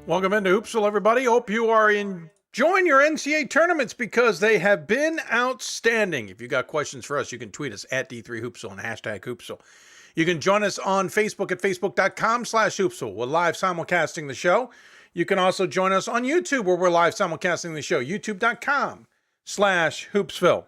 Welcome into Hoopsville, everybody. Hope you are enjoying your NCAA tournaments because they have been outstanding. If you got questions for us, you can tweet us at D3Hoopsville and hashtag Hoopsville. You can join us on Facebook at facebook.com/Hoopsville. We're live simulcasting the show. You can also join us on YouTube where we're live simulcasting the show, youtube.com/Hoopsville.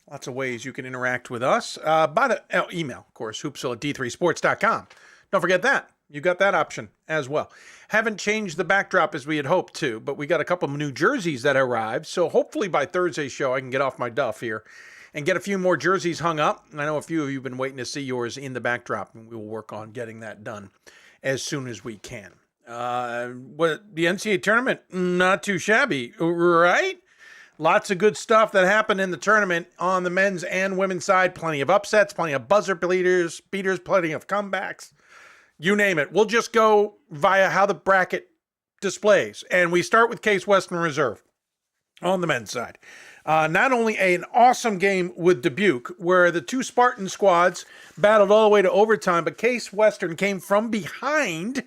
Lots of ways you can interact with us. By the email, of course, hoopsville at d3sports.com. Don't forget that. You got that option as well. Haven't changed the backdrop as we had hoped to, but we got a couple of new jerseys that arrived. So hopefully by Thursday's show, I can get off my duff here and get a few more jerseys hung up. And I know a few of you have been waiting to see yours in the backdrop, and we will work on getting that done as soon as we can. The NCAA tournament, not too shabby, right? Lots of good stuff that happened in the tournament on the men's and women's side. Plenty of upsets, plenty of buzzer beaters, plenty of comebacks. You name it. We'll just go via how the bracket displays. And we start with Case Western Reserve on the men's side. Not only an awesome game with Dubuque, where the two Spartan squads battled all the way to overtime, but Case Western came from behind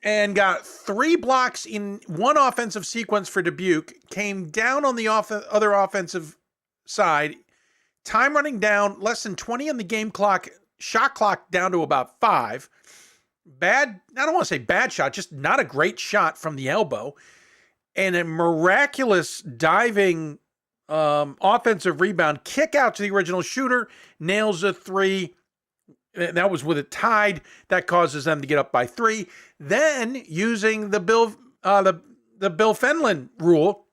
and got 3 blocks in one offensive sequence for Dubuque, came down on the other offensive side, time running down, less than 20 on the game clock, shot clock down to about 5. I don't want to say bad shot, just not a great shot from the elbow. And a miraculous diving offensive rebound, kick out to the original shooter, nails a 3. That was with it tied. That causes them to get up by 3. Then, using the Bill Fenlon rule,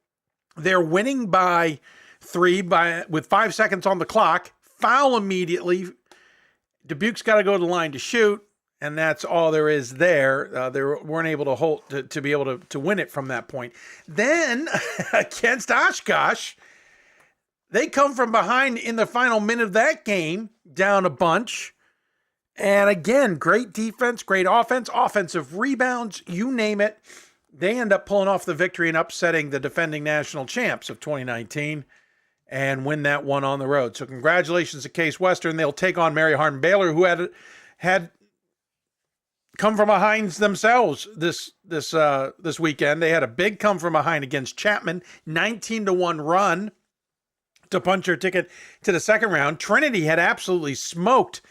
they're winning by 3 with 5 seconds on the clock. Foul immediately. Dubuque's got to go to the line to shoot, and that's all there is there. They weren't able to hold to be able to win it from that point. Then, against Oshkosh, they come from behind in the final minute of that game, down a bunch. And again, great defense, great offense, offensive rebounds, you name it. They end up pulling off the victory and upsetting the defending national champs of 2019 and win that one on the road. So congratulations to Case Western. They'll take on Mary Hardin-Baylor, who had come from behind themselves this weekend. They had a big come from behind against Chapman, 19-1 run to punch their ticket to the second round. Trinity had absolutely smoked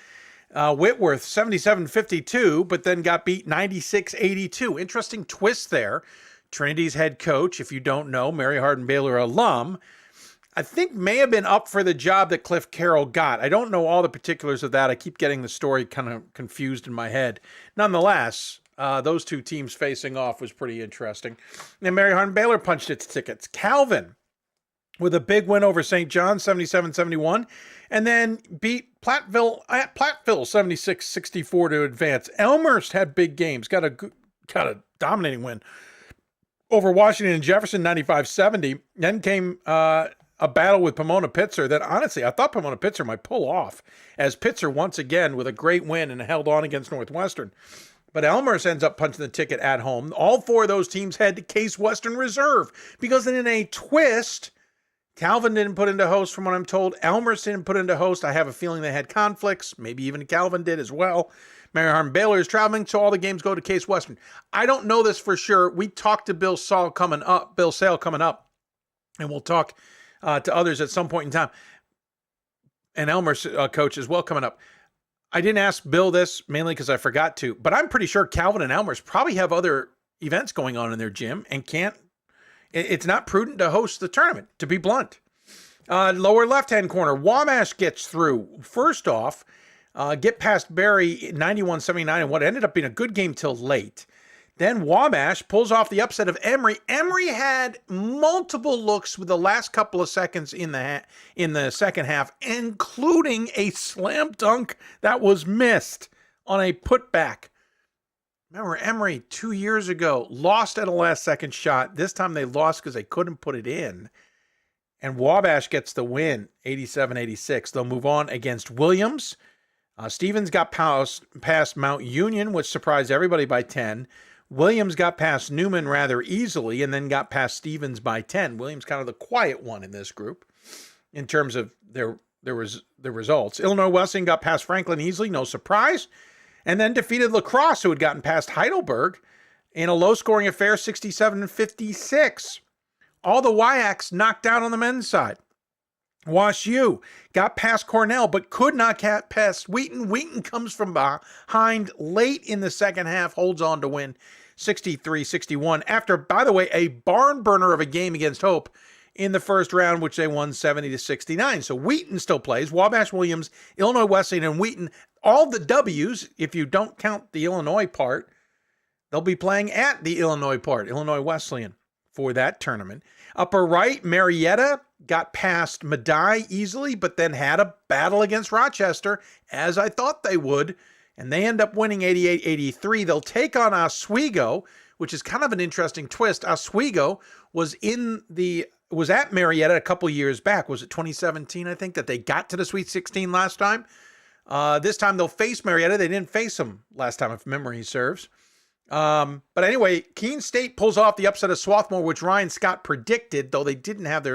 Whitworth 77-52, but then got beat 96-82. Interesting twist there. Trinity's head coach, if you don't know, Mary Hardin-Baylor alum, I think may have been up for the job that Clif Carroll got. I don't know all the particulars of that. I keep getting the story kind of confused in my head. Nonetheless, those two teams facing off was pretty interesting. And Mary Hardin-Baylor punched its tickets. Calvin with a big win over St. John, 77-71, and then beat Platteville 76-64 to advance. Elmhurst had big games, got a dominating win over Washington and Jefferson, 95-70. Then came a battle with Pomona-Pitzer that, honestly, I thought Pomona-Pitzer might pull off, as Pitzer once again with a great win and held on against Northwestern. But Elmhurst ends up punching the ticket at home. All 4 of those teams head to Case Western Reserve because in a twist, Calvin didn't put into host from what I'm told. Elmhurst didn't put into host. I have a feeling they had conflicts. Maybe even Calvin did as well. Mary Hardin-Baylor is traveling, so all the games go to Case Western. I don't know this for sure. We talked to Bill Sale coming up, and we'll talk to others at some point in time. And Elmer's coach as well coming up. I didn't ask Bill this mainly because I forgot to, but I'm pretty sure Calvin and Elmhurst probably have other events going on in their gym and can't. It's not prudent to host the tournament, to be blunt. Lower left-hand corner, Wabash gets through. First off, get past Barry 91-79 and what ended up being a good game till late. Then Wabash pulls off the upset of Emory. Emory had multiple looks with the last couple of seconds in the second half, including a slam dunk that was missed on a putback. Remember, Emory 2 years ago lost at a last-second shot. This time they lost because they couldn't put it in. And Wabash gets the win, 87-86. They'll move on against Williams. Stevens got past Mount Union, which surprised everybody by 10. Williams got past Newman rather easily and then got past Stevens by 10. Williams kind of the quiet one in this group in terms of their results. Illinois Wesleyan got past Franklin easily, no surprise. And then defeated La Crosse, who had gotten past Heidelberg in a low-scoring affair, 67-56. All the WIACs knocked out on the men's side. Wash U got past Cornell, but could not get past Wheaton. Wheaton comes from behind late in the second half, holds on to win 63-61. After, by the way, a barn burner of a game against Hope in the first round, which they won 70-69. So Wheaton still plays. Wabash Williams, Illinois Wesleyan, and Wheaton, all the W's, if you don't count the Illinois part, they'll be playing at the Illinois part, Illinois Wesleyan, for that tournament. Upper right, Marietta got past Medaille easily, but then had a battle against Rochester, as I thought they would, and they end up winning 88-83. They'll take on Oswego, which is kind of an interesting twist. Oswego was at Marietta a couple years back. Was it 2017, I think, that they got to the Sweet 16 last time? This time they'll face Marietta. They didn't face them last time, if memory serves. But anyway, Keene State pulls off the upset of Swarthmore, which Ryan Scott predicted, though they didn't have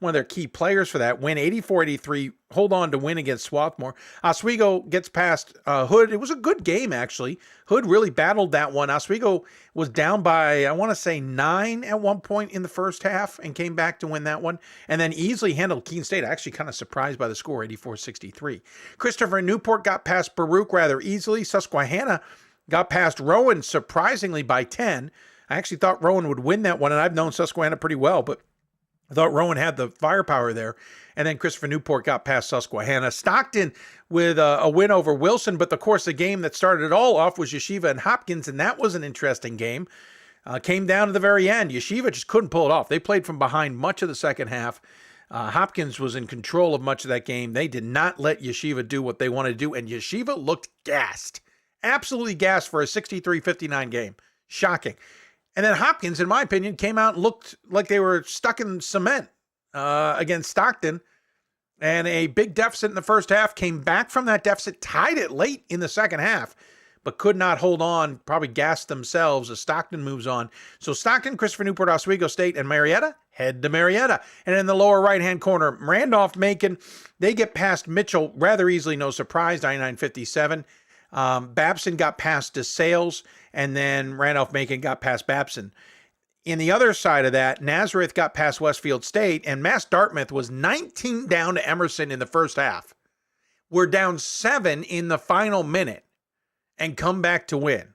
one of their key players for that. Win 84-83, hold on to win against Swarthmore. Oswego gets past Hood. It was a good game, actually. Hood really battled that one. Oswego was down by, I want to say, 9 at one point in the first half and came back to win that one, and then easily handled Keene State. Actually kind of surprised by the score, 84-63. Christopher Newport got past Baruch rather easily. Susquehanna got past Rowan surprisingly by 10. I actually thought Rowan would win that one, and I've known Susquehanna pretty well, but I thought Rowan had the firepower there. And then Christopher Newport got past Susquehanna. Stockton with a win over Wilson, but of course the game that started it all off was Yeshiva and Hopkins, and that was an interesting game. Came down to the very end. Yeshiva just couldn't pull it off. They played from behind much of the second half. Hopkins was in control of much of that game. They did not let Yeshiva do what they wanted to do, and Yeshiva looked gassed. Absolutely gassed for a 63-59 game. Shocking. And then Hopkins, in my opinion, came out and looked like they were stuck in cement against Stockton. And a big deficit in the first half, came back from that deficit, tied it late in the second half, but could not hold on, probably gassed themselves as Stockton moves on. So Stockton, Christopher Newport, Oswego State, and Marietta head to Marietta. And in the lower right-hand corner, Randolph-Macon, they get past Mitchell rather easily, no surprise, 99-57. Babson got past DeSales, and then Randolph-Macon got past Babson. In the other side of that, Nazareth got past Westfield State, and Mass Dartmouth was 19 down to Emerson in the first half. We're down 7 in the final minute and come back to win.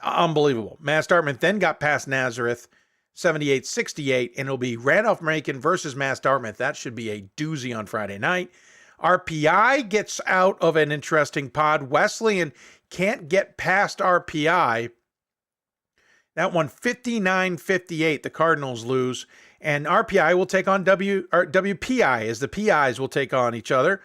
Unbelievable. Mass Dartmouth then got past Nazareth, 78-68, and it'll be Randolph-Macon versus Mass Dartmouth. That should be a doozy on Friday night. RPI gets out of an interesting pod. Wesleyan can't get past RPI. That one 59-58. The Cardinals lose. And RPI will take on WPI as the PIs will take on each other.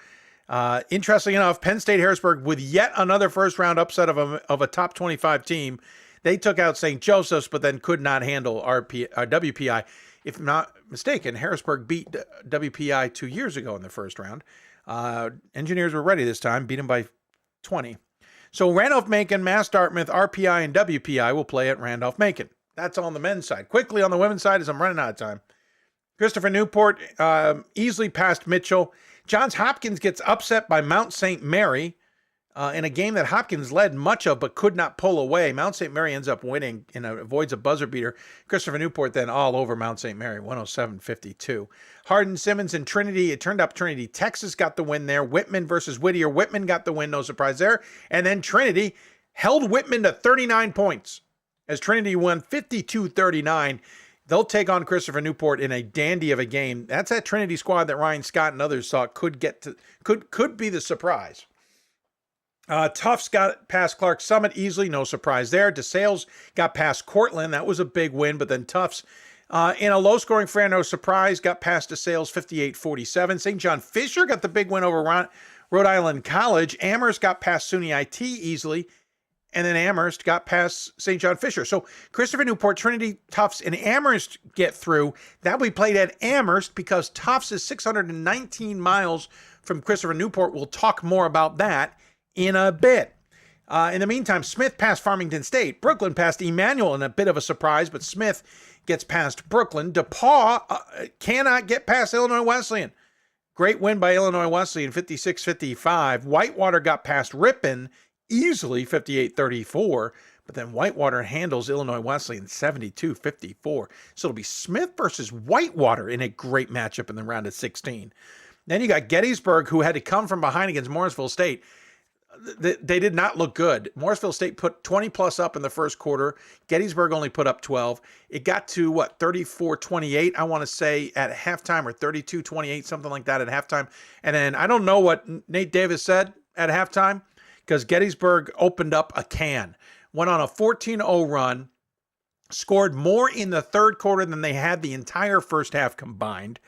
Interesting enough, Penn State Harrisburg with yet another first-round upset of a top 25 team. They took out St. Joseph's, but then could not handle WPI. If I'm not mistaken, Harrisburg beat WPI 2 years ago in the first round. Engineers were ready this time, beat them by 20. So Randolph-Macon, Mass Dartmouth, RPI, and WPI will play at Randolph-Macon. That's on the men's side. Quickly on the women's side, as I'm running out of time. Christopher Newport easily passed Mitchell. Johns Hopkins gets upset by Mount St. Mary in a game that Hopkins led much of but could not pull away. Mount St. Mary ends up winning and avoids a buzzer beater. Christopher Newport then all over Mount St. Mary, 107-52. Hardin-Simmons and Trinity. It turned up Trinity, Texas got the win there. Whitman versus Whittier. Whitman got the win, no surprise there. And then Trinity held Whitman to 39 points as Trinity won 52-39. They'll take on Christopher Newport in a dandy of a game. That's that Trinity squad that Ryan Scott and others thought could be the surprise. Tufts got past Clark Summit easily, no surprise there. DeSales got past Cortland. That was a big win, but then Tufts, in a low-scoring affair, no surprise, got past DeSales 58-47. St. John Fisher got the big win over Rhode Island College. Amherst got past SUNY IT easily, and then Amherst got past St. John Fisher. So Christopher Newport, Trinity, Tufts, and Amherst get through. That will be played at Amherst because Tufts is 619 miles from Christopher Newport. We'll talk more about that in a bit. In the meantime, Smith passed Farmington State. Brooklyn passed Emmanuel in a bit of a surprise, but Smith gets past Brooklyn. DePaul cannot get past Illinois Wesleyan. Great win by Illinois Wesleyan, 56-55. Whitewater got past Ripon easily, 58-34. But then Whitewater handles Illinois Wesleyan 72-54. So it'll be Smith versus Whitewater in a great matchup in the round of 16. Then you got Gettysburg, who had to come from behind against Morrisville State. They did not look good. Morrisville State put 20 plus up in the first quarter. Gettysburg only put up 12. It got to 34-28, I want to say, at halftime, or 32-28, something like that at halftime. And then I don't know what Nate Davis said at halftime, because Gettysburg opened up a can, went on a 14-0 run, scored more in the third quarter than they had the entire first half combined,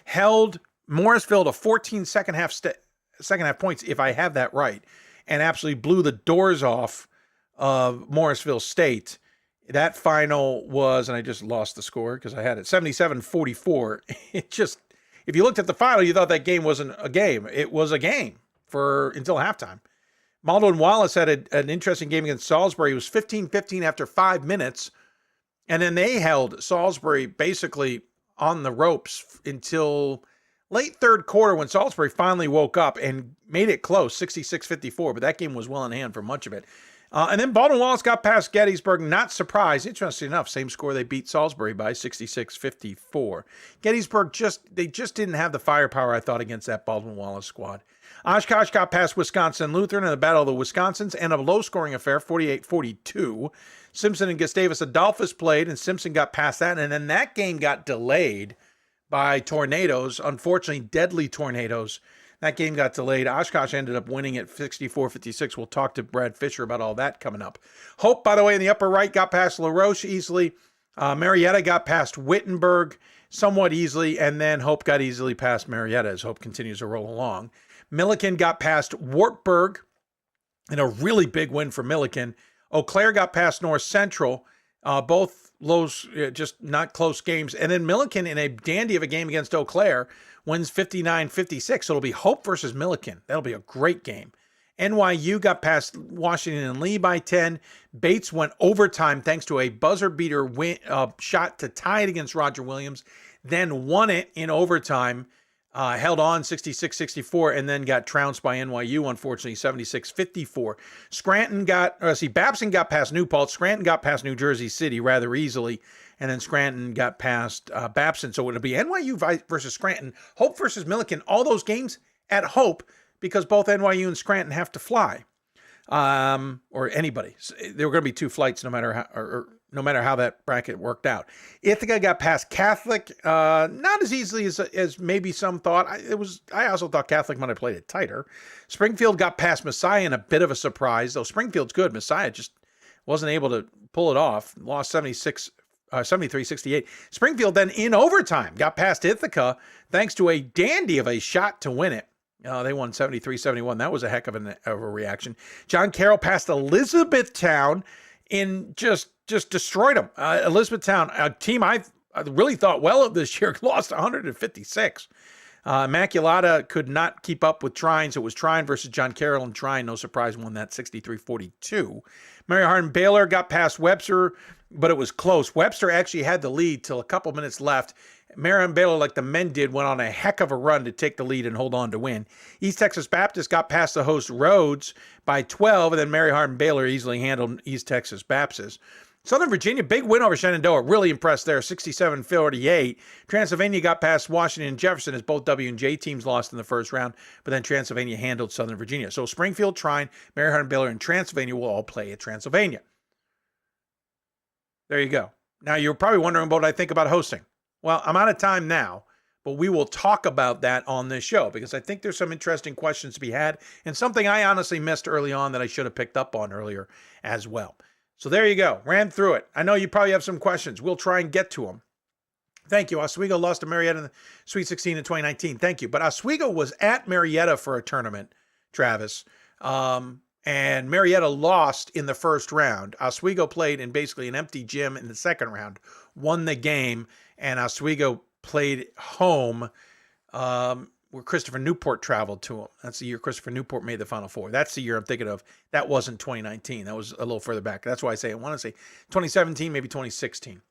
held Morrisville to 14 second half points, if I have that right, and absolutely blew the doors off of Morrisville State. That final was, and I just lost the score because I had it, 77-44. It just, if you looked at the final, you thought that game wasn't a game. It was a game until halftime. Maldo and Wallace had an interesting game against Salisbury. It was 15-15 after 5 minutes, and then they held Salisbury basically on the ropes until late third quarter, when Salisbury finally woke up and made it close, 66-54, but that game was well in hand for much of it. And then Baldwin Wallace got past Gettysburg, not surprised. Interesting enough, same score, they beat Salisbury by 66-54. Gettysburg just didn't have the firepower, I thought, against that Baldwin Wallace squad. Oshkosh got past Wisconsin Lutheran in the Battle of the Wisconsins, and a low-scoring affair, 48-42. Simpson and Gustavus Adolphus played, and Simpson got past that, and then that game got delayed by tornadoes, unfortunately deadly tornadoes. That game got delayed. Oshkosh ended up winning at 64-56. We'll talk to Brad Fischer about all that coming up. Hope, by the way, in the upper right, got past LaRoche easily. Marietta got past Wittenberg somewhat easily, and then Hope got easily past Marietta as Hope continues to roll along. Milliken got past Wartburg in a really big win for Milliken. Eau Claire got past North Central, both lows, just not close games. And then Milliken, in a dandy of a game against Eau Claire, wins 59-56. So it'll be Hope versus Milliken. That'll be a great game. NYU got past Washington and Lee by 10. Bates went overtime thanks to a buzzer beater shot to tie it against Roger Williams, then won it in overtime. Held on 66-64, and then got trounced by NYU, unfortunately, 76-54. Babson got past New Paltz. Scranton got past New Jersey City rather easily, and then Scranton got past Babson. So it'll be NYU versus Scranton, Hope versus Milliken, all those games at Hope, because both NYU and Scranton have to fly, or anybody. So there were going to be 2 flights no matter how that bracket worked out. Ithaca got past Catholic, not as easily as maybe some thought. I also thought Catholic might have played it tighter. Springfield got past Messiah in a bit of a surprise, though Springfield's good. Messiah just wasn't able to pull it off. Lost 73-68. Springfield then in overtime got past Ithaca thanks to a dandy of a shot to win it. They won 73-71. That was a heck of a reaction. John Carroll passed Elizabethtown in just destroyed them. Elizabethtown, a team I really thought well of this year, lost 156. Immaculata could not keep up with Trine, so it was Trine versus John Carroll, and Trine, no surprise, won that 63-42. Mary Hardin Baylor got past Webster, but it was close. Webster actually had the lead till a couple minutes left. Mary Hardin Baylor, like the men did, went on a heck of a run to take the lead and hold on to win. East Texas Baptist got past the host Rhodes by 12, and then Mary Hardin Baylor easily handled East Texas Baptist. Southern Virginia, big win over Shenandoah. Really impressed there, 67-48. Transylvania got past Washington and Jefferson as both W&J teams lost in the first round, but then Transylvania handled Southern Virginia. So Springfield, Trine, Mary Hardin Baylor, and Transylvania will all play at Transylvania. There you go. Now, you're probably wondering what I think about hosting. Well, I'm out of time now, but we will talk about that on this show because I think there's some interesting questions to be had and something I honestly missed early on that I should have picked up on earlier as well. So there you go. Ran through it. I know you probably have some questions. We'll try and get to them. Thank you. Oswego lost to Marietta in the Sweet 16 in 2019. Thank you. But Oswego was at Marietta for a tournament, Travis. And Marietta lost in the first round. Oswego played in basically an empty gym in the second round, won the game, and Oswego played home where Christopher Newport traveled to him. That's the year Christopher Newport made the Final Four. That's the year I'm thinking of. That wasn't 2019. That was a little further back. That's why I want to say 2017, maybe 2016.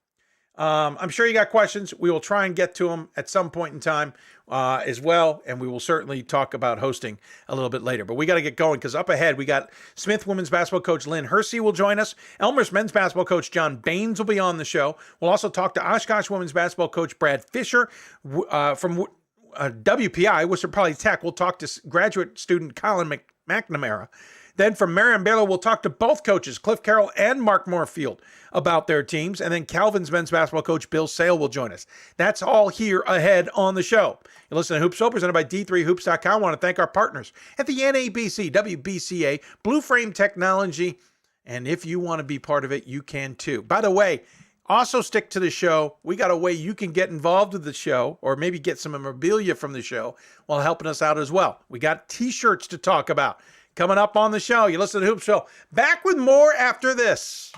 I'm sure you got questions. We will try and get to them at some point in time as well, and we will certainly talk about hosting a little bit later. But we got to get going because up ahead, we got Smith women's basketball coach Lynn Hersey will join us. Elmhurst men's basketball coach John Baines will be on the show. We'll also talk to Oshkosh women's basketball coach Brad Fischer from WPI, Worcester Polytech. We'll talk to graduate student Colin McNamara. Then from Marion Baylor, we'll talk to both coaches, Clif Carroll and Mark Morefield, about their teams. And then Calvin's men's basketball coach Bill Sale will join us. That's all here ahead on the show. You listen to Hoopsville, presented by D3Hoops.com. I want to thank our partners at the NABC, WBCA, Blue Frame Technology. And if you want to be part of it, you can too. By the way, also stick to the show. We got a way you can get involved with the show or maybe get some memorabilia from the show while helping us out as well. We got T-shirts to talk about coming up on the show. You listen to Hoopsville. Back with more after this.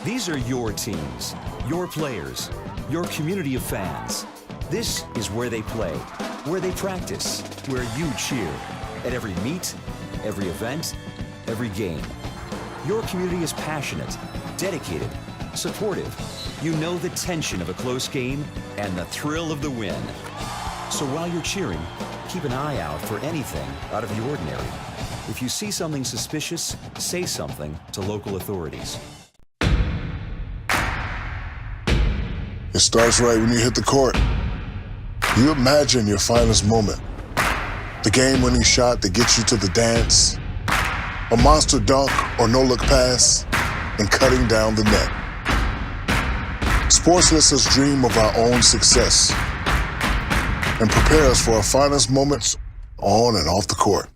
These are your teams, your players, your community of fans. This is where they play, where they practice, where you cheer. At every meet, every event, every game. Your community is passionate, dedicated, supportive. You know the tension of a close game and the thrill of the win. So while you're cheering, keep an eye out for anything out of the ordinary. If you see something suspicious, say something to local authorities. It starts right when you hit the court. You imagine your finest moment. The game-winning shot that gets you to the dance. A monster dunk or no-look pass, and cutting down the net. Sports lets us dream of our own success and prepare us for our finest moments on and off the court.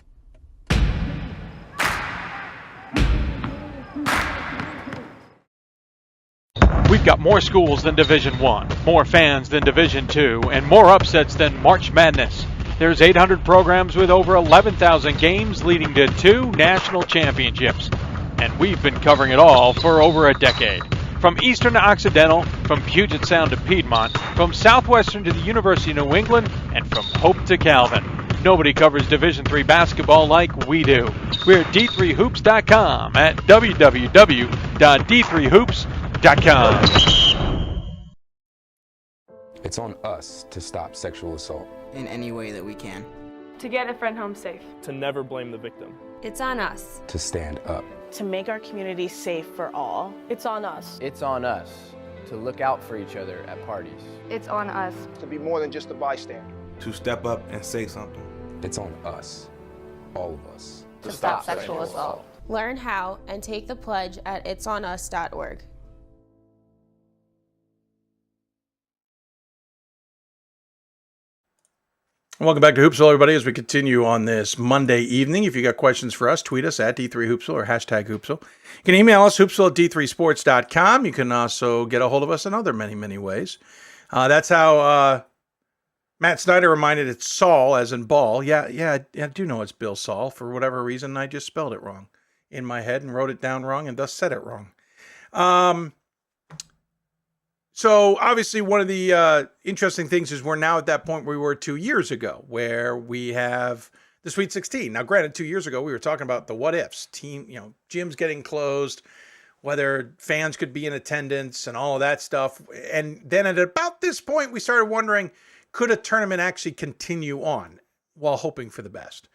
We've got more schools than Division I, more fans than Division II, and more upsets than March Madness. There's 800 programs with over 11,000 games leading to 2 national championships. And we've been covering it all for over a decade. From Eastern to Occidental, from Puget Sound to Piedmont, from Southwestern to the University of New England, and from Hope to Calvin. Nobody covers Division III basketball like we do. We're at D3Hoops.com at www.d3hoops.com. It's on us to stop sexual assault. In any way that we can. To get a friend home safe. To never blame the victim. It's on us. To stand up. To make our community safe for all. It's on us. It's on us to look out for each other at parties. It's on us. To be more than just a bystander. To step up and say something. It's on us, all of us. To stop sexual assault. Learn how and take the pledge at itsonus.org. Welcome back to Hoopsville, everybody, as we continue on this Monday evening. If you got questions for us, tweet us at D3Hoopsville or hashtag Hoopsville. You can email us, hoopsville at D3Sports.com. You can also get a hold of us in other many, many ways. That's how Matt Snyder reminded it's Saul, as in ball. Yeah, I do know it's Bill Saul. For whatever reason, I just spelled it wrong in my head and wrote it down wrong and thus said it wrong. So obviously one of the interesting things is we're now at that point where we were 2 years ago, where we have the Sweet 16. Now, granted, 2 years ago, we were talking about the what ifs, gyms getting closed, whether fans could be in attendance and all of that stuff. And then at about this point, we started wondering, could a tournament actually continue on while hoping for the best?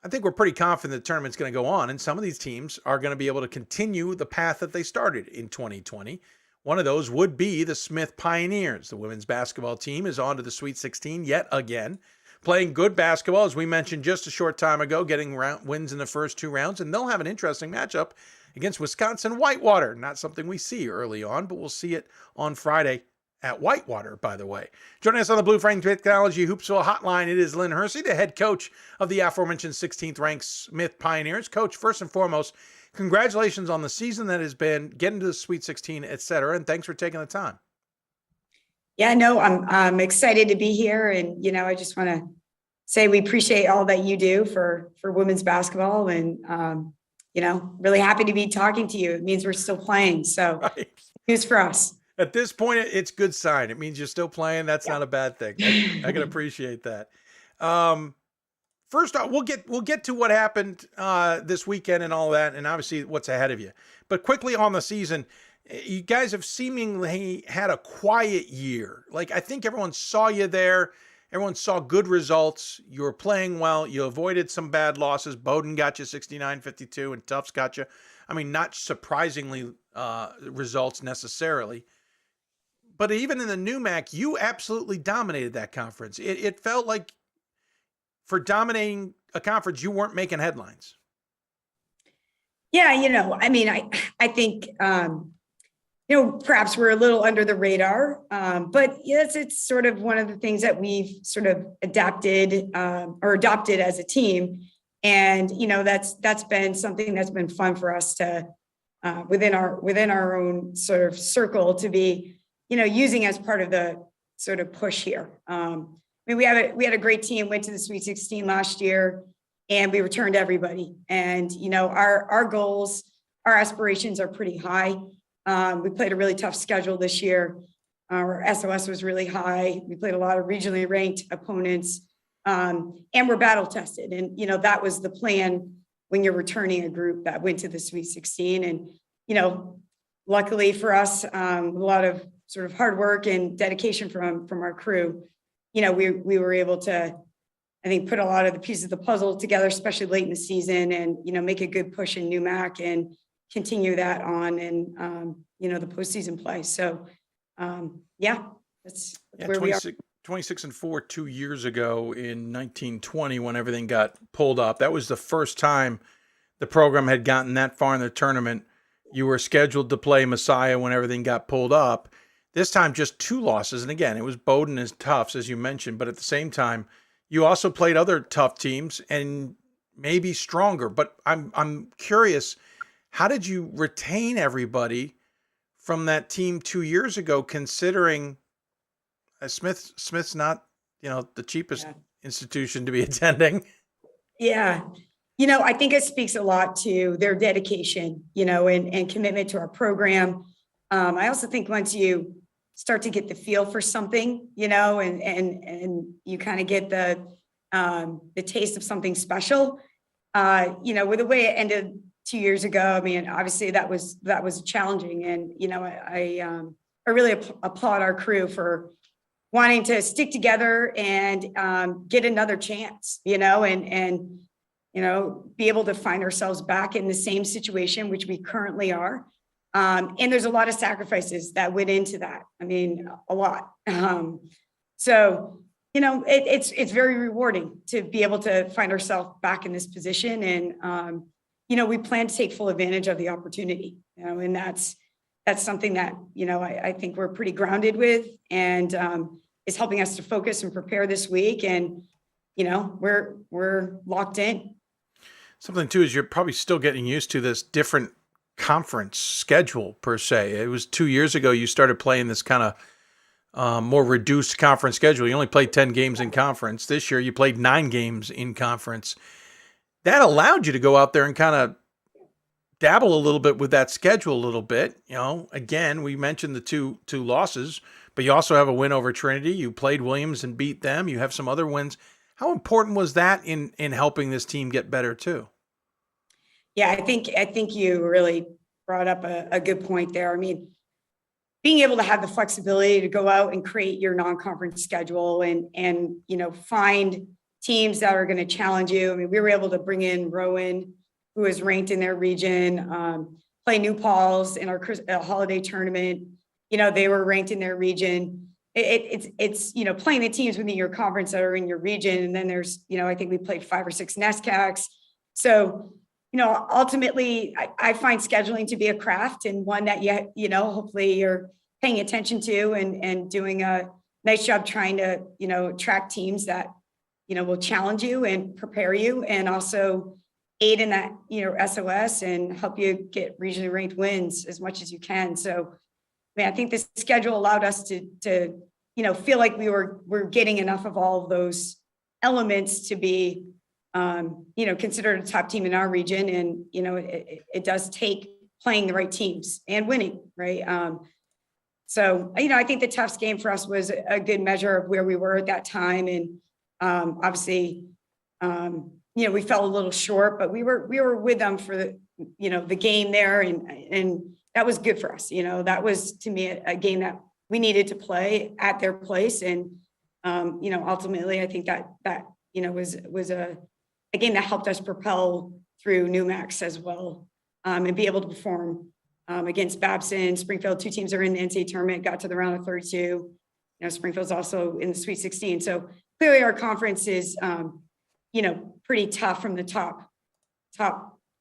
I think we're pretty confident the tournament's going to go on, and some of these teams are going to be able to continue the path that they started in 2020. One of those would be the Smith Pioneers. The women's basketball team is on to the Sweet 16 yet again, playing good basketball, as we mentioned just a short time ago, getting wins in the first 2 rounds, and they'll have an interesting matchup against Wisconsin Whitewater. Not something we see early on, but we'll see it on Friday at Whitewater, by the way. Joining us on the Blue Frame Technology Hoopsville Hotline, it is Lynn Hersey, the head coach of the aforementioned 16th-ranked Smith Pioneers. Coach, first and foremost, congratulations on the season that has been, getting to the Sweet 16, etc., and thanks for taking the time. Yeah, no, I'm excited to be here. And, I just want to say we appreciate all that you do for women's basketball, and, really happy to be talking to you. It means we're still playing. So Right. news for us. At this point, it's good sign. It means you're still playing. That's not a bad thing. I can appreciate that. First off, we'll get to what happened this weekend and all that, and obviously what's ahead of you. But quickly on the season, you guys have seemingly had a quiet year. Like, I think everyone saw you there. Everyone saw good results. You were playing well. You avoided some bad losses. Bowdoin got you 69-52, and Tufts got you, not surprisingly results necessarily. But even in the NEWMAC, you absolutely dominated that conference. It felt like for dominating a conference, you weren't making headlines. Yeah, I think, perhaps we're a little under the radar, but yes, it's sort of one of the things that we've sort of adapted or adopted as a team. And, that's been something that's been fun for us to, within our own sort of circle, to be, using as part of the sort of push here. We had a great team, went to the Sweet 16 last year, and we returned everybody. And, our goals, our aspirations are pretty high. We played a really tough schedule this year. Our SOS was really high. We played a lot of regionally ranked opponents, and we're battle tested. And, that was the plan when you're returning a group that went to the Sweet 16. And, luckily for us, a lot of sort of hard work and dedication from our crew, we were able to, I think, put a lot of the pieces of the puzzle together, especially late in the season, and, make a good push in NEWMAC and continue that on in, the postseason play. So, that's where we are. 26-4 2 years ago in 1920 when everything got pulled up. That was the first time the program had gotten that far in the tournament. You were scheduled to play Messiah when everything got pulled up. This time, just 2 losses. And again, it was Bowdoin and Tufts, as you mentioned. But at the same time, you also played other tough teams and maybe stronger. But I'm curious, how did you retain everybody from that team 2 years ago, considering Smith's not, the cheapest institution to be attending? Yeah. I think it speaks a lot to their dedication, and commitment to our program. I also think once you start to get the feel for something, and you kind of get the taste of something special, with the way it ended 2 years ago, obviously that was challenging. And, I really applaud our crew for wanting to stick together and get another chance, and be able to find ourselves back in the same situation, which we currently are. And there's a lot of sacrifices that went into that. A lot. So, it's very rewarding to be able to find ourselves back in this position. And, we plan to take full advantage of the opportunity, and that's something that, I think we're pretty grounded with, and is helping us to focus and prepare this week. And, we're locked in. Something too is you're probably still getting used to this different conference schedule per se. It was 2 years ago you started playing this kind of more reduced conference schedule. You only played 10 games in conference. This year you played 9 games in conference. That allowed you to go out there and kind of dabble a little bit with that schedule a little bit. Again, we mentioned the two losses, but you also have a win over Trinity. You played Williams and beat them. You have some other wins. How important was that in helping this team get better too? Yeah, I think you really brought up a good point there. Being able to have the flexibility to go out and create your non-conference schedule and find teams that are going to challenge you. We were able to bring in Rowan, who is ranked in their region, play New Paltz in our holiday tournament. They were ranked in their region. It's playing the teams within your conference that are in your region. And then there's, I think we played 5 or 6 NESCACs. So, ultimately I find scheduling to be a craft, and one that hopefully you're paying attention to and doing a nice job trying to, track teams that, will challenge you and prepare you, and also aid in that, SOS and help you get regionally ranked wins as much as you can. So, I think this schedule allowed us to feel like we're getting enough of all of those elements to be, considered a top team in our region. And, it does take playing the right teams and winning, right? So, I think the Tufts game for us was a good measure of where we were at that time. And obviously, we fell a little short, but we were with them for the game there. And that was good for us. That was, to me, a game that we needed to play at their place. And, ultimately, I think that was a game that helped us propel through NewMax as well, and be able to perform against Babson. Springfield, 2 teams are in the NCAA tournament, got to the round of 32. Springfield's also in the Sweet 16. So clearly our conference is, pretty tough from the top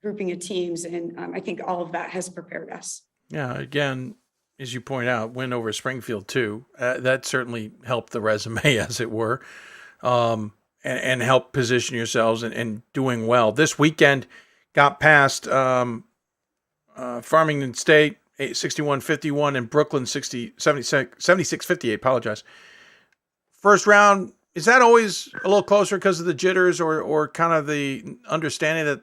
grouping of teams. And I think all of that has prepared us. Yeah, again, as you point out, win over Springfield too. That certainly helped the resume, as it were, and helped position yourselves and doing well. This weekend got past Farmington State 61-51 and Brooklyn 76-58. Apologize. First round, is that always a little closer because of the jitters or kind of the understanding that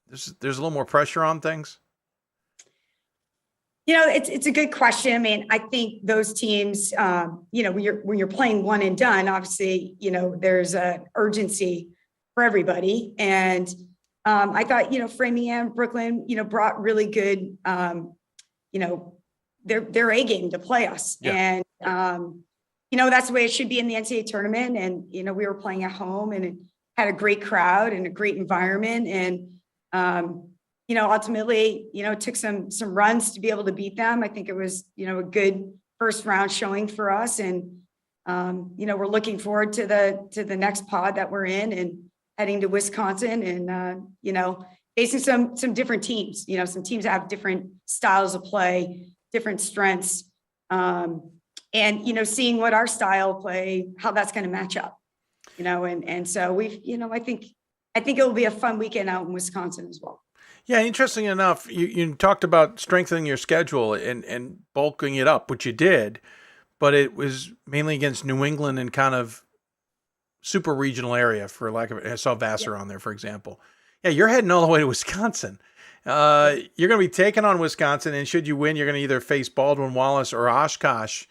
there's a little more pressure on things? It's a good question. I mean, I think those teams, when you're playing one and done, obviously, there's an urgency for everybody. And I thought, Framingham, Brooklyn, brought really good, their A game to play us. Yeah. And, that's the way it should be in the NCAA tournament. And, we were playing at home and it had a great crowd and a great environment. And, ultimately, it took some runs to be able to beat them. I think it was, a good first round showing for us. And, we're looking forward to the next pod that we're in and heading to Wisconsin and, facing some different teams, some teams that have different styles of play, different strengths, and, seeing what our style of play, how that's going to match up, and so we've, I think it'll be a fun weekend out in Wisconsin as well. Yeah. Interesting enough, you talked about strengthening your schedule and bulking it up, which you did, but it was mainly against New England and kind of super regional area, for lack of it. I saw Vassar on there, for example. Yeah, you're heading all the way to Wisconsin. You're going to be taking on Wisconsin, and should you win, you're going to either face Baldwin Wallace or Oshkosh.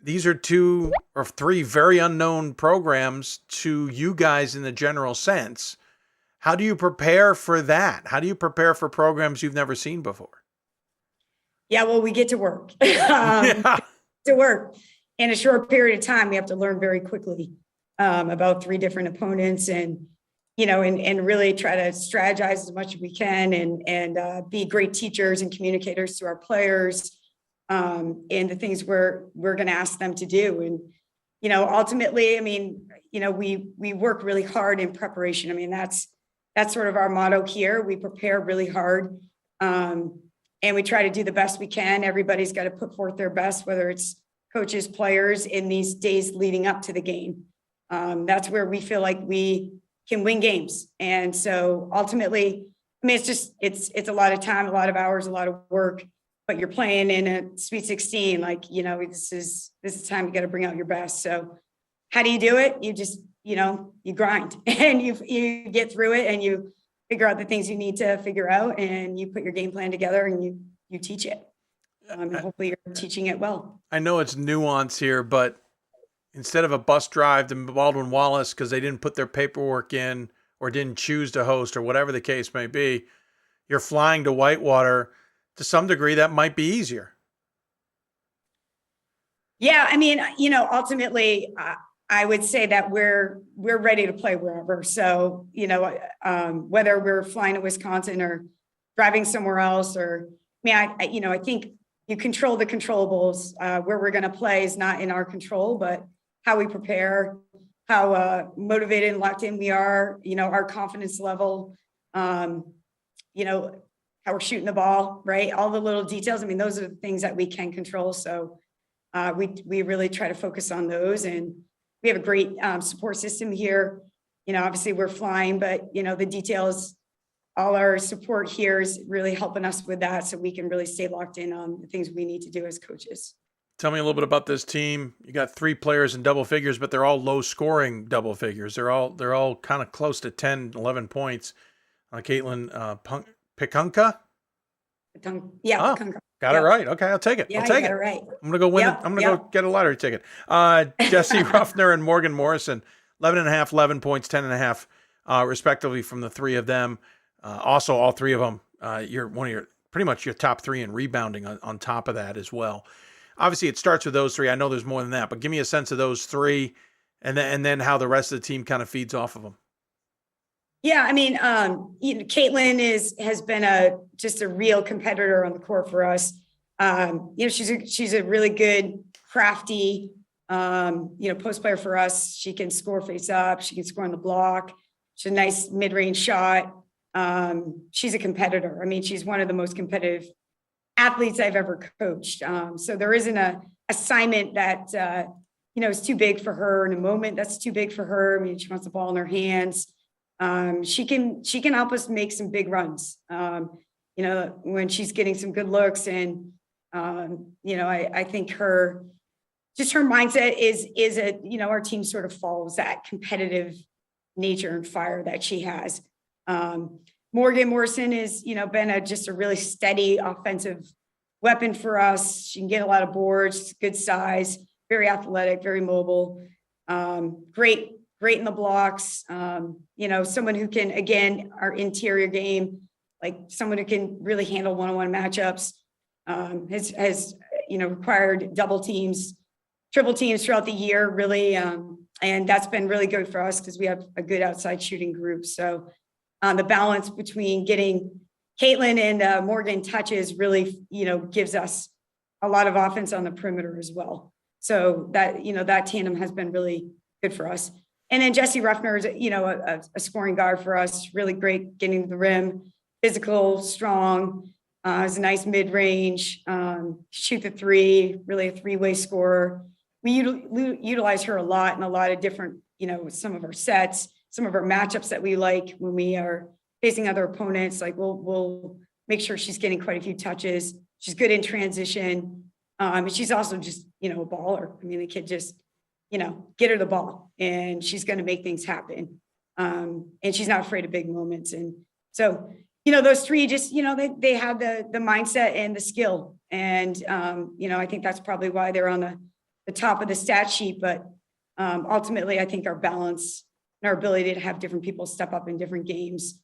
These are 2 or 3 very unknown programs to you guys in the general sense. How do you prepare for that? How do you prepare for programs you've never seen before? Yeah, well, we get to work. To work in a short period of time. We have to learn very quickly about 3 different opponents and, and really try to strategize as much as we can and be great teachers and communicators to our players and the things we're going to ask them to do. And, ultimately, I mean, we work really hard in preparation. I mean, that's sort of our motto here. We prepare really hard and we try to do the best we can. Everybody's got to put forth their best, whether it's coaches, players, in these days leading up to the game. That's where we feel like we can win games. And so ultimately, I mean, it's a lot of time, a lot of hours, a lot of work, but you're playing in a Sweet 16, this is time you got to bring out your best. So how do you do it? You just, you grind and you get through it and you figure out the things you need to figure out and you put your game plan together and you teach it. And hopefully you're teaching it well. I know it's nuance here, but instead of a bus drive to Baldwin Wallace because they didn't put their paperwork in or didn't choose to host or whatever the case may be, you're flying to Whitewater. To some degree, that might be easier. Yeah, I mean, ultimately, I would say that we're ready to play wherever. So, whether we're flying to Wisconsin or driving somewhere else, or I think you control the controllables. Where we're going to play is not in our control, but how we prepare, how motivated and locked in we are, our confidence level, how we're shooting the ball, right? All the little details. I mean, those are the things that we can control. So we really try to focus on those. And we have a great support system here. Obviously we're flying, but, the details, all our support here is really helping us with that. So we can really stay locked in on the things we need to do as coaches. Tell me a little bit about this team. You got 3 players in double figures, but they're all low scoring double figures. They're all kind of close to 10, 11 points. Caitlin Pikunka. Yeah. Oh, got it right. Okay, I'll take it. Yeah, I'll take you got it. it right. I'm gonna go win. I'm gonna go get a lottery ticket. Jesse Ruffner and Morgan Morrison, 11.5, 11 points, 10.5, respectively from the 3 of them. Also, all 3 of them, you're pretty much your top 3 in rebounding on top of that as well. Obviously, it starts with those 3. I know there's more than that, but give me a sense of those 3, and then how the rest of the team kind of feeds off of them. Yeah, I mean, Caitlin has been just a real competitor on the court for us. She's a really good, crafty, post player for us. She can score face up. She can score on the block. She's a nice mid-range shot. She's a competitor. I mean, she's one of the most competitive athletes I've ever coached. So there isn't a assignment that, is too big for her in a moment that's too big for her. I mean, she wants the ball in her hands. She can help us make some big runs, when she's getting some good looks. And, I think her mindset is our team sort of follows that competitive nature and fire that she has. Morgan Morrison is, been just a really steady offensive weapon for us. She can get a lot of boards, good size, very athletic, very mobile, great in the blocks. Someone who can, again, our interior game, like someone who can really handle one-on-one matchups, has required double teams, triple teams throughout the year, really. And that's been really good for us because we have a good outside shooting group. So the balance between getting Caitlin and Morgan touches really, gives us a lot of offense on the perimeter as well. So that, that tandem has been really good for us. And then Jesse Ruffner is, a scoring guard for us, really great getting to the rim, physical, strong, is a nice mid-range, shoot the 3, really a 3-way scorer. We utilize her a lot in a lot of different, some of our sets, some of our matchups that we like when we are facing other opponents. Like we'll make sure she's getting quite a few touches. She's good in transition. And she's also just, a baller. I mean, the kid just, get her the ball and she's going to make things happen. And she's not afraid of big moments. And so, those 3 just, they have the mindset and the skill. And, I think that's probably why they're on the top of the stat sheet. But ultimately, I think our balance and our ability to have different people step up in different games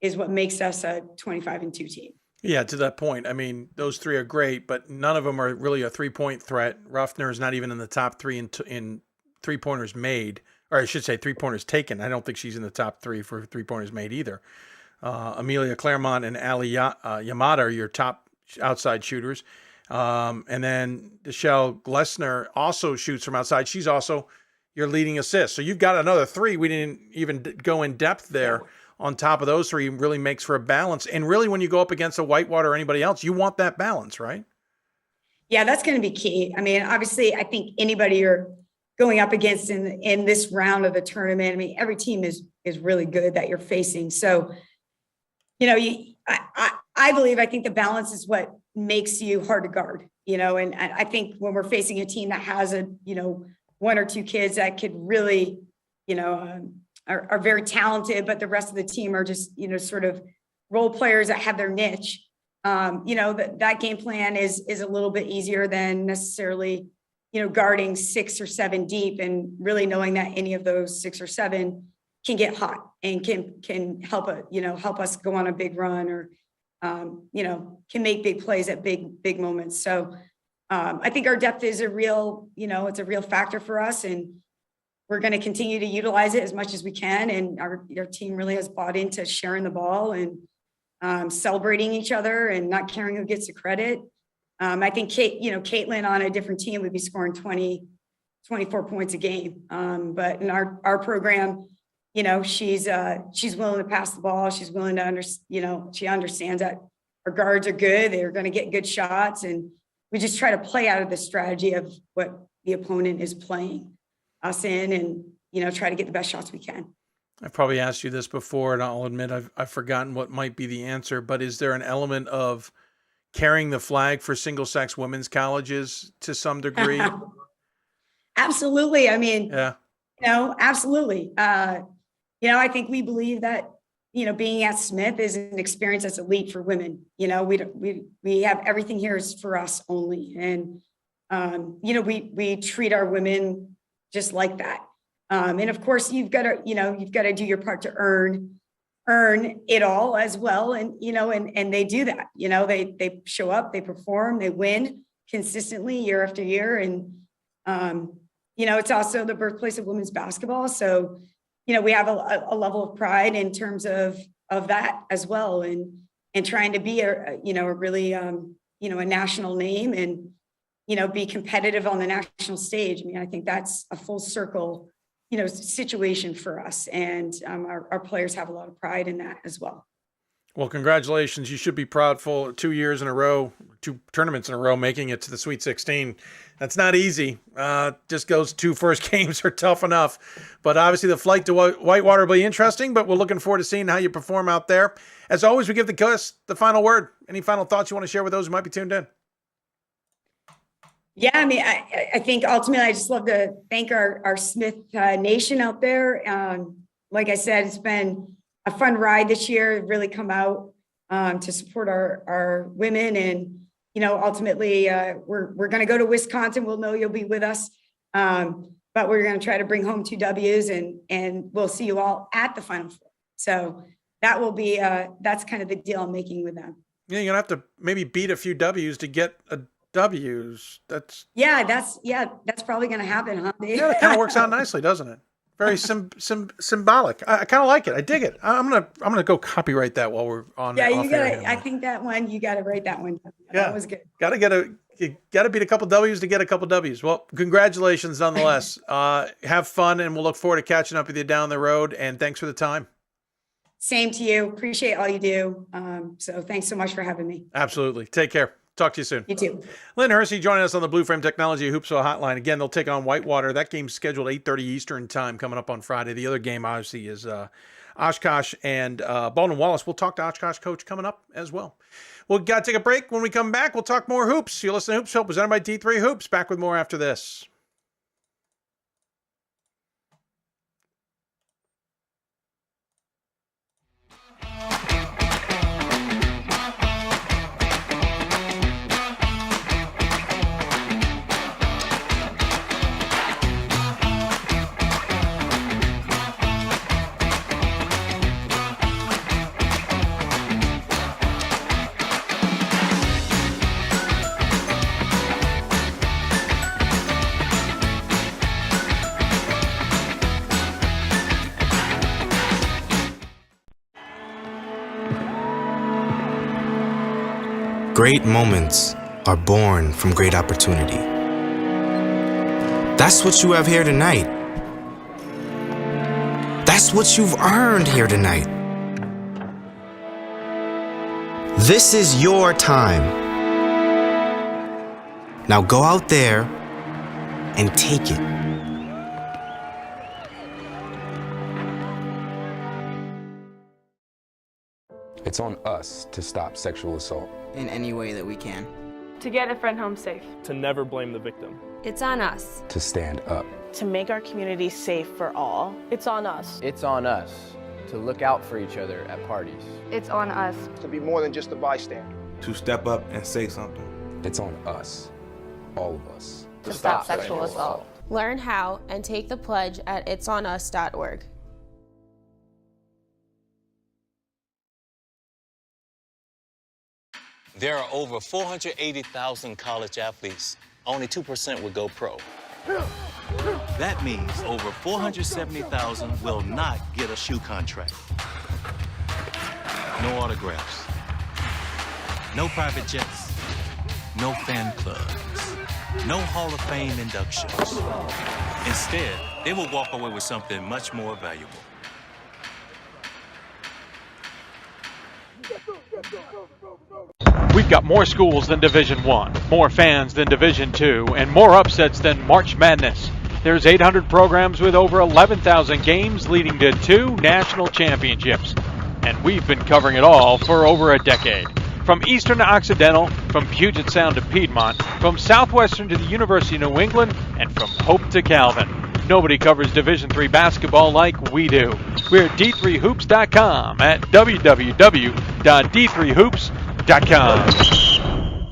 is what makes us a 25-2 team. Yeah, to that point. I mean, those 3 are great, but none of them are really a 3-point threat. Ruffner is not even in the top 3 in 3-pointers made, or I should say 3-pointers taken. I don't think she's in the top 3 for 3-pointers made either. Amelia Claremont and Ali Yamada are your top outside shooters. And then Michelle Glessner also shoots from outside. She's also your leading assist. So you've got another 3. We didn't even go in depth there. On top of those 3 really makes for a balance. And really, when you go up against a Whitewater or anybody else, you want that balance, right? Yeah, that's going to be key. I mean, obviously, I think anybody you're going up against in this round of the tournament, I mean, every team is really good that you're facing. So, I think the balance is what makes you hard to guard, and I think when we're facing a team that has 1 or 2 kids that could really, are very talented, but the rest of the team are just, sort of role players that have their niche. That game plan is a little bit easier than necessarily, guarding 6 or 7 deep and really knowing that any of those 6 or 7 can get hot and can help us go on a big run or, can make big plays at big moments. So I think our depth is a real factor for us, and we're going to continue to utilize it as much as we can. And our team really has bought into sharing the ball and celebrating each other and not caring who gets the credit. I think Caitlin on a different team would be scoring 20, 24 points a game. But in our program, she's willing to pass the ball. She's willing to she understands that our guards are good. They're going to get good shots. And we just try to play out of the strategy of what the opponent is playing us in and, try to get the best shots we can. I've probably asked you this before, and I'll admit I've forgotten what might be the answer, but is there an element of carrying the flag for single-sex women's colleges to some degree? Absolutely. I mean, Yeah. Absolutely. I think we believe that, being at Smith is an experience that's elite for women. We have everything here is for us only. And, we treat our women just like that. And of course you've got to do your part to earn it all as well. And, and they do that, they show up, they perform, they win consistently year after year. And, it's also the birthplace of women's basketball. So, we have a level of pride in terms of that as well. And trying to be a really, a national name and, be competitive on the national stage. I mean, I think that's a full circle, situation for us. And our players have a lot of pride in that as well. Well, congratulations. You should be proud for 2 years in a row, 2 tournaments in a row, making it to the Sweet 16. That's not easy. Just those 2 first games are tough enough. But obviously the flight to Whitewater will be interesting, but we're looking forward to seeing how you perform out there. As always, we give the guests the final word. Any final thoughts you want to share with those who might be tuned in? Yeah, I mean, I think ultimately I just love to thank our Smith Nation out there. Like I said, it's been a fun ride this year, really come out to support our women. And, ultimately we're going to go to Wisconsin. We'll know you'll be with us. But we're going to try to bring home 2 W's and we'll see you all at the Final Four. So that will be, that's kind of the deal I'm making with them. Yeah, you're going to have to maybe beat a few W's to get a W's. That's probably going to happen, huh? Yeah, it kind of works out nicely, doesn't it? Very symbolic. I kind of like it. I dig it. I'm gonna go copyright that while we're on. Yeah, you gotta. I think that one you gotta write that one. Yeah, that was good. You gotta beat a couple W's to get a couple W's. Well, congratulations nonetheless. Have fun, and we'll look forward to catching up with you down the road. And thanks for the time. Same to you. Appreciate all you do. So thanks so much for having me. Absolutely. Take care. Talk to you soon. You too. Lynn Hersey joining us on the Blue Frame Technology Hoopsville Hotline. Again, they'll take on Whitewater. That game's scheduled 8:30 Eastern time coming up on Friday. The other game, obviously, is Oshkosh and Baldwin Wallace. We'll talk to Oshkosh coach coming up as well. We'll got to take a break. When we come back, we'll talk more hoops. You're listening to Hoopsville, presented by D3 Hoops. Back with more after this. Great moments are born from great opportunity. That's what you have here tonight. That's what you've earned here tonight. This is your time. Now go out there and take it. It's on us to stop sexual assault. In any way that we can. To get a friend home safe. To never blame the victim. It's on us. To stand up. To make our community safe for all. It's on us. It's on us to look out for each other at parties. It's on us. To be more than just a bystander. To step up and say something. It's on us, all of us. To stop sexual assault. Learn how and take the pledge at itsonus.org. There are over 480,000 college athletes. Only 2% will go pro. That means over 470,000 will not get a shoe contract. No autographs. No private jets. No fan clubs. No Hall of Fame inductions. Instead, they will walk away with something much more valuable. We've got more schools than Division I, more fans than Division II, and more upsets than March Madness. There's 800 programs with over 11,000 games leading to 2 national championships. And we've been covering it all for over a decade. From eastern to occidental, from Puget Sound to Piedmont, from southwestern to the University of New England, and from Hope to Calvin. Nobody covers Division III basketball like we do. We're at d3hoops.com at www.d3hoops.com.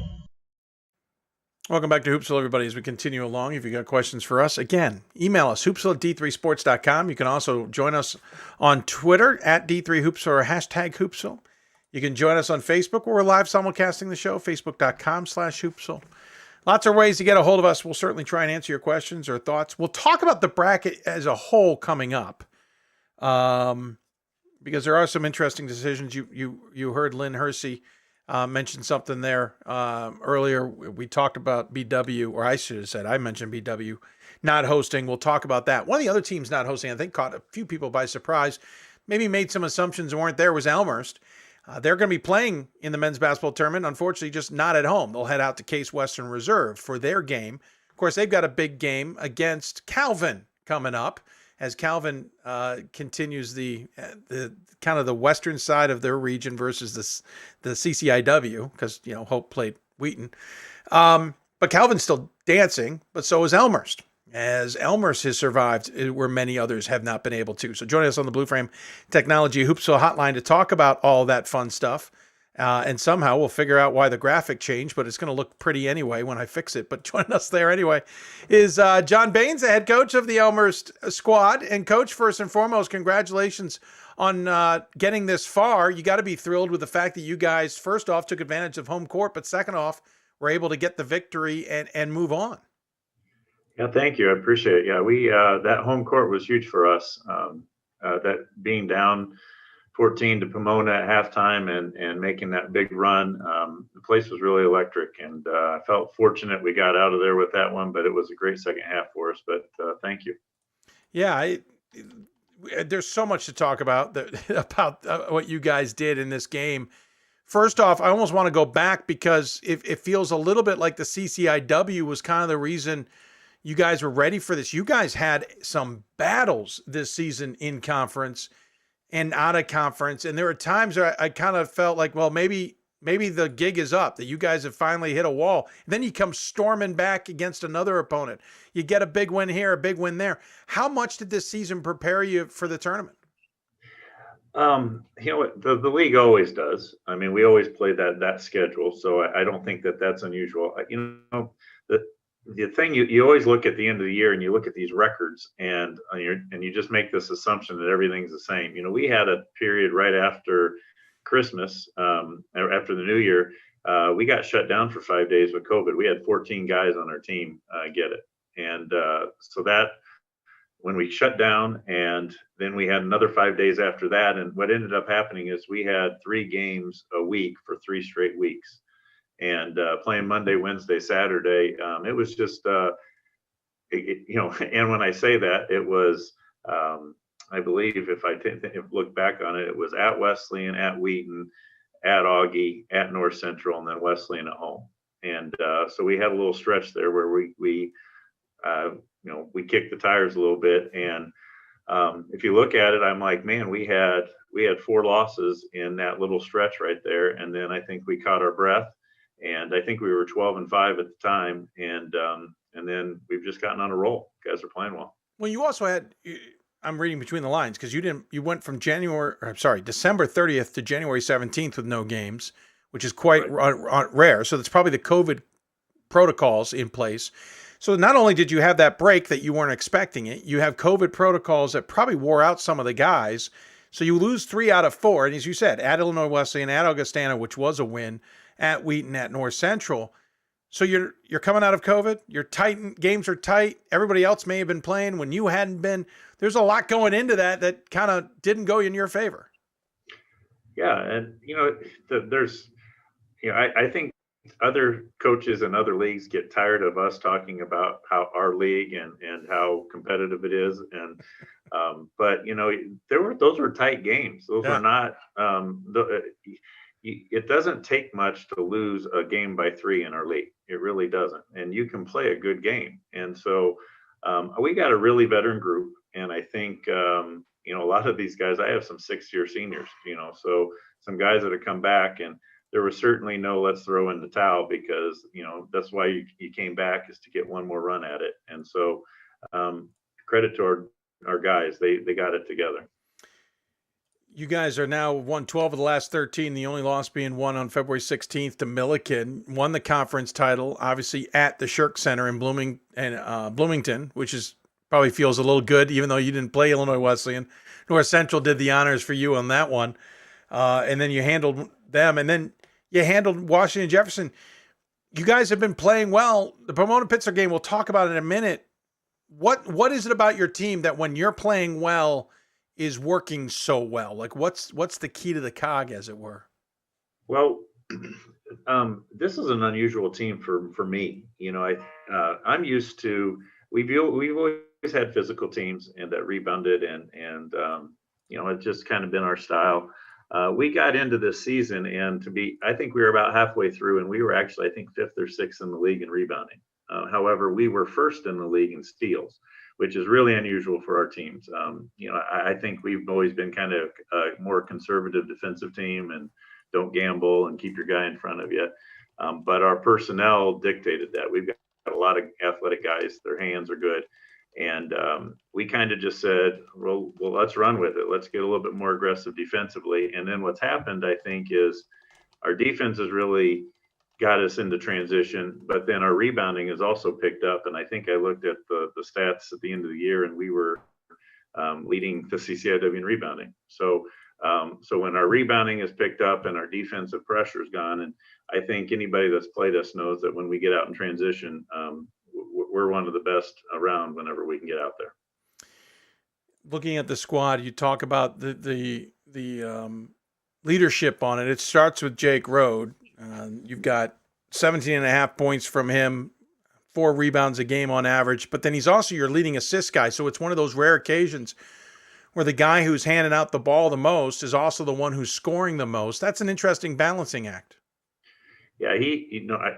Welcome back to Hoopsville, everybody, as we continue along. If you got questions for us, again, email us, hoopsville at d3sports.com. You can also join us on Twitter at d3hoops or hashtag Hoopsville. You can join us on Facebook where we're live simulcasting the show, facebook.com/Hoopsville. Lots of ways to get a hold of us. We'll certainly try and answer your questions or thoughts. We'll talk about the bracket as a whole coming up, because there are some interesting decisions. You heard Lynn Hersey mention something there earlier. We talked about BW, or I should have said I mentioned BW not hosting. We'll talk about that. One of the other teams not hosting, I think, caught a few people by surprise. Maybe made some assumptions and weren't there, was Elmhurst. They're going to be playing in the men's basketball tournament, unfortunately just not at home. They'll head out to Case Western Reserve for their game. Of course, they've got a big game against Calvin coming up, as Calvin continues the kind of the western side of their region versus the CCIW, because, you know, Hope played Wheaton. But Calvin's still dancing, but so is Elmhurst, as Elmhurst has survived where many others have not been able to. So join us on the Blue Frame Technology Hoopsville hotline to talk about all that fun stuff. And somehow we'll figure out why the graphic changed, but it's going to look pretty anyway when I fix it. But joining us there anyway is John Baines, the head coach of the Elmhurst squad. And coach, first and foremost, congratulations on getting this far. You got to be thrilled with the fact that you guys, first off, took advantage of home court, but second off, were able to get the victory and move on. Yeah, thank you. I appreciate it. Yeah, we that home court was huge for us. That being down 14 to Pomona at halftime and making that big run, the place was really electric, and I felt fortunate we got out of there with that one. But it was a great second half for us. But thank you. Yeah, there's so much to talk about what you guys did in this game. First off, I almost want to go back because it feels a little bit like the CCIW was kind of the reason you guys were ready for this. You guys had some battles this season in conference and out of conference. And there were times where I kind of felt like, well, maybe the gig is up, that you guys have finally hit a wall. And then you come storming back against another opponent. You get a big win here, a big win there. How much did this season prepare you for the tournament? You know what, the league always does. I mean, we always play that schedule. So I don't think that's unusual. You know, the thing you always look at the end of the year and you look at these records and you just make this assumption that everything's the same. You know, we had a period right after Christmas, after the New Year, we got shut down for 5 days with COVID. We had 14 guys on our team get it, and so that when we shut down, and then we had another 5 days after that. And what ended up happening is we had 3 games a week for 3 straight weeks. And playing Monday, Wednesday, Saturday, it was just, you know, and when I say that, it was, I believe if I look back on it, it was at Wesleyan, at Wheaton, at Augie, at North Central, and then Wesleyan at home. And so we had a little stretch there where we you know, we kicked the tires a little bit. And if you look at it, I'm like, man, we had 4 losses in that little stretch right there. And then I think we caught our breath. And I think we were 12-5 at the time, and then we've just gotten on a roll. Guys are playing well. Well, you also had, I'm reading between the lines, because you went from December 30th to January 17th with no games, which is quite rare. So that's probably the COVID protocols in place. So not only did you have that break that you weren't expecting it, you have COVID protocols that probably wore out some of the guys. So you lose 3 out of 4, and as you said, at Illinois Wesleyan, at Augustana, which was a win, at Wheaton, at North Central. So you're coming out of COVID. Your games are tight. Everybody else may have been playing when you hadn't been. There's a lot going into that kind of didn't go in your favor. Yeah, and you know, there's, you know, I think other coaches and other leagues get tired of us talking about how our league and how competitive it is, and but you know, those were tight games. Those were not. It doesn't take much to lose a game by 3 in our league. It really doesn't. And you can play a good game. And so we got a really veteran group. And I think, you know, a lot of these guys, I have some 6-year seniors, you know, so some guys that have come back, and there was certainly no let's throw in the towel, because that's why you came back, is to get one more run at it. And so credit to our guys, they got it together. You guys are now won 12 of the last 13, the only loss being won on February 16th to Milliken. Won the conference title, obviously at the Shirk Center in Bloomington, which is probably feels a little good, even though you didn't play Illinois Wesleyan. North Central did the honors for you on that one. And then you handled them, and then you handled Washington Jefferson. You guys have been playing well. The Pomona-Pittsburgh game, we'll talk about it in a minute. What is it about your team that when you're playing well is working so well? Like what's the key to the cog, as it were? Well, this is an unusual team for me. I'm used to, we've always had physical teams and that rebounded and it's just kind of been our style. We got into this season, and I think we were about halfway through, and we were actually, I think, 5th or 6th in the league in rebounding. However, we were 1st in the league in steals, which is really unusual for our teams. I think we've always been kind of a more conservative defensive team and don't gamble and keep your guy in front of you. But our personnel dictated that. We've got a lot of athletic guys. Their hands are good. And we kind of just said, well, let's run with it. Let's get a little bit more aggressive defensively. And then what's happened, I think, is our defense has really got us into transition, but then our rebounding has also picked up. And I think I looked at the stats at the end of the year, and we were leading the CCIW in rebounding. So when our rebounding is picked up and our defensive pressure is gone, and I think anybody that's played us knows that when we get out in transition, we're one of the best around whenever we can get out there. Looking at the squad, you talk about the leadership on it. It starts with Jake Rode. You've got 17.5 points from him, 4 rebounds a game on average, but then he's also your leading assist guy. So it's one of those rare occasions where the guy who's handing out the ball the most is also the one who's scoring the most. That's an interesting balancing act. Yeah,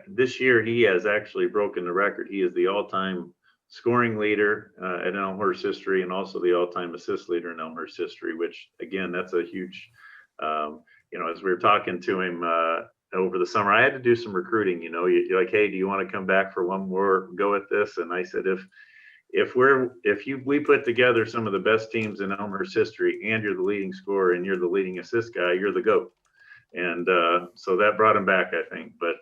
this year he has actually broken the record. He is the all-time scoring leader in Elmhurst history, and also the all-time assist leader in Elmhurst history, which again, that's a huge, as we were talking to him over the summer, I had to do some recruiting. You're like, hey, do you want to come back for one more go at this? And I said, if we put together some of the best teams in Elmhurst history, and you're the leading scorer and you're the leading assist guy, you're the GOAT. And so that brought him back, I think. But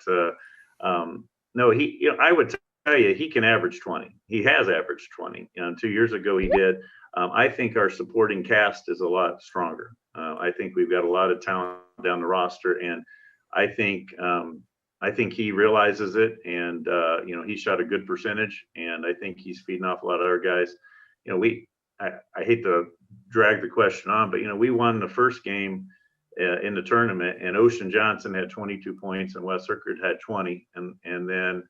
no, I would tell you, he can average 20. He has averaged 20. 2 years ago he did. I think our supporting cast is a lot stronger. I think we've got a lot of talent down the roster, and I think he realizes it, and he shot a good percentage, and I think he's feeding off a lot of our guys. I hate to drag the question on, but we won the first game in the tournament, and Ocean Johnson had 22 points and Wes Urquhart had 20, and then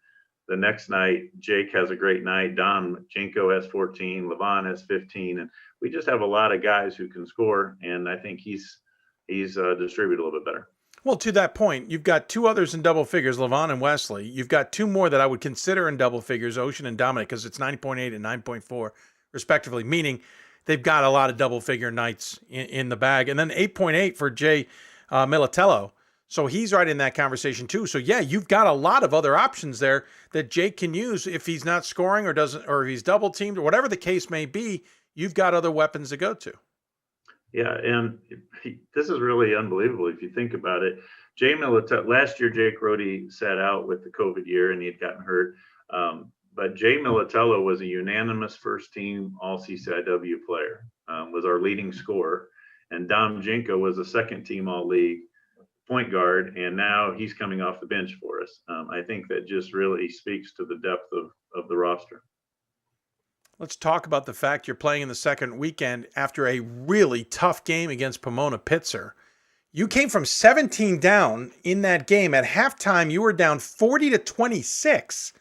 the next night Jake has a great night, Dom Jinko has 14, Levon has 15, and we just have a lot of guys who can score, and I think he's distributed a little bit better. Well, to that point, you've got 2 others in double figures, Levon and Wesley. You've got 2 more that I would consider in double figures, Ocean and Dominic, because it's 9.8 and 9.4 respectively, meaning they've got a lot of double figure nights in the bag. And then 8.8 for Jay Militello. So he's right in that conversation too. So yeah, you've got a lot of other options there that Jake can use if he's not scoring or if he's double teamed or whatever the case may be. You've got other weapons to go to. Yeah, and this is really unbelievable if you think about it. Jay Militello, last year Jake Rode sat out with the COVID year and he had gotten hurt. But Jay Militello was a unanimous first-team All-CCIW player, was our leading scorer. And Dom Jinko was a second-team All-League point guard, and now he's coming off the bench for us. I think that just really speaks to the depth of the roster. Let's talk about the fact you're playing in the second weekend after a really tough game against Pomona-Pitzer. You came from 17 down in that game. At halftime, you were down 40-26.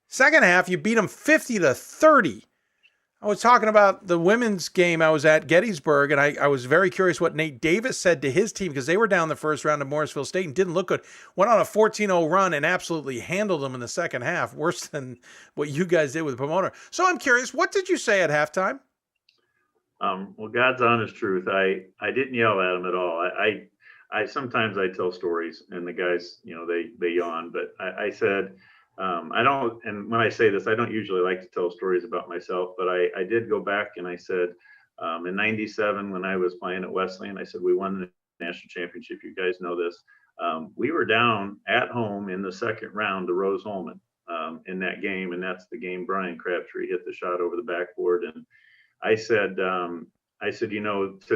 Second half, you beat them 50-30. I was talking about the women's game I was at Gettysburg, and I was very curious what Nate Davis said to his team because they were down the first round of Morrisville State and didn't look good. Went on a 14-0 run and absolutely handled them in the second half, worse than what you guys did with Pomona. So I'm curious, what did you say at halftime? Well, God's honest truth, I didn't yell at him at all. sometimes I tell stories, and the guys, they yawn, but I said, I don't, and when I say this, I don't usually like to tell stories about myself, but I did go back and I said, in '97, when I was playing at Wesleyan, I said, we won the national championship. You guys know this. We were down at home in the second round to Rose Holman in that game, and that's the game Brian Crabtree hit the shot over the backboard. And I said, to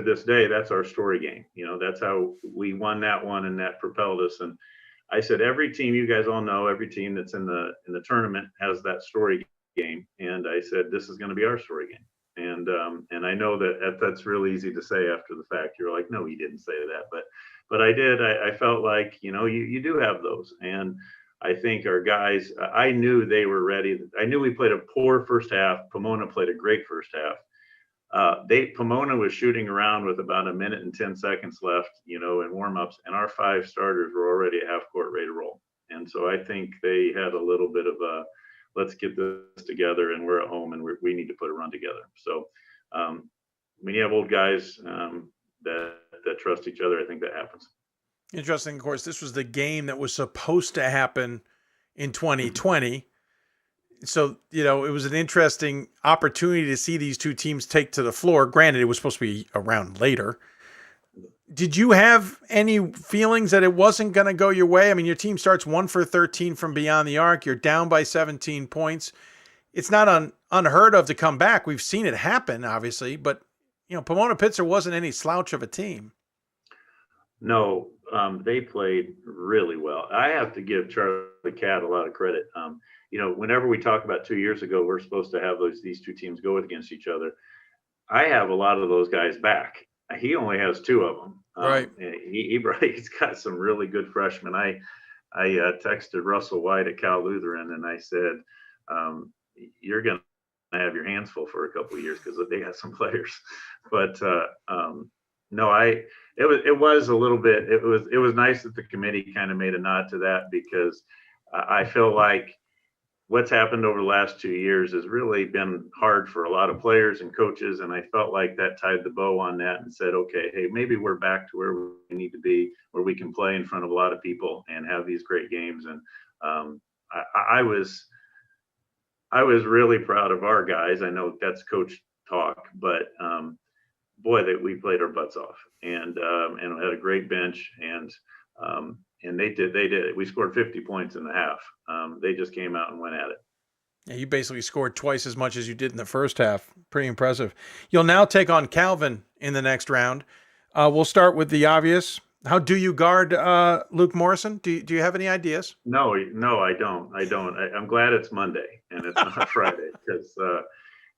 this day, that's our story game. That's how we won that one, and that propelled us. And I said, every team, you guys all know, every team that's in the tournament has that story game. And I said, this is going to be our story game. And I know that's real easy to say after the fact. You're like, no, he didn't say that, but I did. I felt like, you do have those. And I think our guys, I knew they were ready. I knew we played a poor first half. Pomona played a great first half. Pomona was shooting around with about 1 minute and 10 seconds left, in warmups, and our 5 starters were already at half court ready to roll. And so I think they had a little bit of a, let's get this together, and we're at home, and we need to put a run together. So when you have old guys that trust each other, I think that happens. Interesting. Of course, this was the game that was supposed to happen in 2020. So, it was an interesting opportunity to see these two teams take to the floor. Granted, it was supposed to be a round later. Did you have any feelings that it wasn't going to go your way? I mean, your team starts 1 for 13 from beyond the arc. You're down by 17 points. It's not unheard of to come back. We've seen it happen, obviously, but Pomona Pitzer wasn't any slouch of a team. No, they played really well. I have to give Charlie Catt a lot of credit. Whenever we talk about 2 years ago, we're supposed to have these two teams go against each other. I have a lot of those guys back. He only has 2 of them. Right. He's got some really good freshmen. I texted Russell White at Cal Lutheran, and I said, you're going to have your hands full for a couple of years because they got some players. But no, it was a little bit, it was nice that the committee kind of made a nod to that, because I feel like what's happened over the last 2 years has really been hard for a lot of players and coaches. And I felt like that tied the bow on that and said, okay, hey, maybe we're back to where we need to be, where we can play in front of a lot of people and have these great games. And I was really proud of our guys. I know that's coach talk, but boy, that we played our butts off and had a great bench, and they did it. We scored 50 points in the half. They just came out and went at it. Yeah, you basically scored twice as much as you did in the first half. Pretty impressive. You'll now take on Calvin in the next round. We'll start with the obvious. How do you guard Luke Morrison? Do you have any ideas? No, I don't. I'm glad it's Monday and it's not Friday, because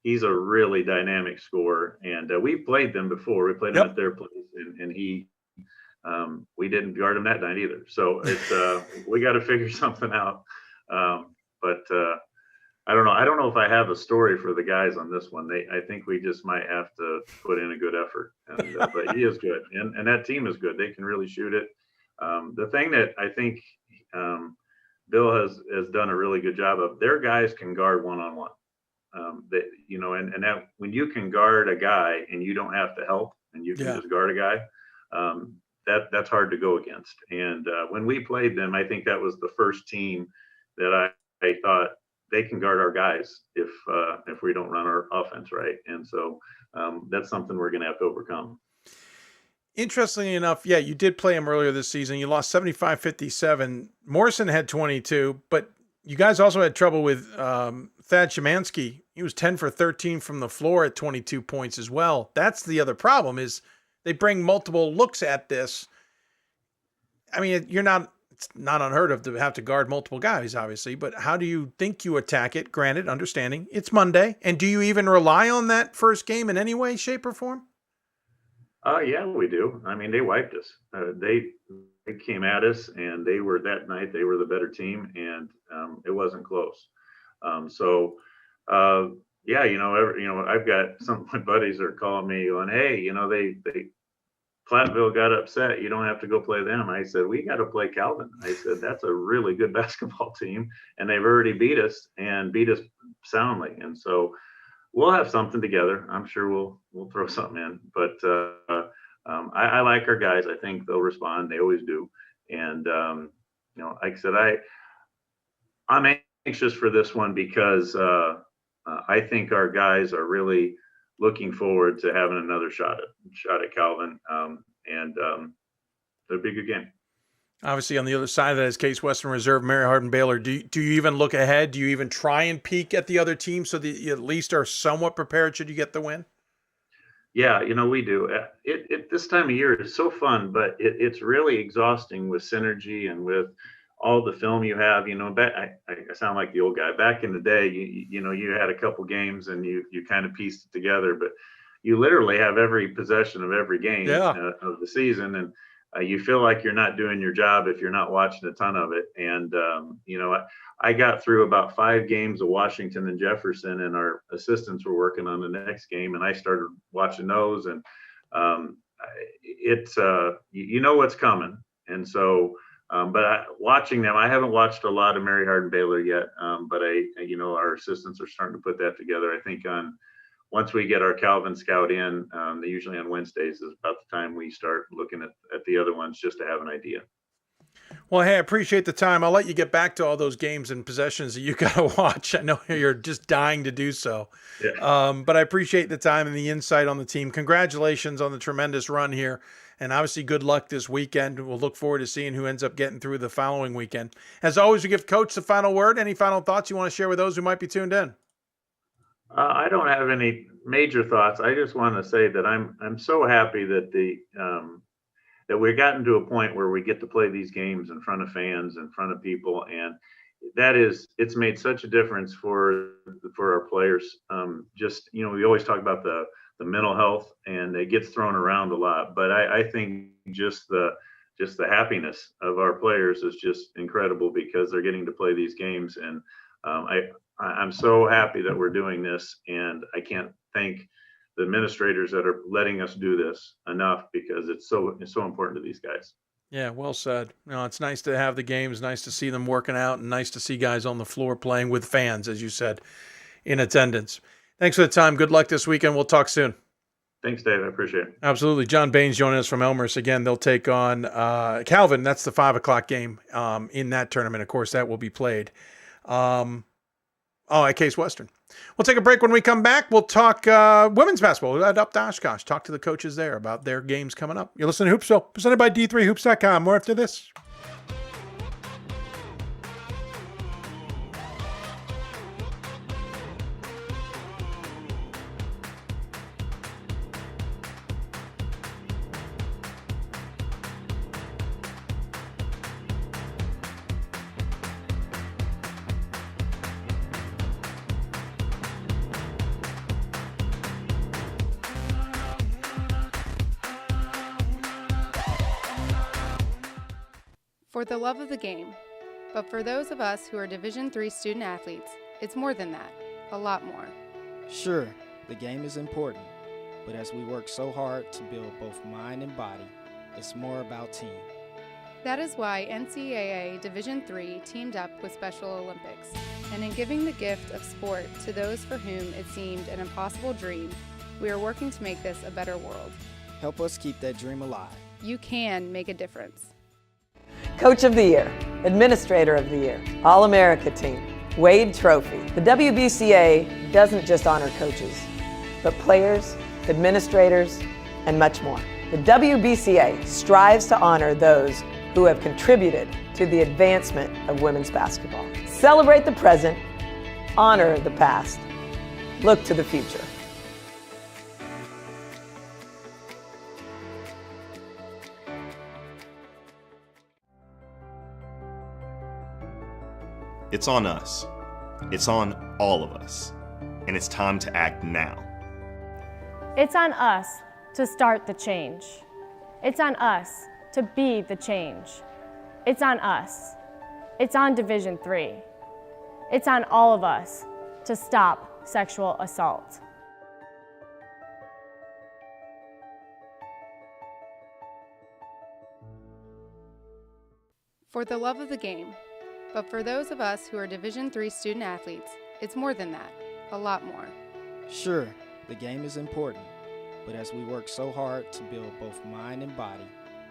he's a really dynamic scorer, and we played them before. We played them at their place, and we didn't guard him that night either. So it's we got to figure something out. But I don't know. I don't know if I have a story for the guys on this one. I think we just might have to put in a good effort. And, but he is good, and that team is good. They can really shoot it. The thing that I think Bill has done a really good job of, their guys can guard one-on-one. And that when you can guard a guy and you don't have to help, and you can just guard a guy, that's hard to go against. And when we played them, I think that was the first team that I thought they can guard our guys if we don't run our offense right. And so that's something we're going to have to overcome. Interestingly enough, yeah, you did play him earlier this season. You lost 75-57. Morrison had 22, but you guys also had trouble with Thad Szymanski. He was 10 for 13 from the floor at 22 points as well. That's the other problem, is they bring multiple looks at this. I mean, it's not unheard of to have to guard multiple guys, obviously, but how do you think you attack it? Granted, understanding it's Monday. And do you even rely on that first game in any way, shape, or form? Yeah, we do. I mean, they wiped us. They came at us, and they were that night. They were the better team, and it wasn't close. Yeah, I've got some of my buddies are calling me going, hey, they Platteville got upset. You don't have to go play them. I said, we got to play Calvin. I said, that's a really good basketball team, and they've already beat us soundly. And so we'll have something together. I'm sure we'll throw something in, but I like our guys. I think they'll respond. They always do. And, like I said, I'm anxious for this one because I think our guys are really looking forward to having another shot at Calvin. It'll be a good game. Obviously, on the other side of that is Case Western Reserve, Mary Hardin Baylor. Do you even look ahead? Do you even try and peek at the other team so that you at least are somewhat prepared should you get the win? Yeah, we do. This time of year is so fun, but it's really exhausting with synergy and with all the film you have. I sound like the old guy. Back in the day, you had a couple games and you kind of pieced it together, but you literally have every possession of every game of the season, and you feel like you're not doing your job if you're not watching a ton of it. And I got through about 5 games of Washington and Jefferson, and our assistants were working on the next game, and I started watching those, and it's what's coming. And so, watching them, I haven't watched a lot of Mary Hardin Baylor yet, but our assistants are starting to put that together. I think once we get our Calvin Scout in, usually on Wednesdays is about the time we start looking at the other ones just to have an idea. Well, hey, I appreciate the time. I'll let you get back to all those games and possessions that you got to watch. I know you're just dying to do so. Yeah. But I appreciate the time and the insight on the team. Congratulations on the tremendous run here. And obviously, good luck this weekend. We'll look forward to seeing who ends up getting through the following weekend. As always, we give Coach the final word. Any final thoughts you want to share with those who might be tuned in? I don't have any major thoughts. I just want to say that I'm so happy that that we've gotten to a point where we get to play these games in front of fans, in front of people, and it's made such a difference for our players. We always talk about the mental health, and it gets thrown around a lot, but I think just the happiness of our players is just incredible because they're getting to play these games, and I'm so happy that we're doing this, and I can't thank the administrators that are letting us do this enough because it's so important to these guys. Yeah, well said. It's nice to have the games, nice to see them working out, and nice to see guys on the floor playing with fans, as you said, in attendance. Thanks for the time. Good luck this weekend. We'll talk soon. Thanks, Dave. I appreciate it. Absolutely. John Baines joining us from Elmhurst. Again, they'll take on Calvin. That's the 5 o'clock game in that tournament. Of course, that will be played. At Case Western. We'll take a break. When we come back, we'll talk women's basketball. We'll head up to Oshkosh, talk to the coaches there about their games coming up. You're listening to Hoopsville, presented by D3Hoops.com. More after this. For the love of the game. But for those of us who are Division III student athletes, it's more than that, a lot more. Sure, the game is important, but as we work so hard to build both mind and body, it's more about team. That is why NCAA Division III teamed up with Special Olympics, and in giving the gift of sport to those for whom it seemed an impossible dream, we are working to make this a better world. Help us keep that dream alive. You can make a difference. Coach of the Year, Administrator of the Year, All-America Team, Wade Trophy. The WBCA doesn't just honor coaches, but players, administrators, and much more. The WBCA strives to honor those who have contributed to the advancement of women's basketball. Celebrate the present, honor the past, look to the future. It's on us. It's on all of us. And it's time to act now. It's on us to start the change. It's on us to be the change. It's on us. It's on Division III. It's on all of us to stop sexual assault. For the love of the game. But for those of us who are Division III student athletes, it's more than that, a lot more. Sure, the game is important, But as we work so hard to build both mind and body,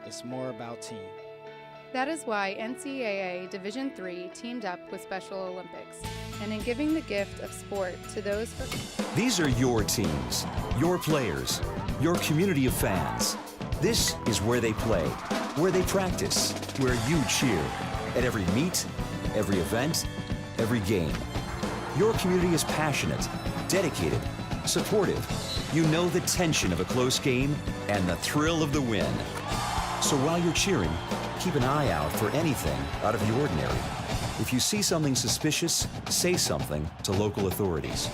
it's more about team. That is why NCAA Division III teamed up with Special Olympics, and in giving the gift of sport to those for... These are your teams, your players, your community of fans. This is where they play, where they practice, where you cheer. At every meet, every event, every game. Your community is passionate, dedicated, supportive. You know the tension of a close game and the thrill of the win. So while you're cheering, keep an eye out for anything out of the ordinary. If you see something suspicious, say something to local authorities.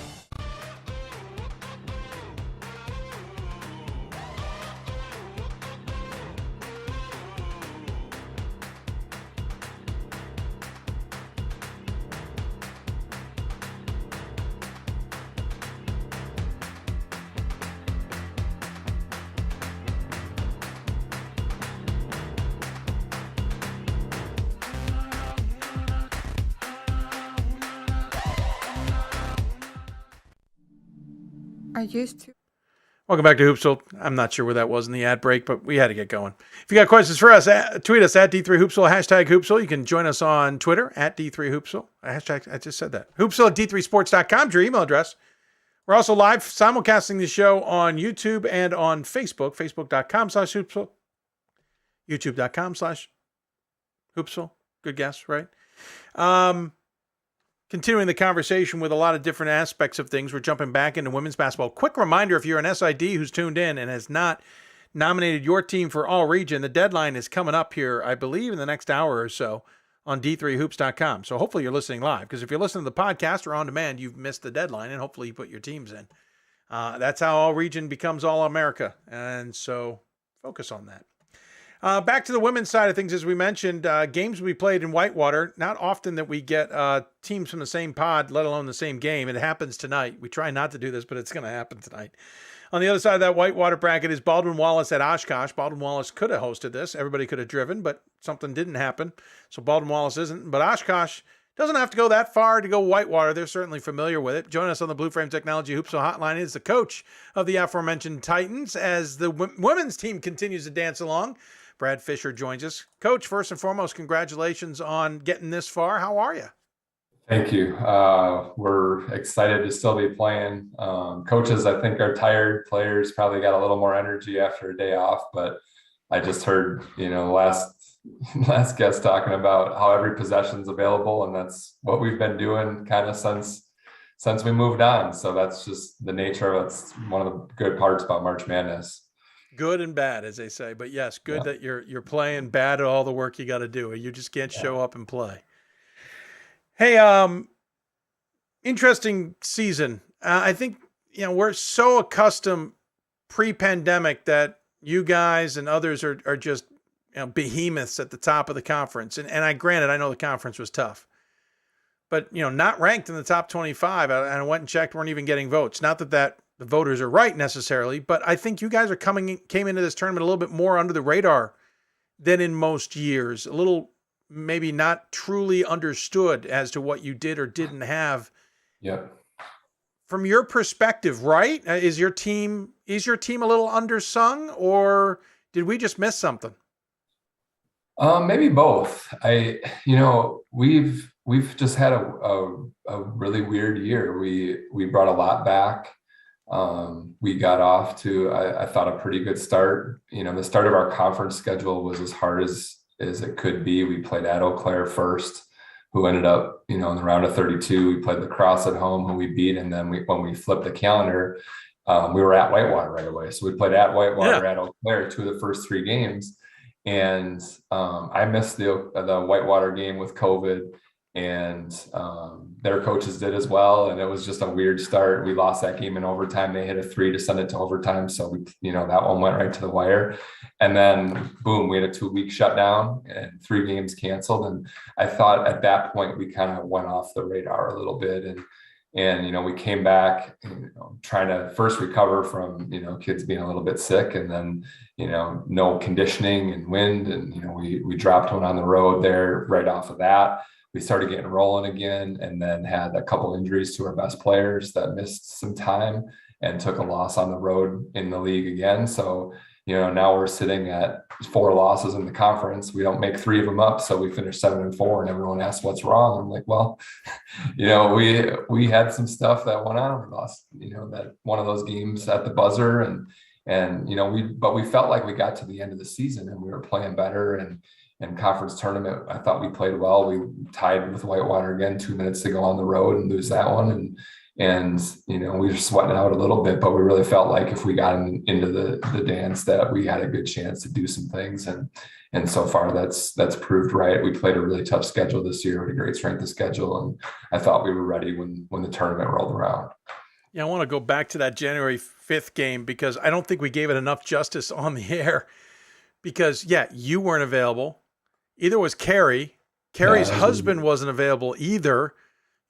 Welcome back to Hoopsville. I'm not sure where that was in the ad break, but we had to get going. If you got questions for us, tweet us at D3Hoopsville, hashtag Hoopsville. You can join us on Twitter at D3Hoopsville. Hashtag, I just said that. Hoopsville at D3Sports.com is your email address. We're also live simulcasting the show on YouTube and on Facebook, Facebook.com/Hoopsville, YouTube.com/Hoopsville. Good guess, right? Continuing the conversation with a lot of different aspects of things, we're jumping back into women's basketball. Quick reminder, if you're an SID who's tuned in and has not nominated your team for All-Region, the deadline is coming up here, I believe, in the next hour or so on D3Hoops.com. So hopefully you're listening live, because if you're listening to the podcast or on demand, you've missed the deadline, and hopefully you put your teams in. That's how All-Region becomes All-America, and so focus on that. Back to the women's side of things, as we mentioned, games will be played in Whitewater. Not often that we get teams from the same pod, let alone the same game. It happens tonight. We try not to do this, but it's going to happen tonight. On the other side of that Whitewater bracket is Baldwin Wallace at Oshkosh. Baldwin Wallace could have hosted this. Everybody could have driven, but something didn't happen. So Baldwin Wallace isn't. But Oshkosh doesn't have to go that far to go Whitewater. They're certainly familiar with it. Join us on the Blue Frame Technology Hoopsville Hotline is the coach of the aforementioned Titans as the women's team continues to dance along. Brad Fischer joins us. Coach, first and foremost, congratulations on getting this far. How are you? Thank you. We're excited to still be playing. Coaches, I think, are tired. Players probably got a little more energy after a day off, but I just heard, last guest talking about how every possession's available, and that's what we've been doing kind of since we moved on. So that's just the nature of it. It's one of the good parts about March Madness. Good and bad, as they say, but yes, good that you're playing, bad at all the work you got to do. You just can't show up and play. Hey, interesting season. I think, we're so accustomed pre-pandemic that you guys and others are just behemoths at the top of the conference. And I know the conference was tough, but not ranked in the top 25. I went and checked, weren't even getting votes. Not that the voters are right necessarily, but I think you guys came into this tournament a little bit more under the radar than in most years. A little maybe not truly understood as to what you did or didn't have. Yep. From your perspective, right? Is your team a little undersung, or did we just miss something? Maybe both. We've just had a really weird year. We brought a lot back. We got off to, I thought, a pretty good start. The start of our conference schedule was as hard as it could be. We played at Eau Claire first, who ended up, in the round of 32. We played Lacrosse at home, who we beat. And then when we flipped the calendar, we were at Whitewater right away. So we played at Whitewater, at Eau Claire, 2 of the first 3 games. And I missed the Whitewater game with COVID. And their coaches did as well, and it was just a weird start. We lost that game in overtime. They hit a 3 to send it to overtime, so that one went right to the wire. And then boom, we had a 2-week shutdown and 3 games canceled. And I thought at that point we kind of went off the radar a little bit, and we came back, trying to first recover from kids being a little bit sick, and then no conditioning and wind, and we dropped one on the road there right off of that. We started getting rolling again, and then had a couple injuries to our best players that missed some time. and took a loss on the road in the league again. So, now we're sitting at 4 losses in the conference. We don't make 3 of them up. So we finished 7-4, and everyone asks what's wrong. I'm like, well, we had some stuff that went on. We lost, that one of those games at the buzzer, and we felt like we got to the end of the season and we were playing better, and conference tournament, I thought we played well. We tied with Whitewater again, 2 minutes to go on the road and lose that one. And we were sweating out a little bit, but we really felt like if we got into the dance that we had a good chance to do some things. And so far that's proved right. We played a really tough schedule this year with a great strength of schedule. And I thought we were ready when the tournament rolled around. Yeah, I want to go back to that January 5th game because I don't think we gave it enough justice on the air because, you weren't available. Either was Carrie. Carrie's husband wasn't available either.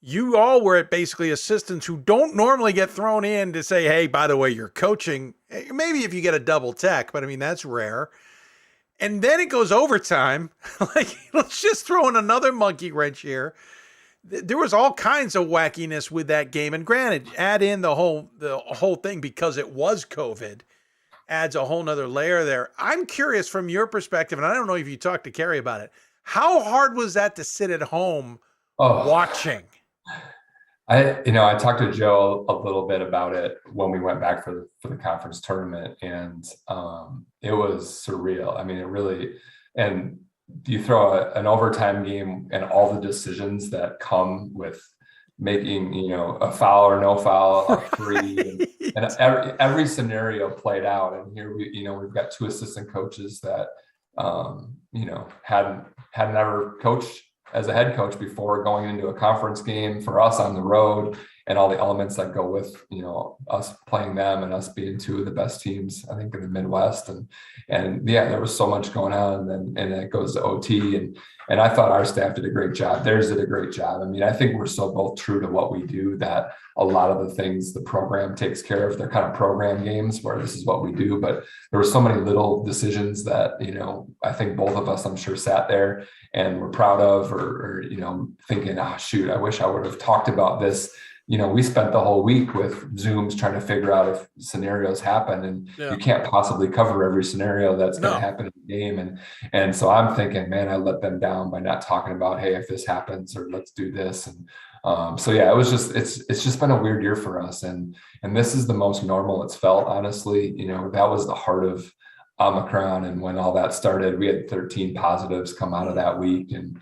You all were at basically assistants who don't normally get thrown in to say, hey, by the way, you're coaching. Maybe if you get a double tech, but I mean, that's rare. And then it goes overtime. Like, let's just throw in another monkey wrench here. There was all kinds of wackiness with that game. And granted, add in the whole thing because it was COVID, adds a whole nother layer there. I'm curious from your perspective, and I don't know if you talked to Carrie about it. How hard was that to sit at home watching? I talked to Joe a little bit about it when we went back for the conference tournament, and it was surreal. I mean, it really, and you throw an overtime game and all the decisions that come with making, a foul or no foul, a free, and every scenario played out. And here we've got 2 assistant coaches that, hadn't ever coached as a head coach before going into a conference game for us on the road, and all the elements that go with, us playing them and us being 2 of the best teams, I think, in the Midwest. And there was so much going on, and it goes to OT, and I thought our staff did a great job. Theirs did a great job. I mean, I think we're so both true to what we do that a lot of the things the program takes care of, they're kind of program games where this is what we do. But there were so many little decisions that, I think both of us, I'm sure, sat there and were proud of, or thinking, shoot, I wish I would have talked about this. We spent the whole week with Zooms trying to figure out if scenarios happen, and you can't possibly cover every scenario that's going to happen in the game. And so I'm thinking, man, I let them down by not talking about, hey, if this happens, or let's do this. And it was just, it's just been a weird year for us. And this is the most normal it's felt, honestly. That was the heart of Omicron. And when all that started, we had 13 positives come out of that week. And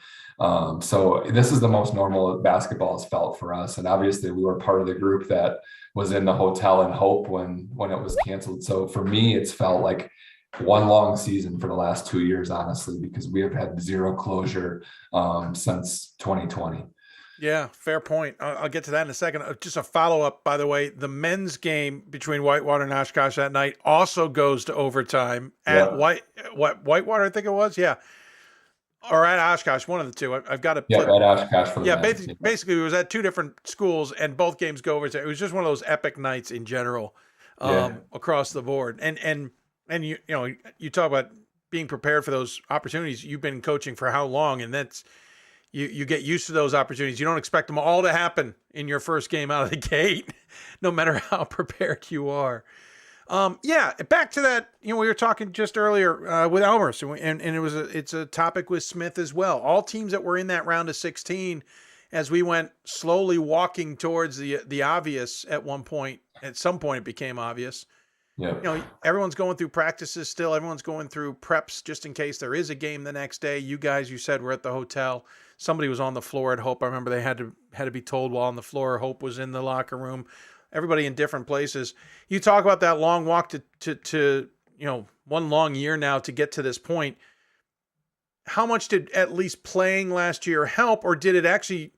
so this is the most normal basketball has felt for us. And obviously we were part of the group that was in the hotel in Hope when it was canceled. So for me, it's felt like one long season for the last 2 years, honestly, because we have had 0 closure since 2020. Yeah, fair point. I'll get to that in a second. Just a follow-up, by the way, the men's game between Whitewater and Oshkosh that night also goes to overtime at Whitewater, I think it was. Yeah. Or at Oshkosh, one of the two. I've got to at Oshkosh for the men's. Basically, it was at 2 different schools, and both games go over. It was just one of those epic nights in general across the board. And you talk about being prepared for those opportunities. You've been coaching for how long? And that's you get used to those opportunities. You don't expect them all to happen in your first game out of the gate, no matter how prepared you are. Back to that, we were talking just earlier with Elmhurst, and it's a topic with Smith as well. All teams that were in that round of 16, as we went slowly walking towards the obvious at some point it became obvious. Yeah. Everyone's going through practices still. Everyone's going through preps just in case there is a game the next day. You guys, you said, were at the hotel. Somebody was on the floor at Hope. I remember they had to be told while on the floor. Hope was in the locker room. Everybody in different places. You talk about that long walk to one long year now to get to this point. How much did at least playing last year help, or did it actually,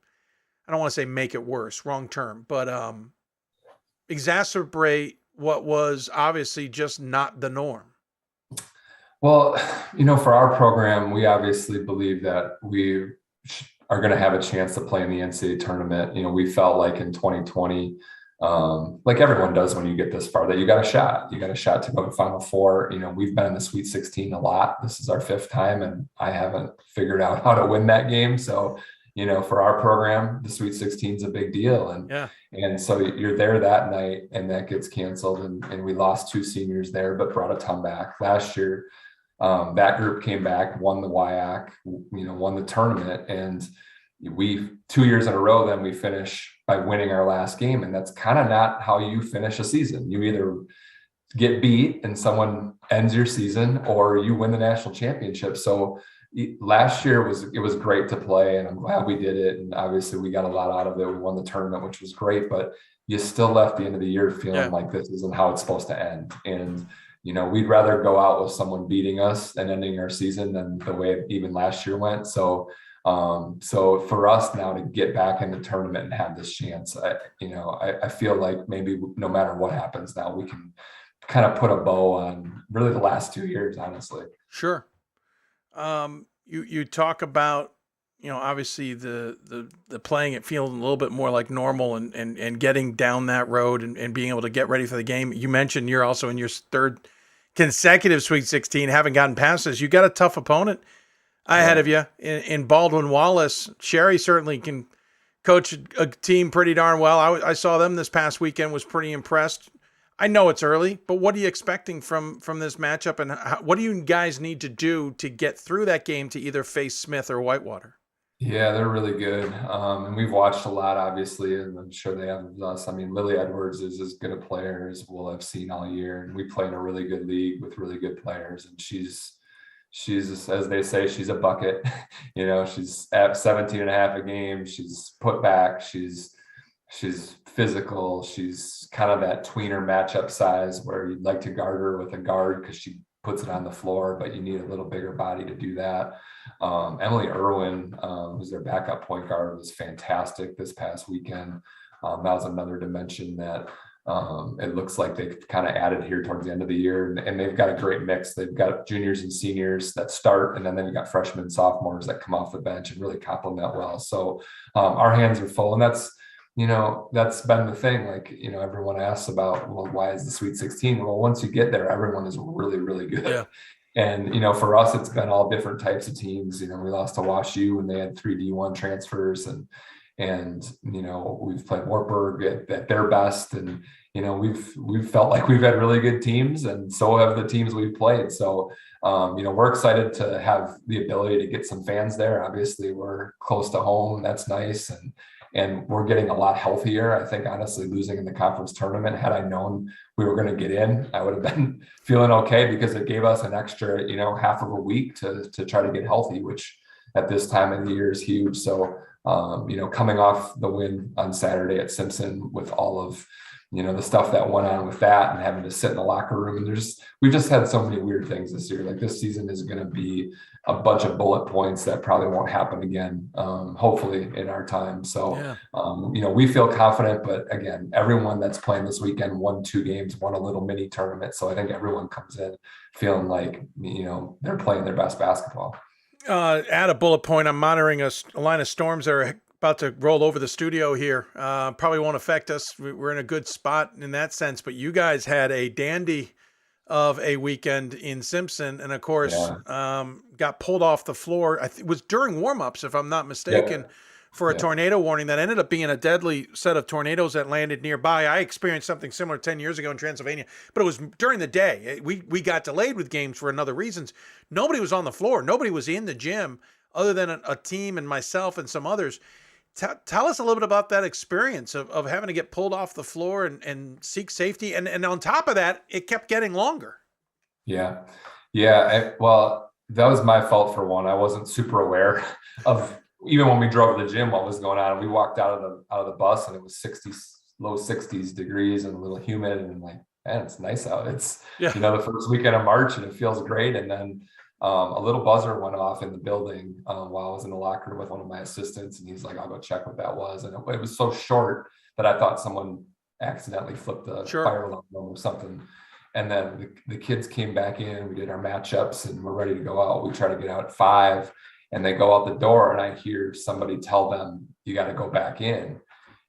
I don't want to say make it worse, wrong term, but exacerbate what was obviously just not the norm? Well, for our program, we obviously believe that we are going to have a chance to play in the NCAA tournament. We felt like in 2020, like everyone does when you get this far, that you got a shot to go to Final Four. We've been in the Sweet 16 a lot. This is our 5th time, and I haven't figured out how to win that game. So, for our program, the Sweet 16 is a big deal. And so you're there that night and that gets canceled. And we lost 2 seniors there, but brought a ton back. Last year, that group came back, won the WIAC, won the tournament. And 2 years in a row, then we finish by winning our last game. And that's kind of not how you finish a season. You either get beat and someone ends your season, or you win the national championship. So last year it was great to play, and I'm glad we did it. And obviously we got a lot out of it. We won the tournament, which was great, but you still left the end of the year feeling like this isn't how it's supposed to end. And, we'd rather go out with someone beating us and ending our season than the way even last year went. So for us now to get back in the tournament and have this chance, I feel like maybe no matter what happens now, we can kind of put a bow on really the last 2 years, honestly. Sure. You talk about, obviously the playing it feeling a little bit more like normal and getting down that road and being able to get ready for the game. You mentioned you're also in your 3rd consecutive Sweet 16, haven't gotten past this. You got a tough opponent ahead of you in Baldwin Wallace. Sherry certainly can coach a team pretty darn well. I saw them this past weekend, was pretty impressed. I know it's early, but what are you expecting from this matchup, and what do you guys need to do to get through that game to either face Smith or Whitewater? Yeah, they're really good. And we've watched a lot, obviously, and I'm sure they have us. I mean, Lily Edwards is as good a player as we'll have seen all year. And we play in a really good league with really good players. And she's, as they say, she's a bucket. She's at 17 and a half a game. She's put back. She's physical. She's kind of that tweener matchup size where you'd like to guard her with a guard because she puts it on the floor, but you need a little bigger body to do that. Emily Irwin, who's their backup point guard, was fantastic this past weekend. That was another dimension that it looks like they've kind of added here towards the end of the year. And they've got a great mix. They've got juniors and seniors that start, and then they've got freshmen and sophomores that come off the bench and really complement well. So our hands are full, and that's been the thing. Everyone asks about, well, why is the Sweet 16? Well, once you get there, everyone is really, really good. Yeah. And, for us, it's been all different types of teams. We lost to Wash U when they had 3 D1 transfers, and we've played Wartburg at their best. And, we've felt like we've had really good teams, and so have the teams we've played. So, we're excited to have the ability to get some fans there. Obviously, we're close to home. That's nice. And we're getting a lot healthier. I think, honestly, losing in the conference tournament, had I known we were going to get in, I would have been feeling okay, because it gave us an extra, half of a week to try to get healthy, which at this time of the year is huge. So, coming off the win on Saturday at Simpson with all of, the stuff that went on with that, and having to sit in the locker room, and we've just had so many weird things this year. Like, this season is going to be a bunch of bullet points that probably won't happen again, hopefully in our time. So, we feel confident, but again, everyone that's playing this weekend won 2 games, won a little mini tournament. So I think everyone comes in feeling like, they're playing their best basketball. Add a bullet point. I'm monitoring a line of storms that are about to roll over the studio here. Probably won't affect us. We're in a good spot in that sense, but you guys had a dandy of a weekend in Simpson, and of course, got pulled off the floor. It was during warmups, if I'm not mistaken, for a tornado warning that ended up being a deadly set of tornadoes that landed nearby. I experienced something similar 10 years ago in Transylvania, but it was during the day. We got delayed with games for another reasons. Nobody was on the floor. Nobody was in the gym other than a team and myself and some others. Tell us a little bit about that experience of having to get pulled off the floor and seek safety. And on top of that, it kept getting longer. Yeah. Well, that was my fault for one. I wasn't super aware of, even when we drove to the gym, what was going on. We walked out of the bus, and it was low 60s degrees and a little humid, and like, man, it's nice out. It's, the first weekend of March, and it feels great. And then a little buzzer went off in the building while I was in the locker room with one of my assistants, and he's like, I'll go check what that was. And it was so short that I thought someone accidentally flipped the fire alarm or something. And then the kids came back in, we did our matchups, and we're ready to go out. We try to get out at 5, and they go out the door, and I hear somebody tell them, you got to go back in.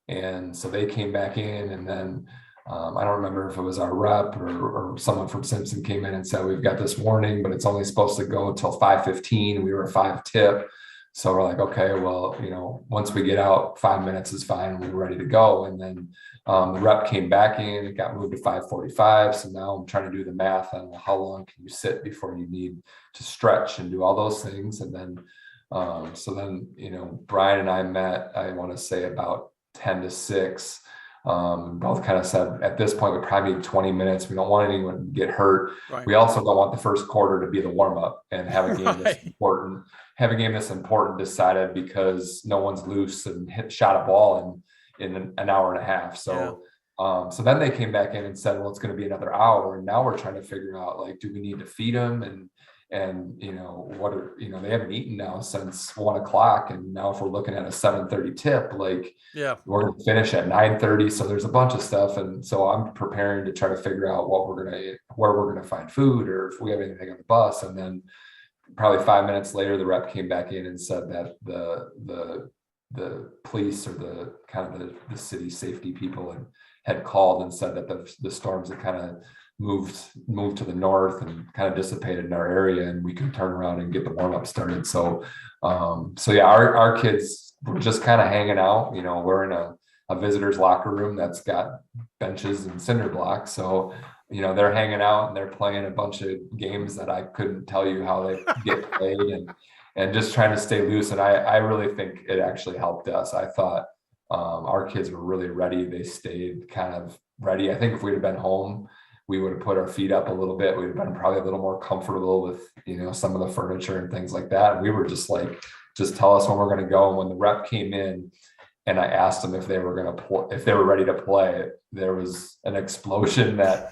And so they came back in, and then I don't remember if it was our rep or someone from Simpson came in and said, we've got this warning, but it's only supposed to go until 5:15. We were a 5 tip. So we're like, okay, well, you know, once we get out, 5 minutes is fine. We're ready to go. And then the rep came back in, it got moved to 5:45. So now I'm trying to do the math on how long can you sit before you need to stretch and do all those things. And then, you know, Brian and I met, I want to say about 10 to 6. Both kind of said at this point, we probably need 20 minutes. We don't want anyone to get hurt. Right. We also don't want the first quarter to be the warm up and have a game that's important. Have a game that's important decided because no one's loose and shot a ball in an hour and a half. So, so then they came back in and said, well, it's going to be another hour. And now we're trying to figure out, like, do we need to feed them? And, you know, they haven't eaten now since 1 o'clock. And now if we're looking at a 7:30 tip, like, we're going to finish at 9:30. So there's a bunch of stuff. And so I'm preparing to try to figure out where we're going to find food, or if we have anything on the bus. And then probably 5 minutes later, the rep came back in and said that the police, or the city safety people had called and said that the storms had kind of moved to the north and kind of dissipated in our area, and we could turn around and get the warm up started. So our kids were just kind of hanging out. You know, we're in a visitor's locker room that's got benches and cinder blocks. So, you know, they're hanging out and they're playing a bunch of games that I couldn't tell you how they get played, and just trying to stay loose. And I really think it actually helped us. I thought our kids were really ready. They stayed kind of ready. I think if we'd have been home, we would have put our feet up a little bit. We'd have been probably a little more comfortable with, you know, some of the furniture and things like that. And we were just like, just tell us when we're going to go. And when the rep came in and I asked them if they were going to if they were ready to play, there was an explosion that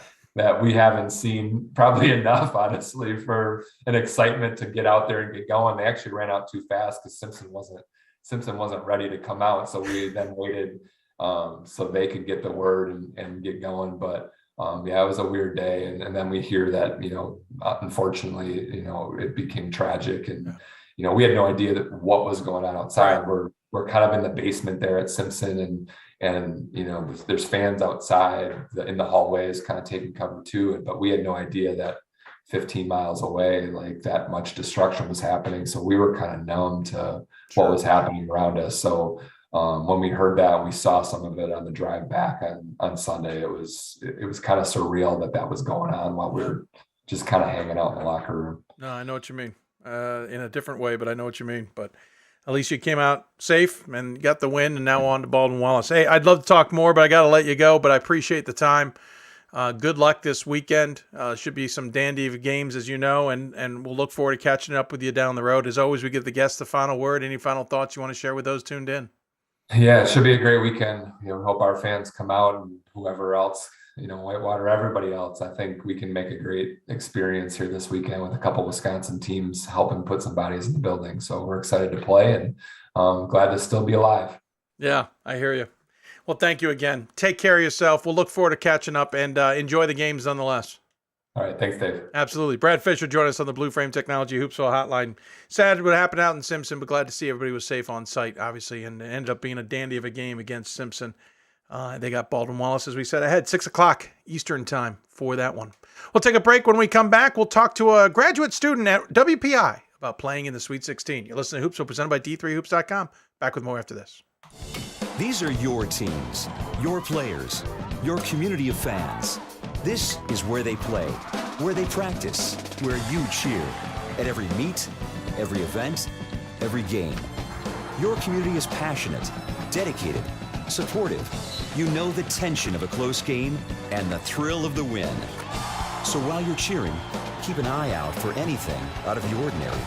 we haven't seen probably enough, honestly, for an excitement to get out there and get going. They actually ran out too fast because Simpson wasn't ready to come out. So we then waited so they could get the word and get going. But it was a weird day. And then we hear that, you know, unfortunately, you know, it became tragic. And, you know, we had no idea what was going on outside. We're kind of in the basement there at Simpson, and, you know, there's fans outside in the hallways kind of taking cover too. But we had no idea that 15 miles away, like, that much destruction was happening. So we were kind of numb to what was happening around us. So when we heard that, we saw some of it on the drive back on Sunday. It was kind of surreal that was going on while we were just kind of hanging out in the locker room. No, I know what you mean, in a different way, but I know what you mean. But at least you came out safe and got the win, and now on to Baldwin Wallace. Hey, I'd love to talk more, but I got to let you go. But I appreciate the time. Good luck this weekend. Should be some dandy of games, as you know, and we'll look forward to catching up with you down the road. As always, we give the guests the final word. Any final thoughts you want to share with those tuned in? Yeah, it should be a great weekend. You know, hope our fans come out, and whoever else, you know, Whitewater, everybody else. I think we can make a great experience here this weekend with a couple Wisconsin teams helping put some bodies in the building. So we're excited to play, and glad to still be alive. Yeah, I hear you. Well, thank you again. Take care of yourself. We'll look forward to catching up, and enjoy the games nonetheless. All right. Thanks, Dave. Absolutely. Brad Fischer joined us on the Blue Frame Technology Hoopsville hotline. Sad what happened out in Simpson, but glad to see everybody was safe on site, obviously, and it ended up being a dandy of a game against Simpson. They got Baldwin Wallace, as we said, ahead, 6 o'clock Eastern time for that one. We'll take a break. When we come back, we'll talk to a graduate student at WPI about playing in the Sweet 16. You're listening to Hoopsville, presented by D3Hoops.com. Back with more after this. These are your teams, your players, your community of fans. This is where they play, where they practice, where you cheer. At every meet, every event, every game. Your community is passionate, dedicated, supportive. You know the tension of a close game and the thrill of the win. So while you're cheering, keep an eye out for anything out of the ordinary.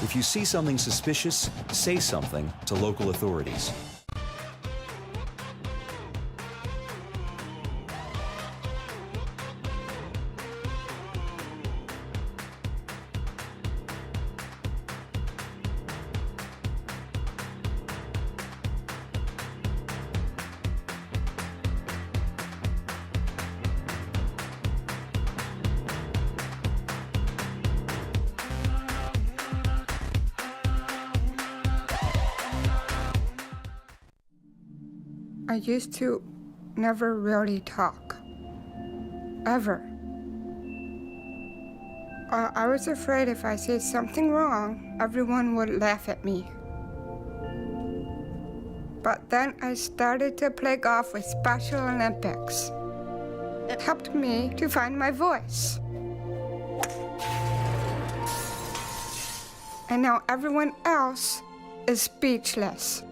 If you see something suspicious, say something to local authorities. I used to never really talk, ever. I was afraid if I said something wrong, everyone would laugh at me. But then I started to play golf with Special Olympics. It helped me to find my voice. And now everyone else is speechless.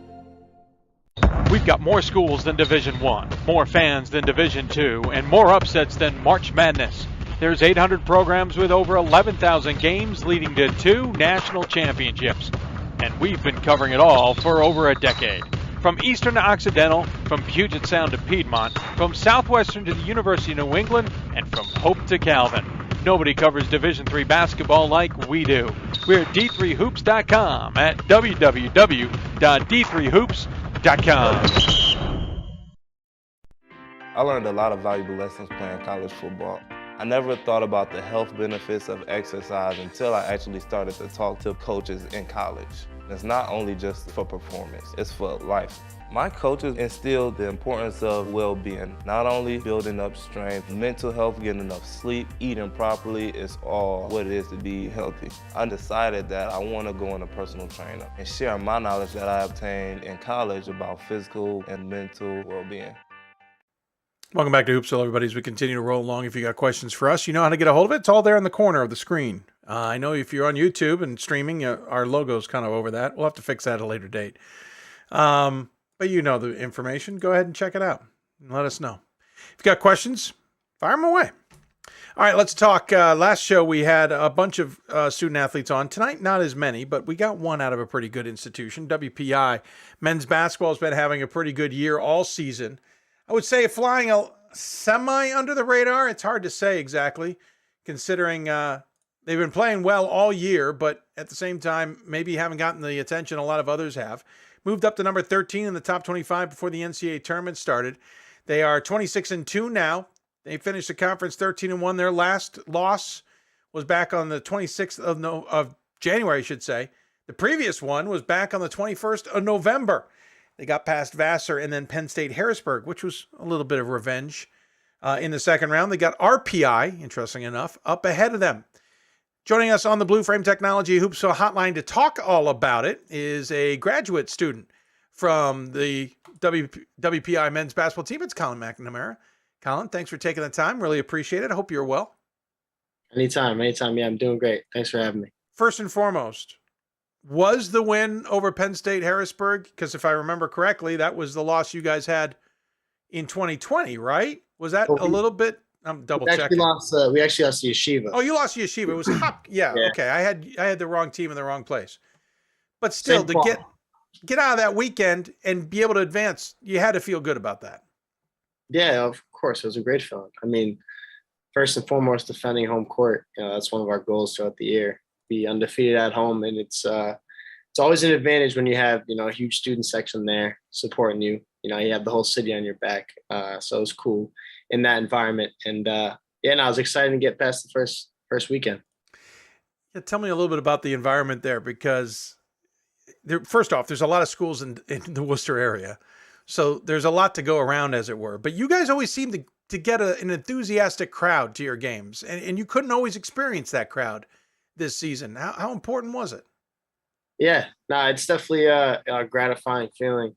We've got more schools than Division I, more fans than Division II, and more upsets than March Madness. There's 800 programs with over 11,000 games leading to 2 national championships. And we've been covering it all for over a decade. From Eastern to Occidental, from Puget Sound to Piedmont, from Southwestern to the University of New England, and from Hope to Calvin. Nobody covers Division III basketball like we do. We're at d3hoops.com at www.d3hoops.com. I learned a lot of valuable lessons playing college football. I never thought about the health benefits of exercise until I actually started to talk to coaches in college. It's not only just for performance, it's for life. My coaches instilled the importance of well-being, not only building up strength, mental health, getting enough sleep, eating properly is all what it is to be healthy. I decided that I want to go on a personal trainer and share my knowledge that I obtained in college about physical and mental well-being. Welcome back to Hoopsville, everybody. As we continue to roll along, if you got questions for us, you know how to get a hold of it. It's all there in the corner of the screen. I know if you're on YouTube and streaming, our logo's kind of over that. We'll have to fix that at a later date. But you know the information. Go ahead and check it out and let us know. If you got questions, fire them away. All right, let's talk. Last show, we had a bunch of student athletes on. Tonight, not as many, but we got one out of a pretty good institution. WPI men's basketball has been having a pretty good year all season. I would say flying a semi under the radar. It's hard to say exactly, considering they've been playing well all year, but at the same time, maybe haven't gotten the attention a lot of others have. Moved up to number 13 in the top 25 before the NCAA tournament started. They are 26-2 now. They finished the conference 13-1. Their last loss was back on the 26th of January, I should say. The previous one was back on the 21st of November. They got past Vassar and then Penn State Harrisburg, which was a little bit of revenge. In the second round, they got RPI, interesting enough, up ahead of them. Joining us on the Blue Frame Technology Hoopsville hotline to talk all about it is a graduate student from the WPI men's basketball team. It's Colin McNamara. Colin, thanks for taking the time. Really appreciate it. I hope you're well. Anytime. Yeah, I'm doing great. Thanks for having me. First and foremost, was the win over Penn State Harrisburg? Because if I remember correctly, that was the loss you guys had in 2020, right? Was that a little bit? I'm double checking. We actually lost to Yeshiva. Oh, you lost to Yeshiva. It was Hop. Yeah, yeah. Okay. I had the wrong team in the wrong place. But still, to get out of that weekend and be able to advance, you had to feel good about that. Yeah, of course. It was a great feeling. I mean, first and foremost, defending home court. That's one of our goals throughout the year. Be undefeated at home, and it's always an advantage when you have a huge student section there supporting you. You have the whole city on your back. So it was cool in that environment. And I was excited to get past the first weekend. Yeah, tell me a little bit about the environment there, because first off, there's a lot of schools in the Worcester area. So there's a lot to go around, as it were. But you guys always seem to get an enthusiastic crowd to your games. And you couldn't always experience that crowd this season. How important was it? Yeah, no, it's definitely a gratifying feeling.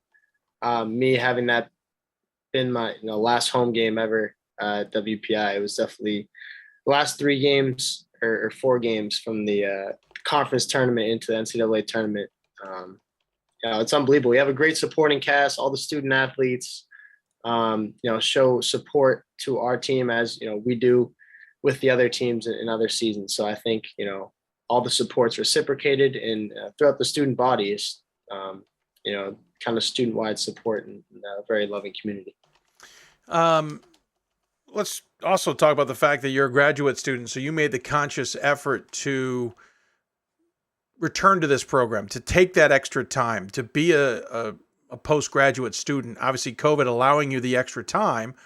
Me having that been my last home game ever at WPI. It was definitely the last 3 games or 4 games from the conference tournament into the NCAA tournament. It's unbelievable. We have a great supporting cast. All the student athletes, show support to our team as we do with the other teams in other seasons. So I think all the support's reciprocated, and throughout the student body is kind of student-wide support and a very loving community. Let's also talk about the fact that you're a graduate student, so you made the conscious effort to return to this program, to take that extra time, to be a postgraduate student. Obviously, COVID allowing you the extra time,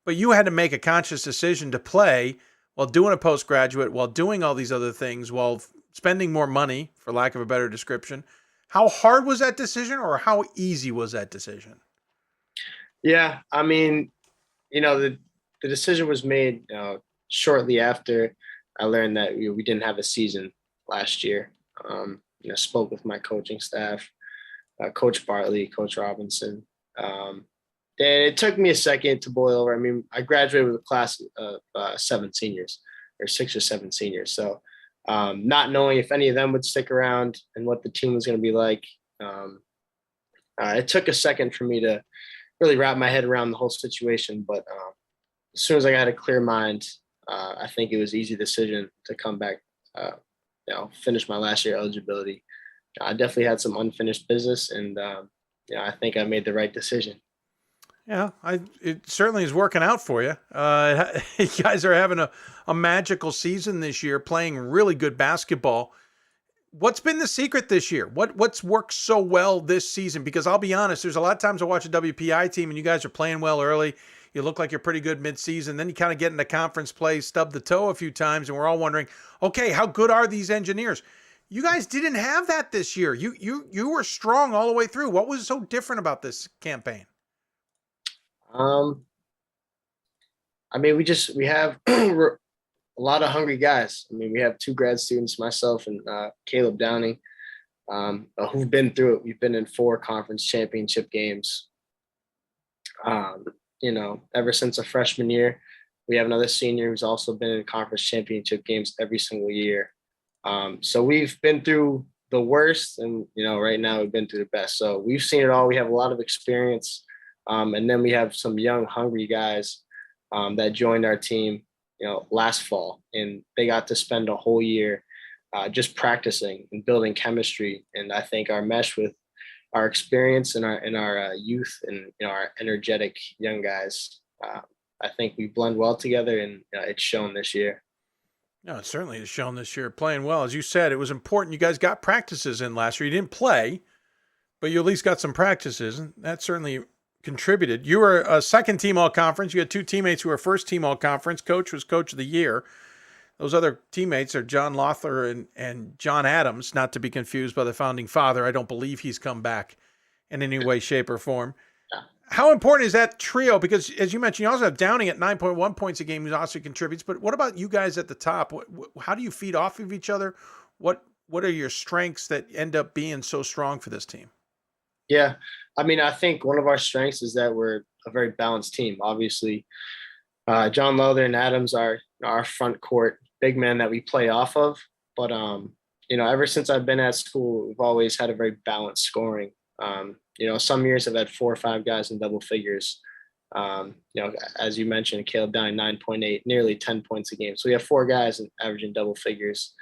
but you had to make a conscious decision to play while doing a postgraduate, while doing all these other things, while spending more money, for lack of a better description. How hard was that decision, or how easy was that decision? Yeah, I mean, the decision was made shortly after I learned that we didn't have a season last year. Spoke with my coaching staff, Coach Bartley, Coach Robinson. And it took me a second to boil over. I mean, I graduated with a class of 7 seniors, or 6 or 7 seniors. So not knowing if any of them would stick around and what the team was going to be like, it took a second for me to really wrap my head around the whole situation. But as soon as I got a clear mind, I think it was an easy decision to come back, finish my last year eligibility. I definitely had some unfinished business, and I think I made the right decision. Yeah, it certainly is working out for you. You guys are having a magical season this year, playing really good basketball. What's been the secret this year? What's worked so well this season? Because I'll be honest, there's a lot of times I watch a WPI team and you guys are playing well early. You look like you're pretty good mid-season. Then you kind of get into conference play, stub the toe a few times, and we're all wondering, okay, how good are these engineers? You guys didn't have that this year. You were strong all the way through. What was so different about this campaign? I mean, we have a lot of hungry guys. I mean, we have 2 grad students, myself and Caleb Downing, who've been through it. We've been in 4 conference championship games. Ever since a freshman year. We have another senior who's also been in conference championship games every single year. So we've been through the worst, and right now we've been through the best. So we've seen it all. We have a lot of experience, and then we have some young, hungry guys that joined our team, last fall, and they got to spend a whole year just practicing and building chemistry. And I think our mesh with our experience and our youth and our energetic young guys, I think we blend well together, and it's shown this year. No, it certainly has shown this year, playing well. As you said, it was important. You guys got practices in last year. You didn't play, but you at least got some practices, and that certainly contributed. You were a second team all-conference. You had 2 teammates who were first team all-conference. Coach was coach of the year. Those other teammates are John Lothar and John Adams, not to be confused by the founding father. I don't believe he's come back in any way, shape, or form. How important is that trio? Because as you mentioned, you also have Downing at 9.1 points a game, who also contributes. But what about you guys at the top? How do you feed off of each other? What are your strengths that end up being so strong for this team? Yeah, I mean, I think one of our strengths is that we're a very balanced team. Obviously, John Lothar and Adams are our front court big men that we play off of. But, ever since I've been at school, we've always had a very balanced scoring. Some years I've had 4 or 5 guys in double figures. As you mentioned, Caleb Downing 9.8, nearly 10 points a game. So we have 4 guys averaging double figures.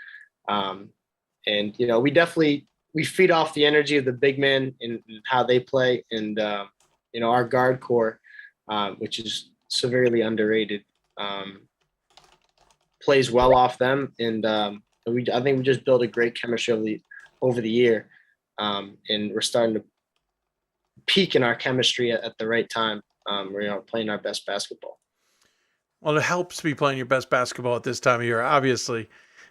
We feed off the energy of the big men and how they play. And, our guard core, which is severely underrated, plays well off them. And I think we just built a great chemistry over the year. And we're starting to peak in our chemistry at the right time. We're playing our best basketball. Well, it helps to be playing your best basketball at this time of year, obviously.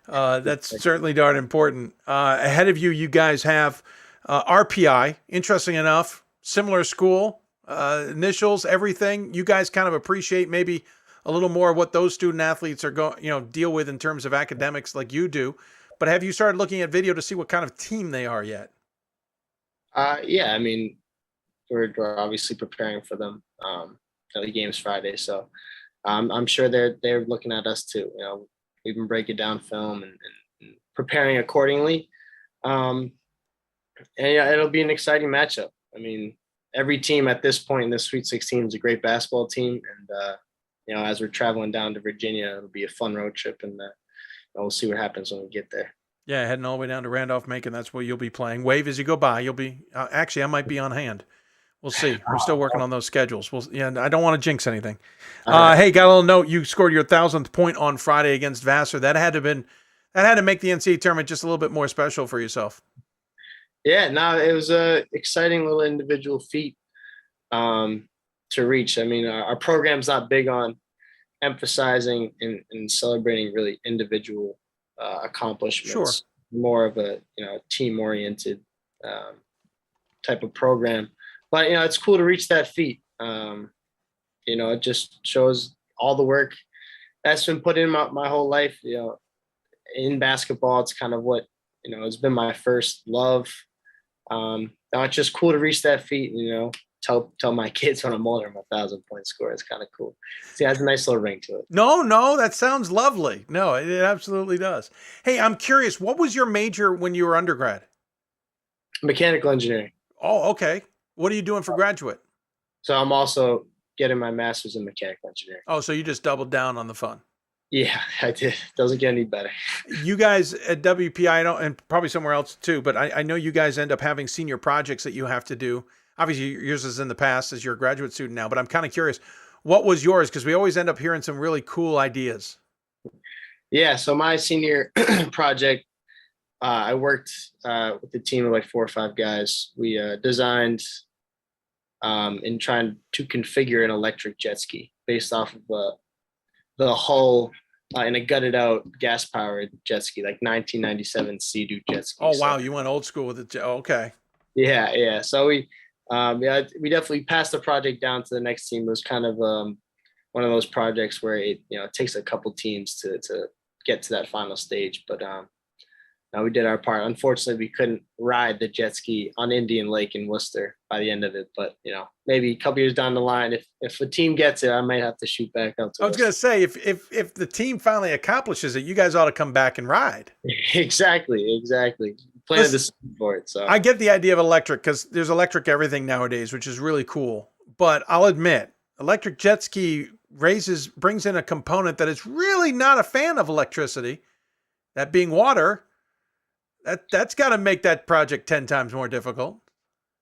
That's certainly darn important. Ahead of you, you guys have RPI. Interesting enough, similar school, initials, everything. You guys kind of appreciate maybe a little more of what those student athletes are deal with in terms of academics like you do. But have you started looking at video to see what kind of team they are yet? Yeah, I mean, we're obviously preparing for them. The game's Friday, so I'm sure they're looking at us too. We've been breaking down film and preparing accordingly. It'll be an exciting matchup. I mean, every team at this point in the Sweet 16 is a great basketball team, and as we're traveling down to Virginia, it'll be a fun road trip, and we'll see what happens when we get there. Yeah, heading all the way down to Randolph-Macon. That's where you'll be playing. Wave as you go by. You'll be actually, I might be on hand. We'll see. We're still working on those schedules. I don't want to jinx anything. Hey, got a little note. You scored your 1,000th point on Friday against Vassar. That had to make the NCAA tournament just a little bit more special for yourself. Yeah, no, it was a exciting little individual feat to reach. I mean, our program's not big on emphasizing and celebrating really individual accomplishments. Sure. More of a team-oriented type of program. But it's cool to reach that feat. It just shows all the work that's been put in my whole life. In basketball, it's kind of what it's been my first love. Now it's just cool to reach that feat and, tell my kids when I'm older I'm a 1,000-point scorer. It's kind of cool. See, it has a nice little ring to it. No, that sounds lovely. No, it absolutely does. Hey, I'm curious, what was your major when you were undergrad? Mechanical engineering. Oh, okay. What are you doing for graduate? So I'm also getting my master's in mechanical engineering. Oh, so you just doubled down on the fun. Yeah, I did. Doesn't get any better. You guys at WPI, and probably somewhere else too, but I know you guys end up having senior projects that you have to do. Obviously, yours is in the past as you're a graduate student now, but I'm kind of curious, what was yours? Because we always end up hearing some really cool ideas. Yeah, so my senior project, I worked with a team of like 4 or 5 guys. We designed and trying to configure an electric jet ski based off of the hull in a gutted out gas powered jet ski, like 1997 Sea-Doo jet ski. Oh, wow. You went old school with it. Okay. Yeah. So we definitely passed the project down to the next team. It was kind of one of those projects where it takes a couple teams to get to that final stage. But we did our part. Unfortunately, we couldn't ride the jet ski on Indian Lake in Worcester by the end of it. But maybe a couple years down the line, if a team gets it, I might have to shoot back up to I was going to say, if the team finally accomplishes it, you guys ought to come back and ride. Exactly. Planted the seed for it. So I get the idea of electric because there's electric everything nowadays, which is really cool. But I'll admit, electric jet ski brings in a component that is really not a fan of electricity, that being water. That's got to make that project 10 times more difficult.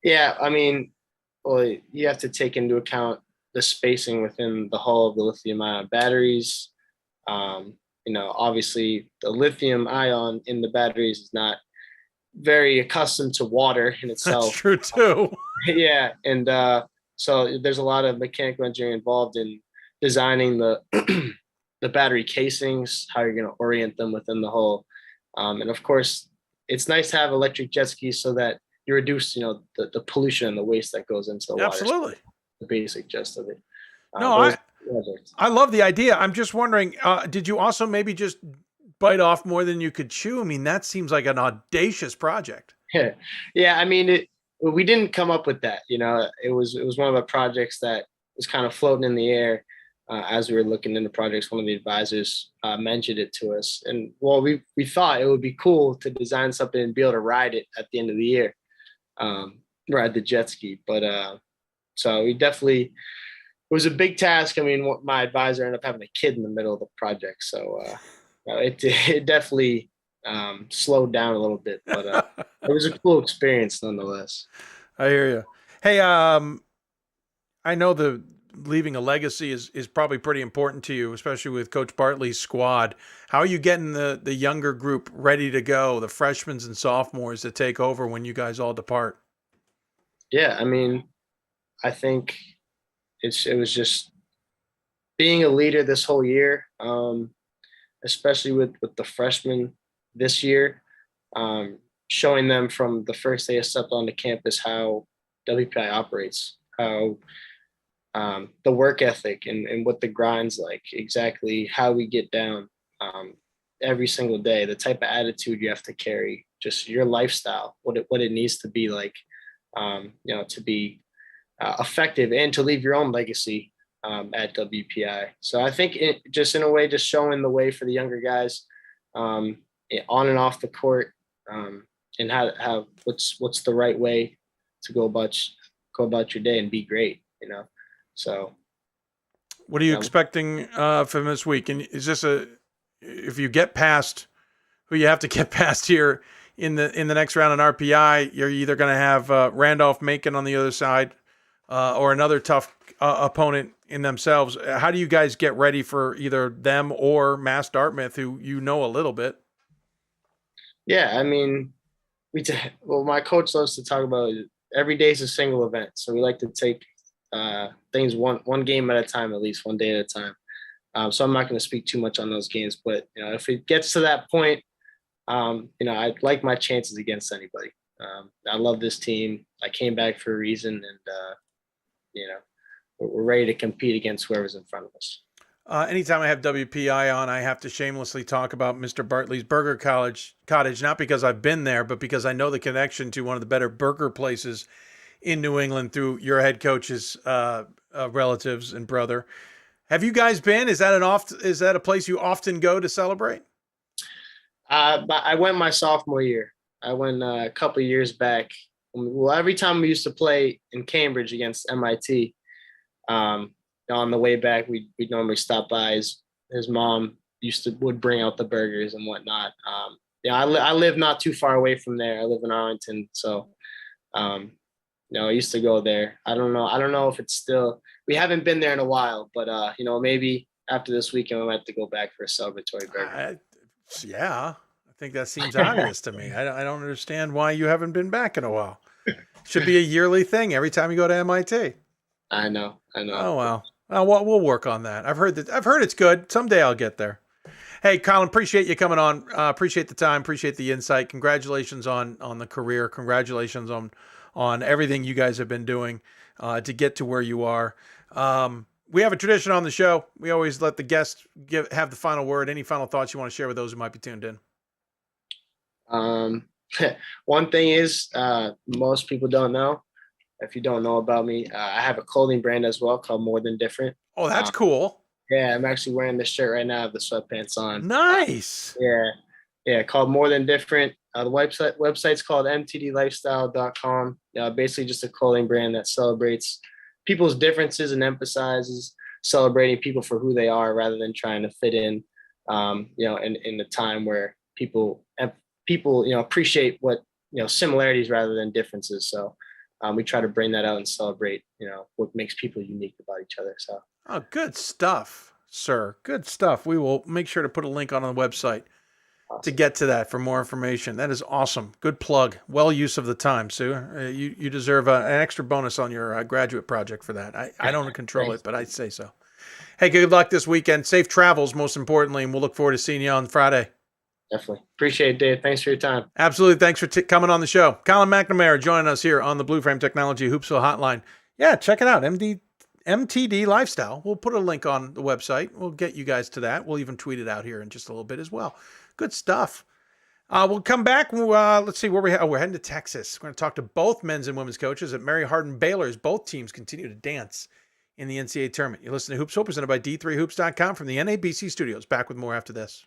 Yeah, I mean, well, you have to take into account the spacing within the hull of the lithium-ion batteries. Obviously, the lithium ion in the batteries is not very accustomed to water in itself. That's true too. Yeah, and so there's a lot of mechanical engineering involved in designing the the battery casings, how you're going to orient them within the hull, and of course, it's nice to have electric jet skis so that you reduce, the pollution and the waste that goes into the water. Absolutely. The basic gist of it. I love the idea. I'm just wondering, did you also maybe just bite off more than you could chew? I mean, that seems like an audacious project. Yeah. I mean, we didn't come up with that. It was one of the projects that was kind of floating in the air. As we were looking into projects, one of the advisors mentioned it to us. And we thought it would be cool to design something and be able to ride it at the end of the year, ride the jet ski. But so we definitely, it was a big task. I mean, my advisor ended up having a kid in the middle of the project. So it definitely slowed down a little bit, but it was a cool experience nonetheless. I hear you. Hey, I know leaving a legacy is probably pretty important to you, especially with Coach Bartley's squad. How are you getting the younger group ready to go, the freshmen and sophomores to take over when you guys all depart? Yeah, I mean, I think it was just being a leader this whole year, especially with the freshmen this year, showing them from the first day I stepped onto campus how WPI operates, how the work ethic and what the grind's like, exactly how we get down every single day, the type of attitude you have to carry, just your lifestyle, what it needs to be like, to be effective and to leave your own legacy at WPI. So I think just in a way, just showing the way for the younger guys on and off the court, and how what's the right way to go about your day and be great, So, what are you expecting from this week? And is this if you get past who you have to get past here in the next round in RPI, you're either going to have Randolph-Macon on the other side or another tough opponent in themselves. How do you guys get ready for either them or Mass Dartmouth, who a little bit? Yeah, I mean, my coach loves to talk about every day is a single event, so we like to take things one game at a time, at least one day at a time. So I'm not going to speak too much on those games, but if it gets to that point, I like my chances against anybody. I love this team. I came back for a reason, and we're ready to compete against whoever's in front of us. Anytime I have WPI on, I have to shamelessly talk about Mr. Bartley's Burger Cottage, not because I've been there, but because I know the connection to one of the better burger places in New England through your head coach's relatives and brother. Have you guys been? Is that a place you often go to celebrate? I went my sophomore year. I went a couple of years back. Well, every time we used to play in Cambridge against MIT, on the way back, we'd normally stop by. His mom would bring out the burgers and whatnot. I live not too far away from there. I live in Arlington, so I used to go there. I don't know if it's still. We haven't been there in a while, but maybe after this weekend we might have to go back for a celebratory burger. I think that seems obvious to me. I don't understand why you haven't been back in a while. Should be a yearly thing every time you go to MIT. I know. Oh well. We'll work on that. I've heard it's good. Someday I'll get there. Hey, Colin, appreciate you coming on. Appreciate the time. Appreciate the insight. Congratulations on the career. Congratulations on everything you guys have been doing to get to where you are. We have a tradition on the show. We always let the guests have the final word. Any final thoughts you want to share with those who might be tuned in? One thing is, most people don't know. If you don't know about me, I have a clothing brand as well called More Than Different. Oh, that's cool. Yeah, I'm actually wearing this shirt right now. I have the sweatpants on. Nice. Yeah, called More Than Different. The website's called mtdlifestyle.com. Basically just a clothing brand that celebrates people's differences and emphasizes celebrating people for who they are rather than trying to fit in, in the time where people appreciate what, similarities rather than differences. So we try to bring that out and celebrate, what makes people unique about each other. So. Oh, good stuff, sir. Good stuff. We will make sure to put a link on the website to get to that for more information. That is awesome. Good plug. Well use of the time, Sue. You deserve an extra bonus on your graduate project for that. I don't control it, but I say so. Hey, good luck this weekend. Safe travels, most importantly, and we'll look forward to seeing you on Friday. Definitely. Appreciate it, Dave. Thanks for your time. Absolutely. Thanks for coming on the show. Colin McNamara joining us here on the Blue Frame Technology Hoopsville Hotline. Yeah, check it out. MTD Lifestyle. We'll put a link on the website. We'll get you guys to that. We'll even tweet it out here in just a little bit as well. Good stuff. We'll come back. Let's see where we're heading to Texas. We're going to talk to both men's and women's coaches at Mary Hardin Baylor as both teams continue to dance in the NCAA tournament. You're listening to Hoopsville, presented by D3Hoops.com from the NABC studios. Back with more after this.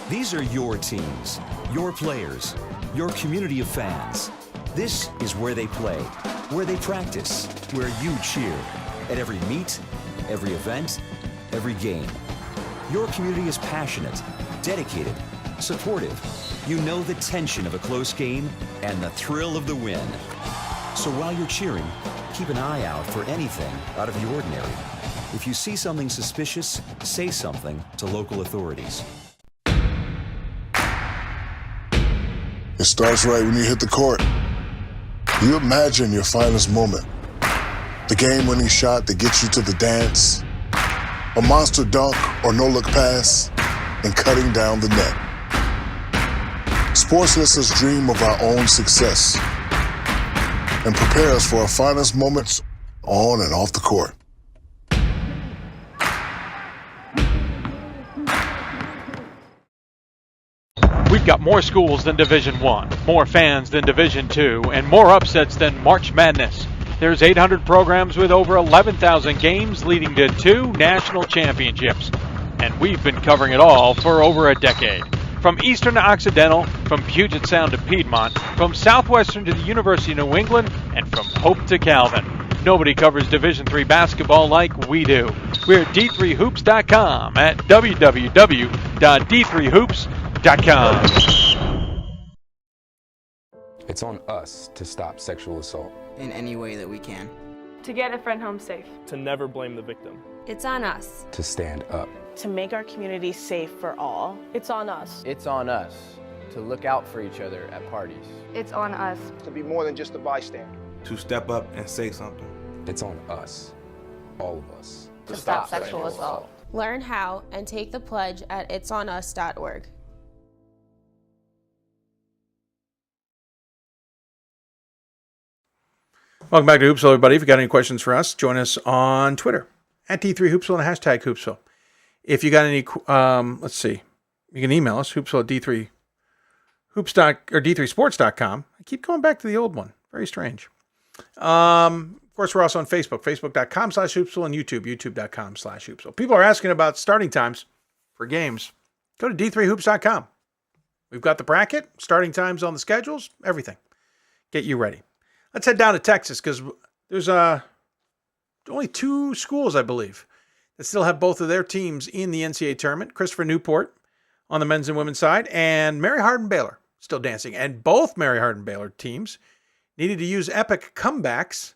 These are your teams, your players, your community of fans. This is where they play, where they practice, where you cheer. At every meet, every event, every game. Your community is passionate, dedicated, supportive. You know the tension of a close game and the thrill of the win. So while you're cheering, keep an eye out for anything out of the ordinary. If you see something suspicious, say something to local authorities. It starts right when you hit the court. You imagine your finest moment. The game-winning shot that gets you to the dance. A monster dunk or no-look pass, and cutting down the net. Sports lets us dream of our own success and prepare us for our finest moments on and off the court. We've got more schools than Division I, more fans than Division II, and more upsets than March Madness. There's 800 programs with over 11,000 games leading to 2 national championships. And we've been covering it all for over a decade. From Eastern to Occidental, from Puget Sound to Piedmont, from Southwestern to the University of New England, and from Hope to Calvin. Nobody covers Division III basketball like we do. We're at D3Hoops.com at www.d3hoops.com. It's on us to stop sexual assault. In any way that we can. To get a friend home safe. To never blame the victim. It's on us. to stand up. To make our community safe for all. It's on us. It's on us to look out for each other at parties. It's on us. To be more than just a bystander. To step up and say something. It's on us, all of us. To stop sexual assault. Learn how and take the pledge at itsonus.org. Welcome back to Hoopsville, everybody. If you got any questions for us, join us on Twitter at D3Hoopsville and hashtag Hoopsville. If you got any, let's see, you can email us, hoopsville at D3sports.com. I keep going back to the old one. Very strange. Of course, we're also on Facebook, facebook.com/Hoopsville, and YouTube, youtube.com/Hoopsville. People are asking about starting times for games. Go to D3hoops.com. We've got the bracket, starting times on the schedules, everything. Get you ready. Let's head down to Texas because there's only 2 schools, I believe, that still have both of their teams in the NCAA tournament. Christopher Newport on the men's and women's side, and Mary Hardin Baylor still dancing. And both Mary Hardin Baylor teams needed to use epic comebacks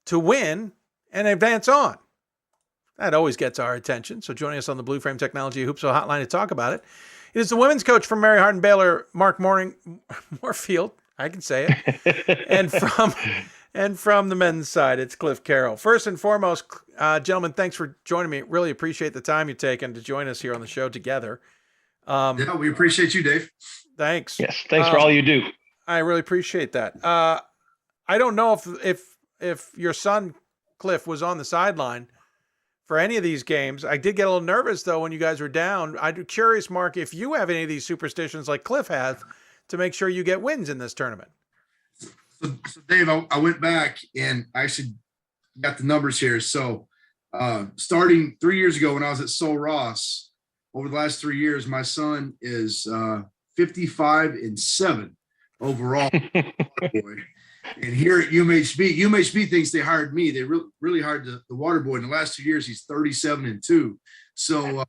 to win and advance on. That always gets our attention. So joining us on the Blue Frame Technology Hoopsville hotline to talk about it, it is the women's coach from Mary Hardin Baylor, Mark Morefield. I can say it. And from the men's side, it's Clif Carroll. First and foremost, gentlemen, thanks for joining me. Really appreciate the time you've taken to join us here on the show together. Yeah, we appreciate you, Dave. Thanks. Yes, thanks for all you do. I really appreciate that. I don't know if your son, Clif, was on the sideline for any of these games. I did get a little nervous, though, when you guys were down. I'm curious, Mark, if you have any of these superstitions like Clif has to make sure you get wins in this tournament. So Dave, I went back and I actually got the numbers here. So starting 3 years ago when I was at Sol Ross, over the last 3 years, my son is 55-7 overall. And here at UMHB thinks they hired me. They really hired the water boy. In the last 2 years, he's 37-2. So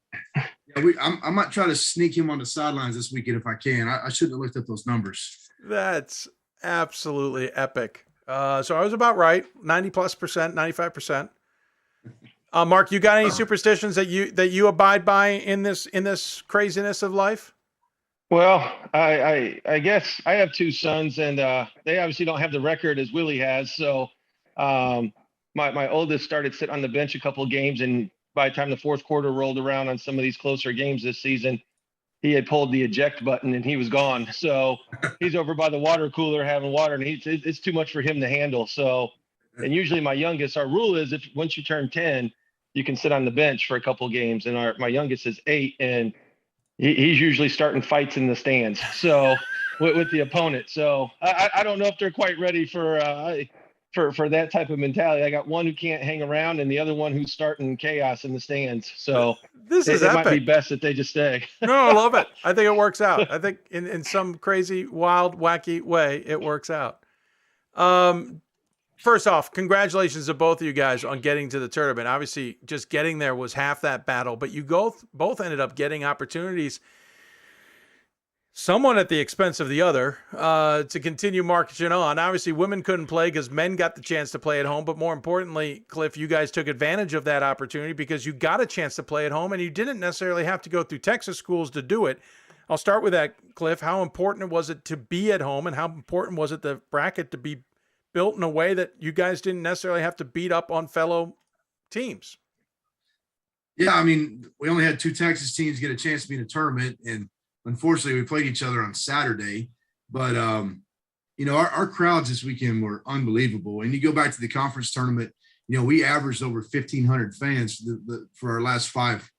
I might try to sneak him on the sidelines this weekend if I can. I shouldn't have looked up those numbers. That's absolutely epic. So I was about right, 90+%, 95%. Mark, you got any superstitions that you abide by in this craziness of life? Well, I guess I have 2 sons, and they obviously don't have the record as Willie has. So my oldest started sitting on the bench a couple of games, and by the time the fourth quarter rolled around on some of these closer games this season, he had pulled the eject button and he was gone. So he's over by the water cooler having water, and it's too much for him to handle. So, and usually my youngest, our rule is if once you turn 10, you can sit on the bench for a couple of games. And my youngest is 8, and he's usually starting fights in the stands. So with the opponent. So I don't know if they're quite ready for that type of mentality. I got one who can't hang around and the other one who's starting chaos in the stands. So it might be best that they just stay. No, I love it. I think it works out. I think in some crazy, wild, wacky way, it works out. First off, congratulations to both of you guys on getting to the tournament. Obviously, just getting there was half that battle, but you both ended up getting opportunities, somewhat at the expense of the other, to continue marching on. Obviously, women couldn't play because men got the chance to play at home, but more importantly, Clif, you guys took advantage of that opportunity because you got a chance to play at home, and you didn't necessarily have to go through Texas schools to do it. I'll start with that, Clif. How important was it to be at home, and how important was it the bracket to be built in a way that you guys didn't necessarily have to beat up on fellow teams? Yeah, I mean, we only had 2 Texas teams get a chance to be in a tournament, and unfortunately, we played each other on Saturday. But, our crowds this weekend were unbelievable. And you go back to the conference tournament, we averaged over 1,500 fans for our last 5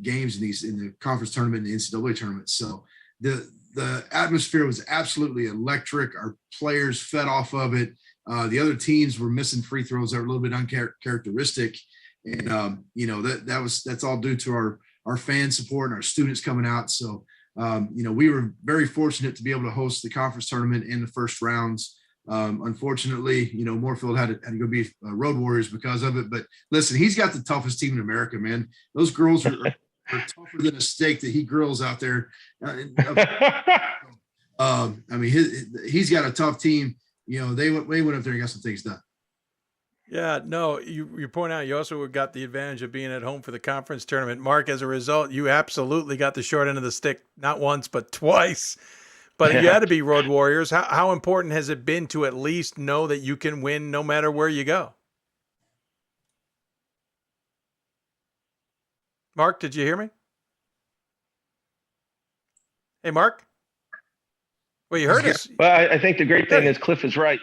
games in the conference tournament and the NCAA tournament. So the atmosphere was absolutely electric. Our players fed off of it. The other teams were missing free throws that were a little bit uncharacteristic. And, that's all due to our fan support and our students coming out. So, we were very fortunate to be able to host the conference tournament in the first rounds. Unfortunately, Morefield had to go be road warriors because of it. But listen, he's got the toughest team in America, man. Those girls are tougher than a steak that he grills out there. He's got a tough team. They went up there and got some things done. Yeah, no, you point out you also got the advantage of being at home for the conference tournament. Mark, as a result, you absolutely got the short end of the stick, not once, but twice. But you had to be road warriors. How important has it been to at least know that you can win no matter where you go? Mark, did you hear me? Hey, Mark? Well, you heard us. Well, I think the great thing is Clif is right.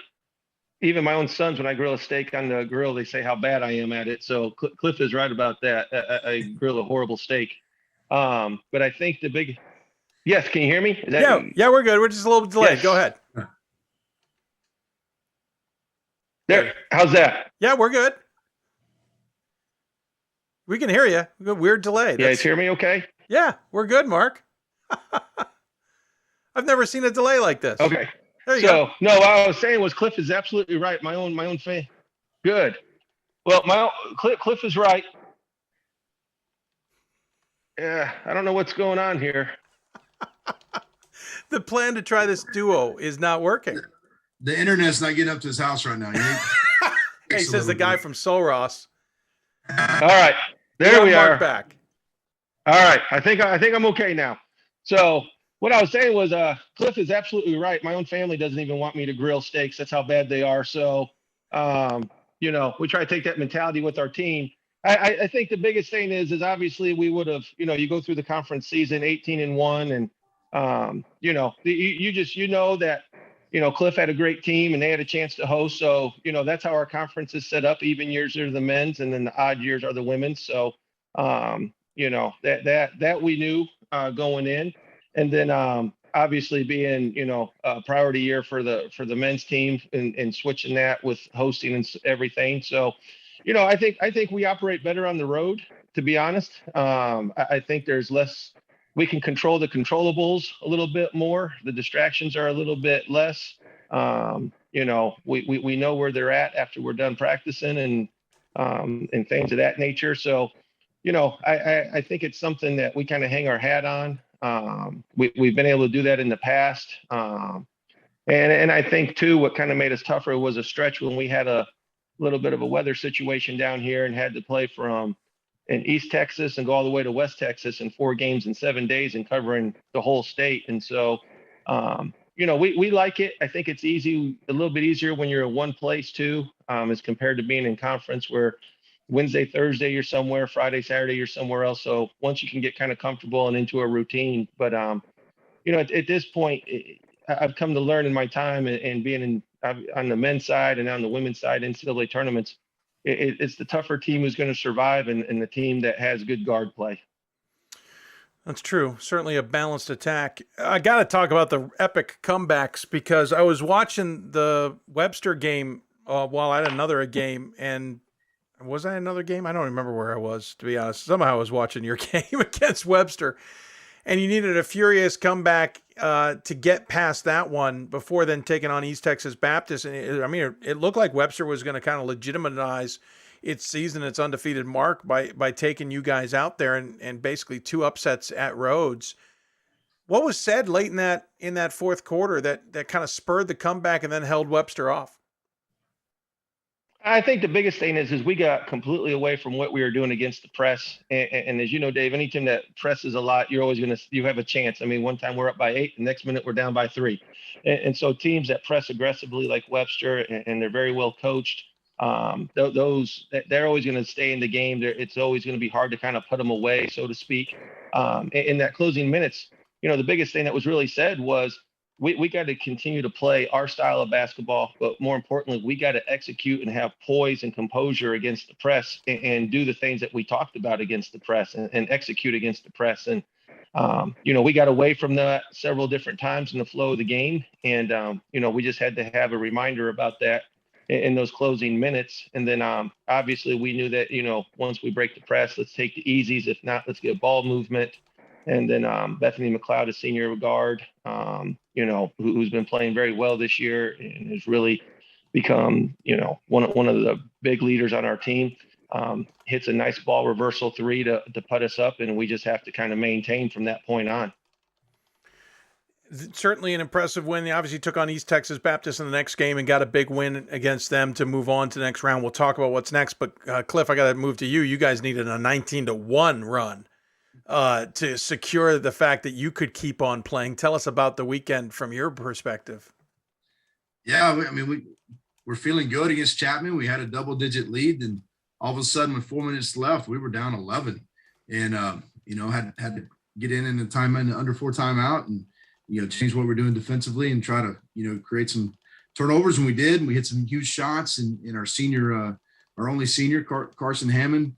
Even my own sons, when I grill a steak on the grill, they say how bad I am at it. So Clif is right about that. I grill a horrible steak. But I think yes, can you hear me? Yeah, we're good. We're just a little delayed. Yes. Go ahead. There. How's that? Yeah, we're good. We can hear you. We got a weird delay. You guys hear me okay? Yeah, we're good, Mark. I've never seen a delay like this. Okay. There you go. No, what I was saying was Clif is absolutely right. My own fan. Good. Well, Clif is right. Yeah, I don't know what's going on here. The plan to try this duo is not working. The internet's not getting up to his house right now. Hey, says the guy from Soul Ross. All right, there we are. Mark back. All right, I think I'm okay now. So what I was saying was, Clif is absolutely right. My own family doesn't even want me to grill steaks. That's how bad they are. So, we try to take that mentality with our team. I think the biggest thing is obviously we would have, you go through the conference season 18-1, and that, Clif had a great team and they had a chance to host. So, that's how our conference is set up. Even years are the men's, and then the odd years are the women's. So, that we knew going in. And then obviously being, a priority year for the men's team and switching that with hosting and everything. So, I think we operate better on the road, to be honest. I think there's less, we can control the controllables a little bit more. The distractions are a little bit less. We know where they're at after we're done practicing and things of that nature. So, I think it's something that we kind of hang our hat on. We've been able to do that in the past. And I think too, what kind of made us tougher was a stretch when we had a little bit of a weather situation down here and had to play from in East Texas and go all the way to West Texas in 4 games in 7 days and covering the whole state. And so, we like it. I think it's a little bit easier when you're in one place too, as compared to being in conference where Wednesday, Thursday, you're somewhere, Friday, Saturday, you're somewhere else. So once you can get kind of comfortable and into a routine, but, at this point, I've come to learn in my time and being on the men's side and on the women's side, NCAA tournaments, it's the tougher team who's going to survive and the team that has good guard play. That's true. Certainly a balanced attack. I got to talk about the epic comebacks because I was watching the Webster game while I had another game. And was I another game? I don't remember where I was, to be honest. Somehow I was watching your game against Webster. And you needed a furious comeback to get past that one before then taking on East Texas Baptist. And it looked like Webster was going to kind of legitimize its season, its undefeated mark by taking you guys out there and basically 2 upsets at Rhodes. What was said late in that fourth quarter that kind of spurred the comeback and then held Webster off? I think the biggest thing is we got completely away from what we were doing against the press. And as you know, Dave, any team that presses a lot, you're always you have a chance. I mean, one time we're up by 8, the next minute we're down by 3. And so teams that press aggressively like Webster, and they're very well coached, they're always going to stay in the game. It's always going to be hard to kind of put them away, so to speak. In that closing minutes, the biggest thing that was really said was, we got to continue to play our style of basketball, but more importantly, we got to execute and have poise and composure against the press and do the things that we talked about against the press and execute against the press. And, we got away from that several different times in the flow of the game. And, we just had to have a reminder about that in those closing minutes. And then obviously we knew that, once we break the press, let's take the easies. If not, let's get ball movement. And then Bethany McLeod, a senior guard, who's been playing very well this year and has really become, one of the big leaders on our team, hits a nice ball reversal 3 to put us up. And we just have to kind of maintain from that point on. Certainly an impressive win. They obviously took on East Texas Baptist in the next game and got a big win against them to move on to the next round. We'll talk about what's next, but Cliff, I got to move to you. You guys needed a 19-1 run to secure the fact that you could keep on playing. Tell us about the weekend from your perspective. Yeah, I mean, we're feeling good against Chapman. We had a double-digit lead, and all of a sudden, with 4 minutes left, we were down 11, and had to get in the time in under 4 timeout and change what we're doing defensively and try to create some turnovers, and we did. And we hit some huge shots, and our senior, our only senior, Carson Hammond,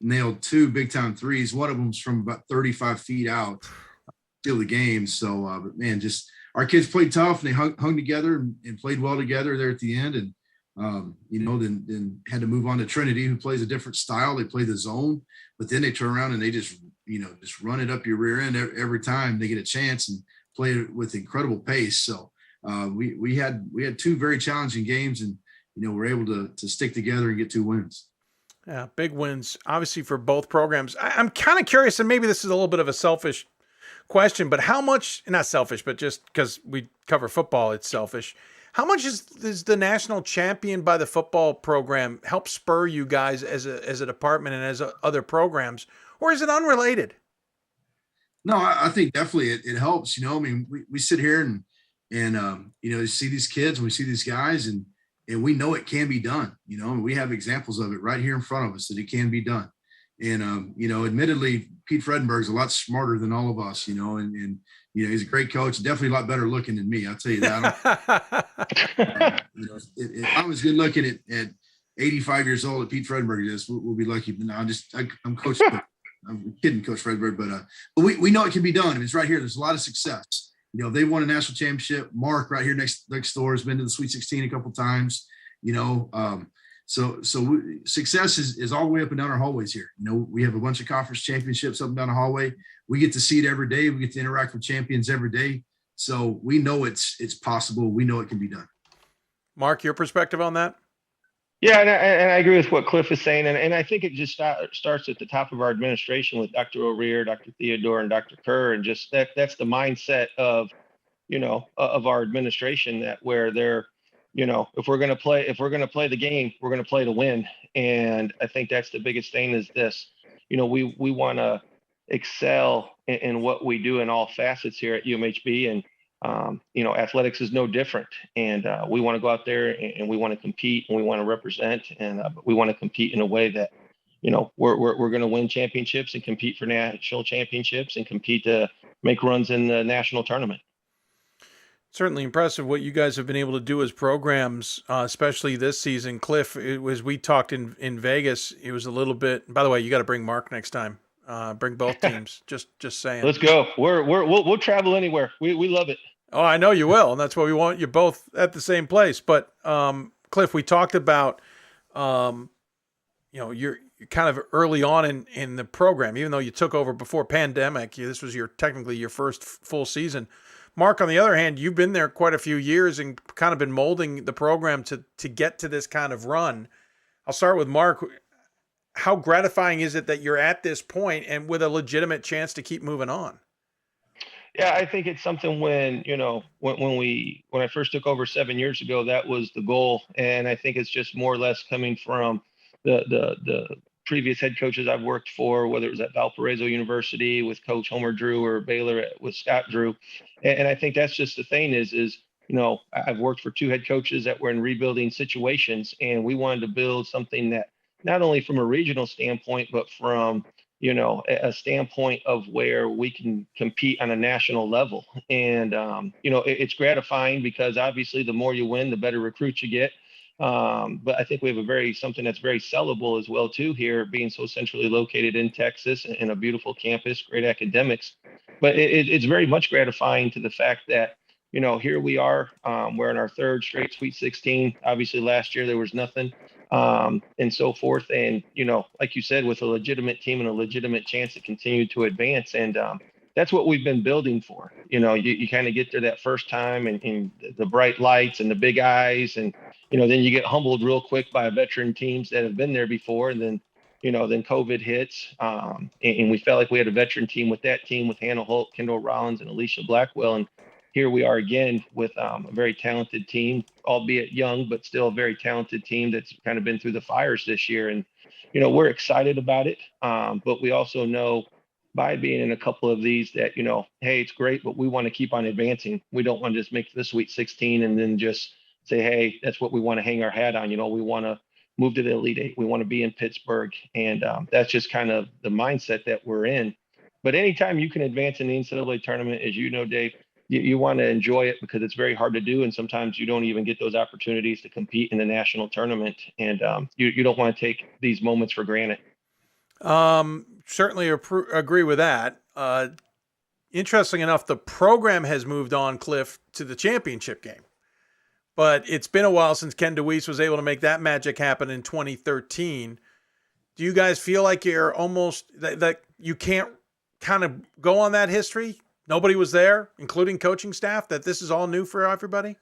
nailed 2 big-time threes. One of them's from about 35 feet out, steal the game. So, but man, just our kids played tough, and they hung together and played well together there at the end. And then had to move on to Trinity, who plays a different style. They play the zone, but then they turn around and they just run it up your rear end every time they get a chance and play it with incredible pace. So we had 2 very challenging games, and we're able to stick together and get 2 wins. Yeah, big wins, obviously, for both programs. I'm kind of curious, and maybe this is a little bit of a selfish question, but how much, not selfish, but just because we cover football, it's selfish. How much is the national champion by the football program help spur you guys as a department and as other programs, or is it unrelated? No, I think definitely it helps. I mean, we sit here and you see these kids and we see these guys and we know it can be done. And we have examples of it right here in front of us that it can be done. And admittedly, Pete Fredenberg's a lot smarter than all of us. And he's a great coach, definitely a lot better looking than me. I'll tell you that. If I was good looking at 85 years old, at Pete Fredenberg is, we'll be lucky. But no, I'm Coach. I'm kidding, Coach Fredenberg, but we know it can be done. I mean, it's right here. There's a lot of success. They won a national championship. Mark right here next door has been to the Sweet 16 a couple of times. So success is all the way up and down our hallways here. We have a bunch of conference championships up and down the hallway. We get to see it every day. We get to interact with champions every day. So we know it's possible. We know it can be done. Mark, your perspective on that? Yeah, and I agree with what Cliff is saying. And I think it just starts at the top of our administration with Dr. O'Rear, Dr. Theodore, and Dr. Kerr. And just that's the mindset of our administration, that where they're, if we're going to play the game, we're going to play to win. And I think that's the biggest thing is this, we want to excel in what we do in all facets here at UMHB. And, athletics is no different. And we want to go out there and we want to compete and we want to represent, and we want to compete in a way that, we're going to win championships and compete for national championships and compete to make runs in the national tournament. Certainly impressive what you guys have been able to do as programs, especially this season. Cliff, as we talked in Vegas, it was a little bit. By the way, you got to bring Mark next time. Bring both teams. just saying. Let's go. We'll travel anywhere. We love it. Oh, I know you will, and that's why we want you both at the same place. But Cliff, we talked about, you're kind of early on in the program, even though you took over before pandemic. This was technically your first full season. Mark, on the other hand, you've been there quite a few years and kind of been molding the program to get to this kind of run. I'll start with Mark. How gratifying is it that you're at this point and with a legitimate chance to keep moving on? Yeah, I think it's something when I first took over 7 years ago, that was the goal. And I think it's just more or less coming from the previous head coaches I've worked for, whether it was at Valparaiso University with Coach Homer Drew or Baylor with Scott Drew. And I think that's just the thing is I've worked for 2 head coaches that were in rebuilding situations, and we wanted to build something that not only from a regional standpoint, but from, a standpoint of where we can compete on a national level. And, it's gratifying because obviously the more you win, the better recruits you get. But I think we have something that's very sellable as well too here, being so centrally located in Texas and a beautiful campus, great academics. But it's very much gratifying to the fact that, here we are, we're in our 3rd straight Sweet 16. Obviously last year there was nothing, and so forth. And, like you said, with a legitimate team and a legitimate chance to continue to advance. And that's what we've been building for. You kind of get there that first time and the bright lights and the big eyes, and then you get humbled real quick by veteran teams that have been there before. And then then COVID hits, and we felt like we had a veteran team with that team with Hannah Holt, Kendall Rollins, and Alicia Blackwell. And here we are again with a very talented team, albeit young, but still a very talented team that's kind of been through the fires this year. And, we're excited about it. But we also know by being in a couple of these that, hey, it's great, but we want to keep on advancing. We don't want to just make the Sweet 16 and then just say, hey, that's what we want to hang our hat on. We want to move to the Elite Eight. We want to be in Pittsburgh. And that's just kind of the mindset that we're in. But anytime you can advance in the NCAA tournament, as you know, Dave, you want to enjoy it because it's very hard to do. And sometimes you don't even get those opportunities to compete in the national tournament. And you don't want to take these moments for granted. Certainly agree with that. Interesting enough, the program has moved on, Cliff, to the championship game. But it's been a while since Ken DeWeese was able to make that magic happen in 2013. Do you guys feel like you're almost that you can't kind of go on that history? Nobody was there, including coaching staff, that this is all new for everybody?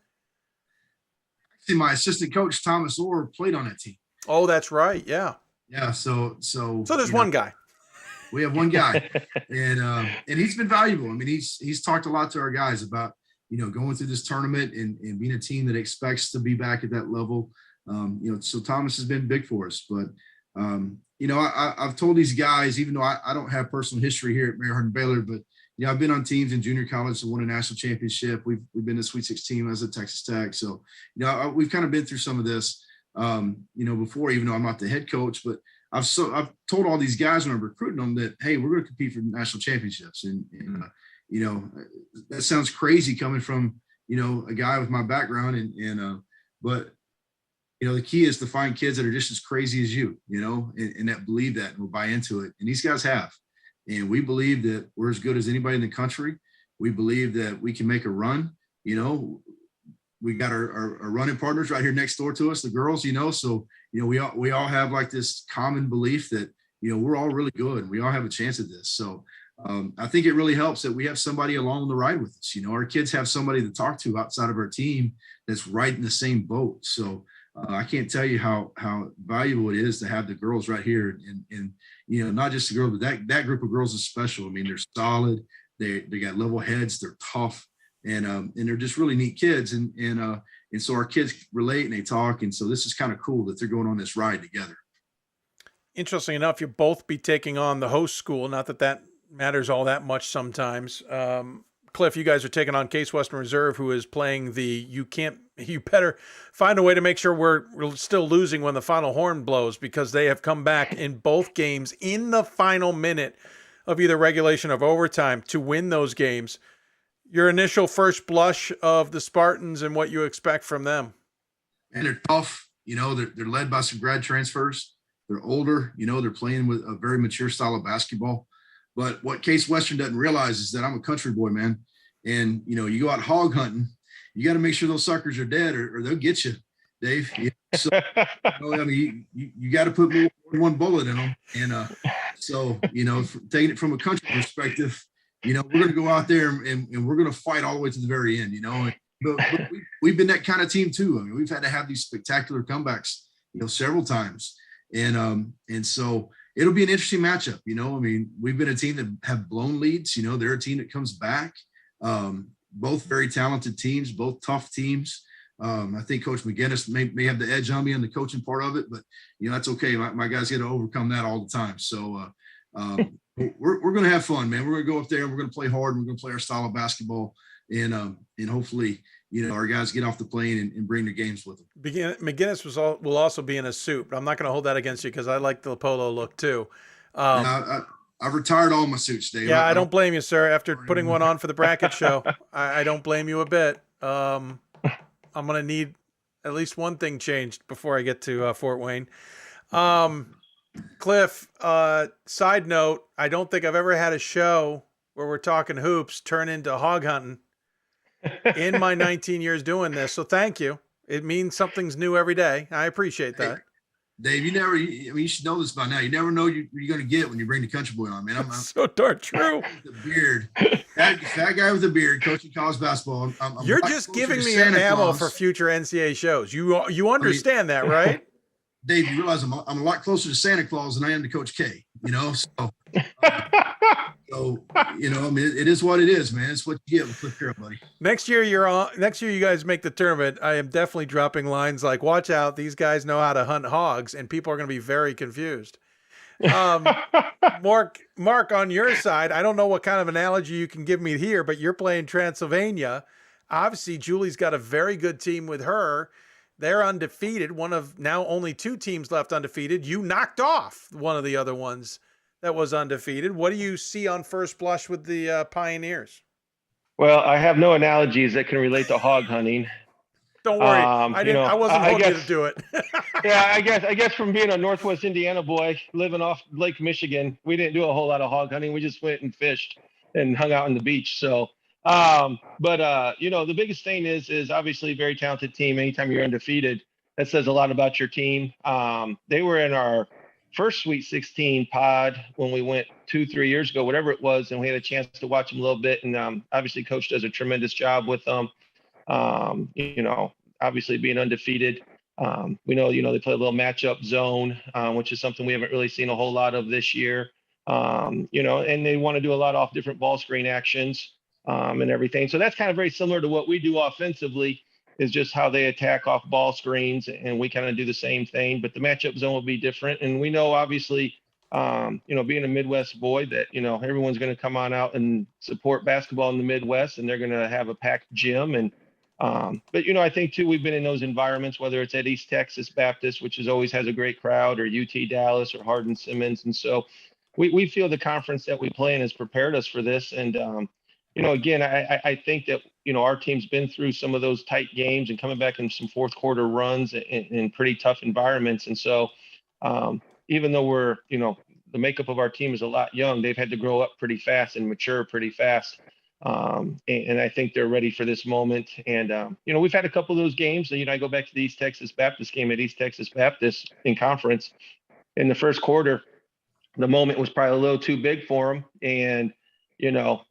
Actually, my assistant coach, Thomas Orr, played on that team. Oh, that's right. Yeah. Yeah. So there's one guy. We have one guy and he's been valuable. I mean, he's talked a lot to our guys about, going through this tournament and being a team that expects to be back at that level. So Thomas has been big for us, but I've told these guys, even though I don't have personal history here at Mary Hardin Baylor, but I've been on teams in junior college that won a national championship. We've been to Sweet 16 as a Texas Tech. So, we've kind of been through some of this, before, even though I'm not the head coach, but I've told all these guys when I'm recruiting them that, hey, we're going to compete for national championships. And that sounds crazy coming from, a guy with my background but the key is to find kids that are just as crazy as you, and that believe that and will buy into it. And these guys have. And we believe that we're as good as anybody in the country. We believe that we can make a run. We got our running partners right here next door to us, the girls, so, we all have like this common belief that, we're all really good and we all have a chance at this. So I think it really helps that we have somebody along the ride with us. Our kids have somebody to talk to outside of our team that's right in the same boat. So I can't tell you how valuable it is to have the girls right here and not just the girls, but that group of girls is special. I mean, they're solid. They got level heads. They're tough and they're just really neat kids. And so our kids relate and they talk. And so this is kind of cool that they're going on this ride together. Interesting enough, you'll both be taking on the host school. Not that matters all that much sometimes. Cliff, you guys are taking on Case Western Reserve, who is playing you better find a way to make sure we're still losing when the final horn blows, because they have come back in both games in the final minute of either regulation or overtime to win those games. Your initial first blush of the Spartans and what you expect from them. And they're tough. They're led by some grad transfers. They're older. They're playing with a very mature style of basketball. But what Case Western doesn't realize is that I'm a country boy, man. And, you go out hog hunting, you got to make sure those suckers are dead or they'll get you, Dave. So, you got to put more than one bullet in them. And so, taking it from a country perspective, we're going to go out there and we're going to fight all the way to the very end, But we've been that kind of team too. I mean, we've had to have these spectacular comebacks, several times. And so it'll be an interesting matchup. We've been a team that have blown leads. They're a team that comes back. Both very talented teams, both tough teams. I think Coach McGinnis may have the edge on me on the coaching part of it, but that's okay. My guys get to overcome that all the time. So we're going to have fun, man. We're going to go up there and we're going to play hard. And we're going to play our style of basketball, and hopefully, our guys get off the plane and bring their games with them. McGinnis will also be in a suit, but I'm not going to hold that against you because I like the polo look too. I've retired all my suits, Dave. Yeah, I don't blame you, sir. After putting one on for the bracket show, I don't blame you a bit. I'm going to need at least one thing changed before I get to Fort Wayne. Cliff, side note, I don't think I've ever had a show where we're talking hoops turn into hog hunting in my 19 years doing this. So thank you. It means something's new every day. I appreciate that. Dave, you should know this by now. You never know you're going to get when you bring the country boy on, man. I'm so darn true. The beard, fat guy with a beard, coaching college basketball. You're just giving me an ammo for future NCAA shows. You understand that, right? Dave, you realize I'm a lot closer to Santa Claus than I am to Coach K, so I mean, it is what it is, man. It's what you get with Clif Carroll, buddy. Next year you guys make the tournament. I am definitely dropping lines like, watch out, these guys know how to hunt hogs, and people are going to be very confused. Mark, on your side, I don't know what kind of analogy you can give me here, but you're playing Transylvania. Obviously, Julie's got a very good team with her. They're undefeated, one of now only 2 teams left undefeated. You knocked off one of the other ones that was undefeated. What do you see on first blush with the Pioneers? Well, I have no analogies that can relate to hog hunting. Don't worry, I wasn't holding you to do it. Yeah, I guess from being a Northwest Indiana boy living off Lake Michigan, we didn't do a whole lot of hog hunting. We just went and fished and hung out on the beach. So, the biggest thing is obviously a very talented team. Anytime you're undefeated, that says a lot about your team. They were in our first Sweet 16 pod when we went 2-3 years ago, whatever it was, and we had a chance to watch them a little bit. And obviously, Coach does a tremendous job with them. Obviously being undefeated. We know, they play a little matchup zone, which is something we haven't really seen a whole lot of this year. And they want to do a lot off different ball screen actions and everything. So that's kind of very similar to what we do offensively, is just how they attack off ball screens, and we kind of do the same thing, but the matchup zone will be different. And we know, obviously, being a Midwest boy, that, everyone's going to come on out and support basketball in the Midwest, and they're going to have a packed gym. And but I think too, we've been in those environments, whether it's at East Texas Baptist, which always has a great crowd, or UT Dallas, or Hardin Simmons. And so we feel the conference that we play in has prepared us for this. And, again, I think that, our team's been through some of those tight games and coming back in some fourth quarter runs in pretty tough environments. And so even though we're, the makeup of our team is a lot young, they've had to grow up pretty fast and mature pretty fast. And I think they're ready for this moment. And, we've had a couple of those games. I go back to the East Texas Baptist game at East Texas Baptist in conference. In the first quarter, the moment was probably a little too big for them. And,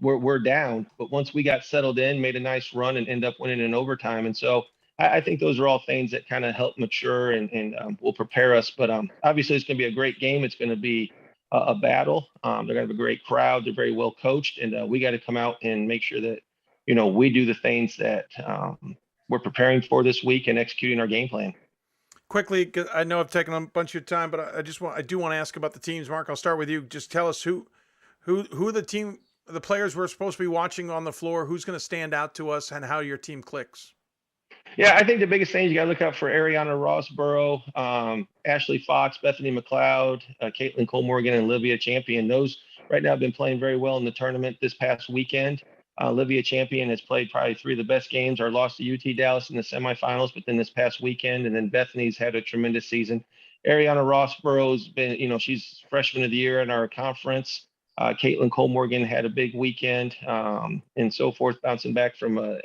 we're down. But once we got settled in, made a nice run, and end up winning in overtime. And so I think those are all things that kind of help mature and will prepare us. But obviously, it's going to be a great game. It's going to be a battle. They're going to have a great crowd. They're very well coached, and we got to come out and make sure that, we do the things that we're preparing for this week and executing our game plan. Quickly, 'cause I know I've taken a bunch of your time, but I do want to ask about the teams. Mark, I'll start with you. Just tell us who the players we're supposed to be watching on the floor, who's going to stand out to us, and how your team clicks. Yeah, I think the biggest thing you got to look out for Ariana Rossborough, Ashley Fox, Bethany McLeod, Caitlin Cole Morgan, and Olivia Champion. Those right now have been playing very well in the tournament this past weekend. Olivia Champion has played probably 3 of the best games, or lost to UT Dallas in the semifinals, but then this past weekend. And then Bethany's had a tremendous season. Ariana Rossborough's been, she's freshman of the year in our conference. Caitlin Cole Morgan had a big weekend, and so forth, bouncing back from a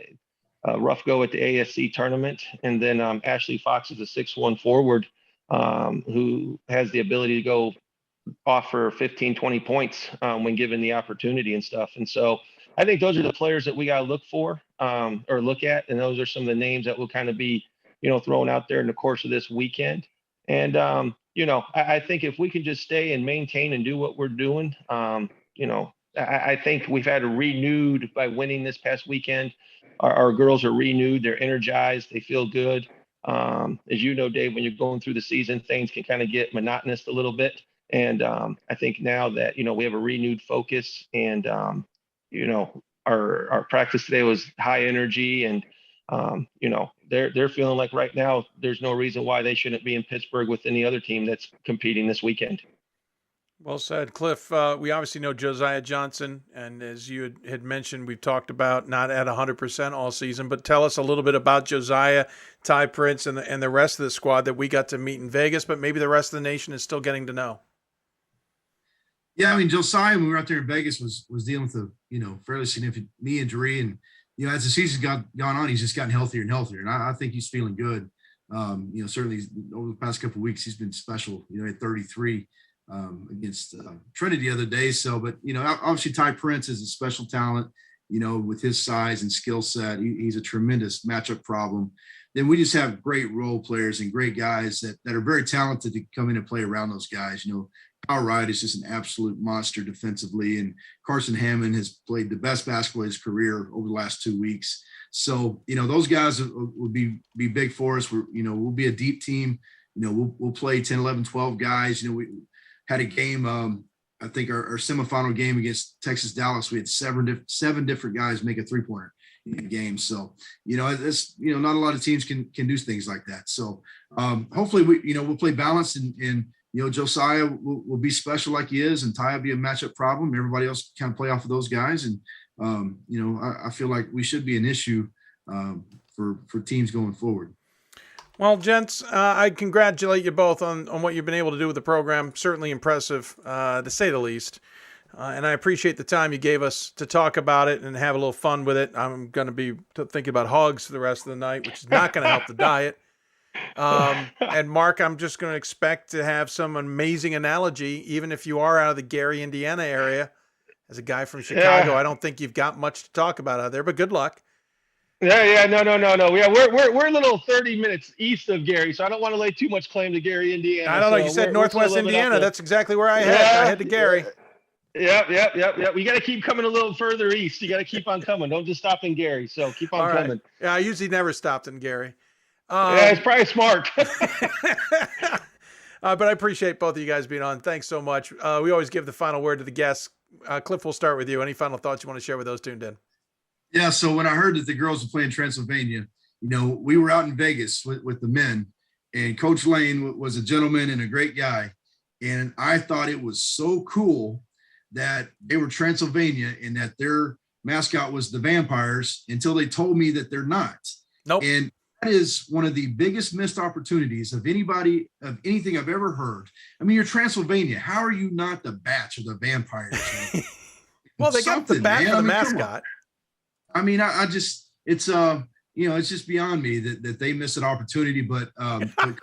rough go at the ASC tournament. And then Ashley Fox is a 6'1" forward who has the ability to go off for 15, 20 points when given the opportunity and stuff. And so I think those are the players that we got to look for or look at. And those are some of the names that will kind of be, thrown out there in the course of this weekend. And, I think if we can just stay and maintain and do what we're doing, I think we've had a renewed by winning this past weekend. Our girls are renewed. They're energized. They feel good. As you know, Dave, when you're going through the season, things can kind of get monotonous a little bit. And I think now that, we have a renewed focus, and, our practice today was high energy, and, they're feeling like right now there's no reason why they shouldn't be in Pittsburgh with any other team that's competing this weekend. Well said, Clif. We obviously know Josiah Johnson, and as you had mentioned, we've talked about not at 100% all season, but tell us a little bit about Josiah, Ty Prince, and the rest of the squad that we got to meet in Vegas, but maybe the rest of the nation is still getting to know. Yeah, I mean, Josiah, when we were out there in Vegas, was dealing with a fairly significant knee injury, and as the season's gone on, he's just gotten healthier and healthier, and I think he's feeling good. Certainly over the past couple of weeks, he's been special. At 33 against Trinity the other day. So, but obviously Ty Prince is a special talent. With his size and skill set, he's a tremendous matchup problem. then we just have great role players and great guys that are very talented to come in and play around those guys. Kyle Wright is just an absolute monster defensively, and Carson Hammond has played the best basketball of his career over the last 2 weeks. So, those guys will be big for us. We'll be a deep team. We'll play 10, 11, 12 guys. We had a game, I think our semifinal game against Texas Dallas, we had seven different guys make a three-pointer in the game. So, it's, not a lot of teams can do things like that. So hopefully we'll play balanced and Josiah will be special like he is, and Ty will be a matchup problem. Everybody else kind of play off of those guys. And, I feel like we should be an issue for teams going forward. Well, gents, I congratulate you both on what you've been able to do with the program. Certainly impressive, to say the least. And I appreciate the time you gave us to talk about it and have a little fun with it. I'm going to be thinking about hogs for the rest of the night, which is not going to help the diet. And Mark, I'm just going to expect to have some amazing analogy, even if you are out of the Gary, Indiana area. As a guy from Chicago, I don't think you've got much to talk about out there, but good luck. No. Yeah, we're a little 30 minutes east of Gary, so I don't want to lay too much claim to Gary, Indiana. I don't know. You said Northwest Indiana. That's exactly where I head. I head to Gary. Yep. We got to keep coming a little further east. You got to keep on coming. Don't just stop in Gary. So keep on coming. Yeah, I usually never stopped in Gary. It's probably smart. But I appreciate both of you guys being on. Thanks so much. We always give the final word to the guests. Cliff, we'll start with you. Any final thoughts you want to share with those tuned in? Yeah, so when I heard that the girls were playing Transylvania, we were out in Vegas with the men, and Coach Lane was a gentleman and a great guy. And I thought it was so cool that they were Transylvania and that their mascot was the Vampires until they told me that they're not. Nope. And that is one of the biggest missed opportunities of anything I've ever heard. I mean, you're Transylvania. How are you not the Bats or the Vampires? Well, they got the bat for the mascot. I mean, it's just beyond me that they missed an opportunity, but it was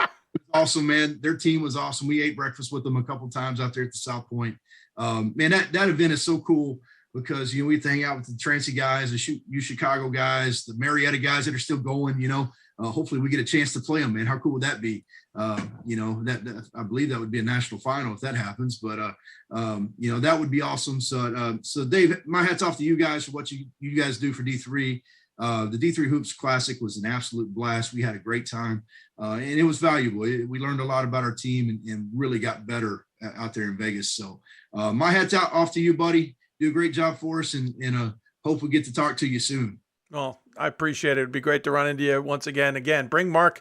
awesome, man. Their team was awesome. We ate breakfast with them a couple of times out there at the South Point. Man, that event is so cool because, we hang out with the Trancy guys, the Chicago guys, the Marietta guys that are still going, hopefully we get a chance to play them, man. How cool would that be? That I believe that would be a national final if that happens, but that would be awesome. So Dave, my hat's off to you guys for what you guys do for D3. The D3 Hoops Classic was an absolute blast. We had a great time, and it was valuable. We learned a lot about our team and really got better out there in Vegas. So my hat's off to you, buddy. Do a great job for us, and hope we get to talk to you soon. Well, I appreciate it. It'd be great to run into you once again. Bring Mark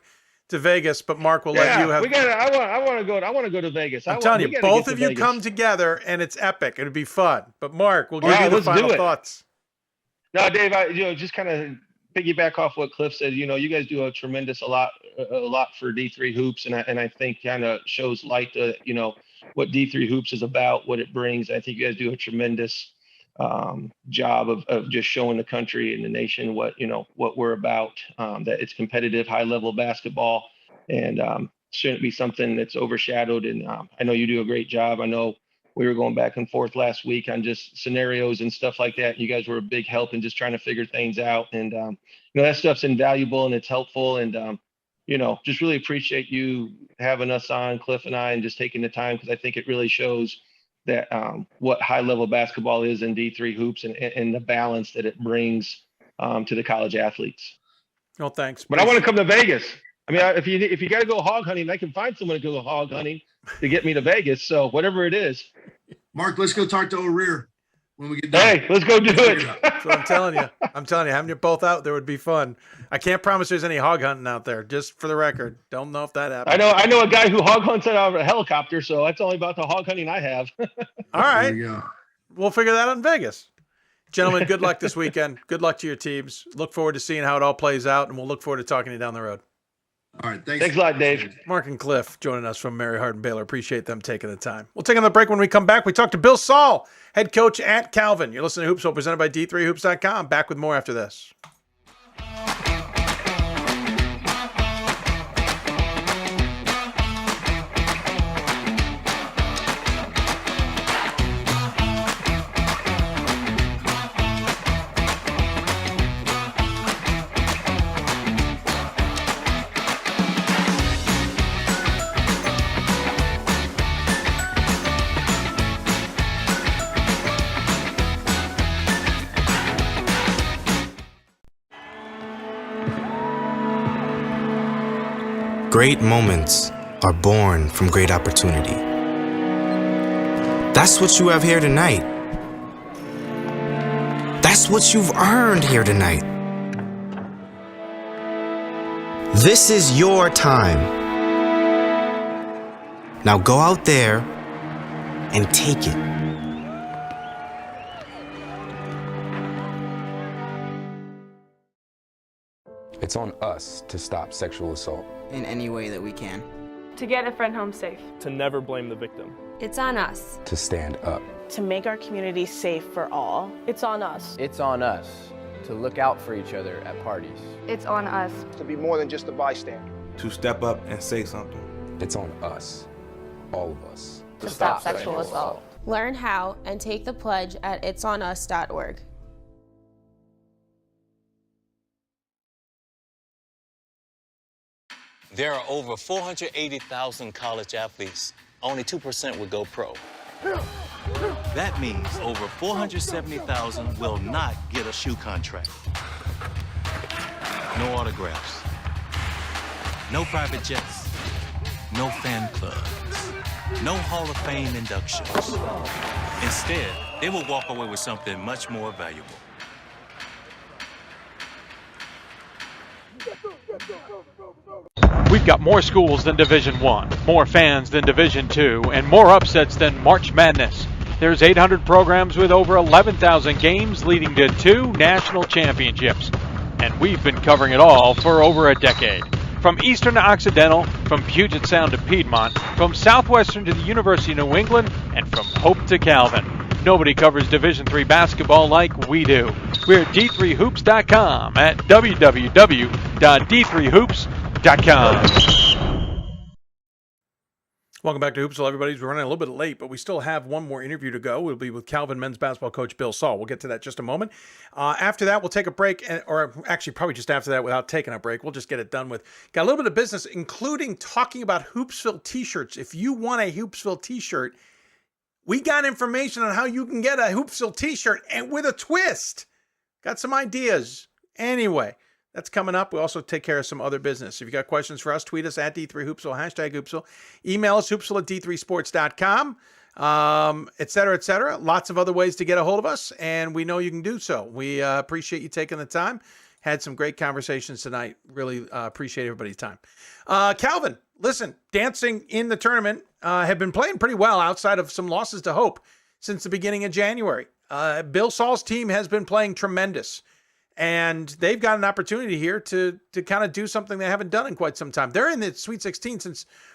to Vegas, but Mark will let you have. I want to go to Vegas. I'm telling you, both of you come together and it's epic. It'd be fun. But Mark, we'll give you the final thoughts. No, Dave, just kind of piggyback off what Cliff said. You guys do a lot for D3 hoops, and I think kind of shows light to what D3 hoops is about, what it brings. I think you guys do a tremendous job of just showing the country and the nation what we're about, that it's competitive, high level basketball, and shouldn't be something that's overshadowed. And I know you do a great job. I know we were going back and forth last week on just scenarios and stuff like that. You guys were a big help in just trying to figure things out. And that stuff's invaluable and it's helpful. And just really appreciate you having us on, Cliff and I, and just taking the time, because I think it really shows that what high level basketball is in D3 hoops and the balance that it brings to the college athletes. Well, thanks. But I want to come to Vegas. I mean, if you got to go hog hunting, I can find someone to go hog hunting to get me to Vegas. So whatever it is. Mark, let's go talk to O'Rear when we get done. Hey, let's go do it. That's what I'm telling you. Having you both out there would be fun. I can't promise there's any hog hunting out there, just for the record. Don't know if that happens. I know a guy who hog hunts out of a helicopter, so that's only about the hog hunting I have. All right. There you go. We'll figure that out in Vegas. Gentlemen, good luck this weekend. Good luck to your teams. Look forward to seeing how it all plays out, and we'll look forward to talking to you down the road. All right. Thanks a lot, Dave. Mark and Cliff joining us from Mary Hardin Baylor. Appreciate them taking the time. We'll take another break. When we come back, we talk to Bill Saul, head coach at Calvin. You're listening to Hoopsville, presented by D3Hoops.com. Back with more after this. Great moments are born from great opportunity. That's what you have here tonight. That's what you've earned here tonight. This is your time. Now go out there and take it. It's on us to stop sexual assault. In any way that we can. To get a friend home safe. To never blame the victim. It's on us. To stand up. To make our community safe for all. It's on us. It's on us to look out for each other at parties. It's on us. To be more than just a bystander. To step up and say something. It's on us. All of us. To stop sexual assault. Learn how and take the pledge at itsonus.org. There are over 480,000 college athletes. Only 2% would go pro. That means over 470,000 will not get a shoe contract. No autographs. No private jets. No fan clubs. No Hall of Fame inductions. Instead, they will walk away with something much more valuable. We've got more schools than Division I, more fans than Division II, and more upsets than March Madness. There's 800 programs with over 11,000 games leading to 2 national championships. And we've been covering it all for over a decade. From Eastern to Occidental, from Puget Sound to Piedmont, from Southwestern to the University of New England, and from Hope to Calvin. Nobody covers Division III basketball like we do. We're at d3hoops.com at www.d3hoops.com. Welcome back to Hoopsville, everybody. We're running a little bit late, but we still have one more interview to go. We'll be with Calvin men's basketball coach Bill Saul. We'll get to that in just a moment. After that, we'll take a break, or actually probably just after that without taking a break. We'll just get it done with. Got a little bit of business, including talking about Hoopsville t-shirts. If you want a Hoopsville t-shirt, we got information on how you can get a Hoopsville t-shirt and with a twist. Got some ideas. Anyway, that's coming up. We also take care of some other business. If you got questions for us, tweet us at D3Hoopsville, hashtag Hoopsville. Email us, hoopsville at d3sports.com, et cetera, et cetera. Lots of other ways to get a hold of us, and we know you can do so. We appreciate you taking the time. Had some great conversations tonight. Really appreciate everybody's time. Calvin, listen, dancing in the tournament have been playing pretty well outside of some losses to Hope since the beginning of January. Bill Saul's team has been playing tremendous. And they've got an opportunity here to kind of do something they haven't done in quite some time. They're in the Sweet 16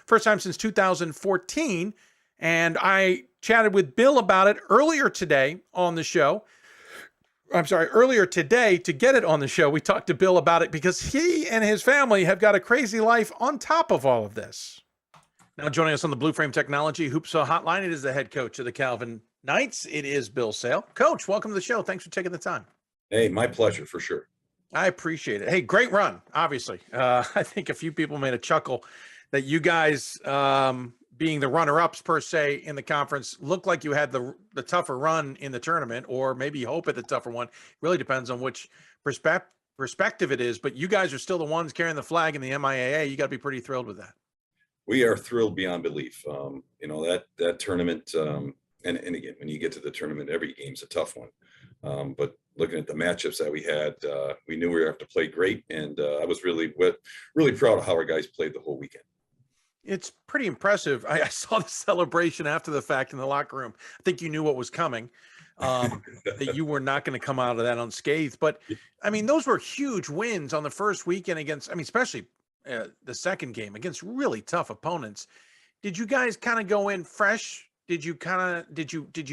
first time since 2014. And I chatted with Bill about it earlier today on the show. Earlier today to get it on the show. We talked to Bill about it because he and his family have got a crazy life on top of all of this. Now joining us on the Blue Frame Technology Hoopsville Hotline, it is the head coach of the Calvin Knights. It is Bill Saul. Coach, welcome to the show. Thanks for taking the time. Hey, my pleasure, for sure. I appreciate it. Hey, great run, obviously. I think a few people made a chuckle that you guys, being the runner-ups per se in the conference, looked like you had the tougher run in the tournament, or maybe hope at the tougher one. Really depends on which perspective it is, but you guys are still the ones carrying the flag in the MIAA. You got to be pretty thrilled with that. We are thrilled beyond belief. That tournament, and again, when you get to the tournament, every game's a tough one. But looking at the matchups that we had, we knew we were going to have to play great, and I was really proud of how our guys played the whole weekend. It's pretty impressive. I saw the celebration after the fact in the locker room. I think you knew what was coming, that you were not going to come out of that unscathed. But, I mean, those were huge wins on the first weekend against, especially the second game against really tough opponents. Did you guys kind of go in fresh? Did you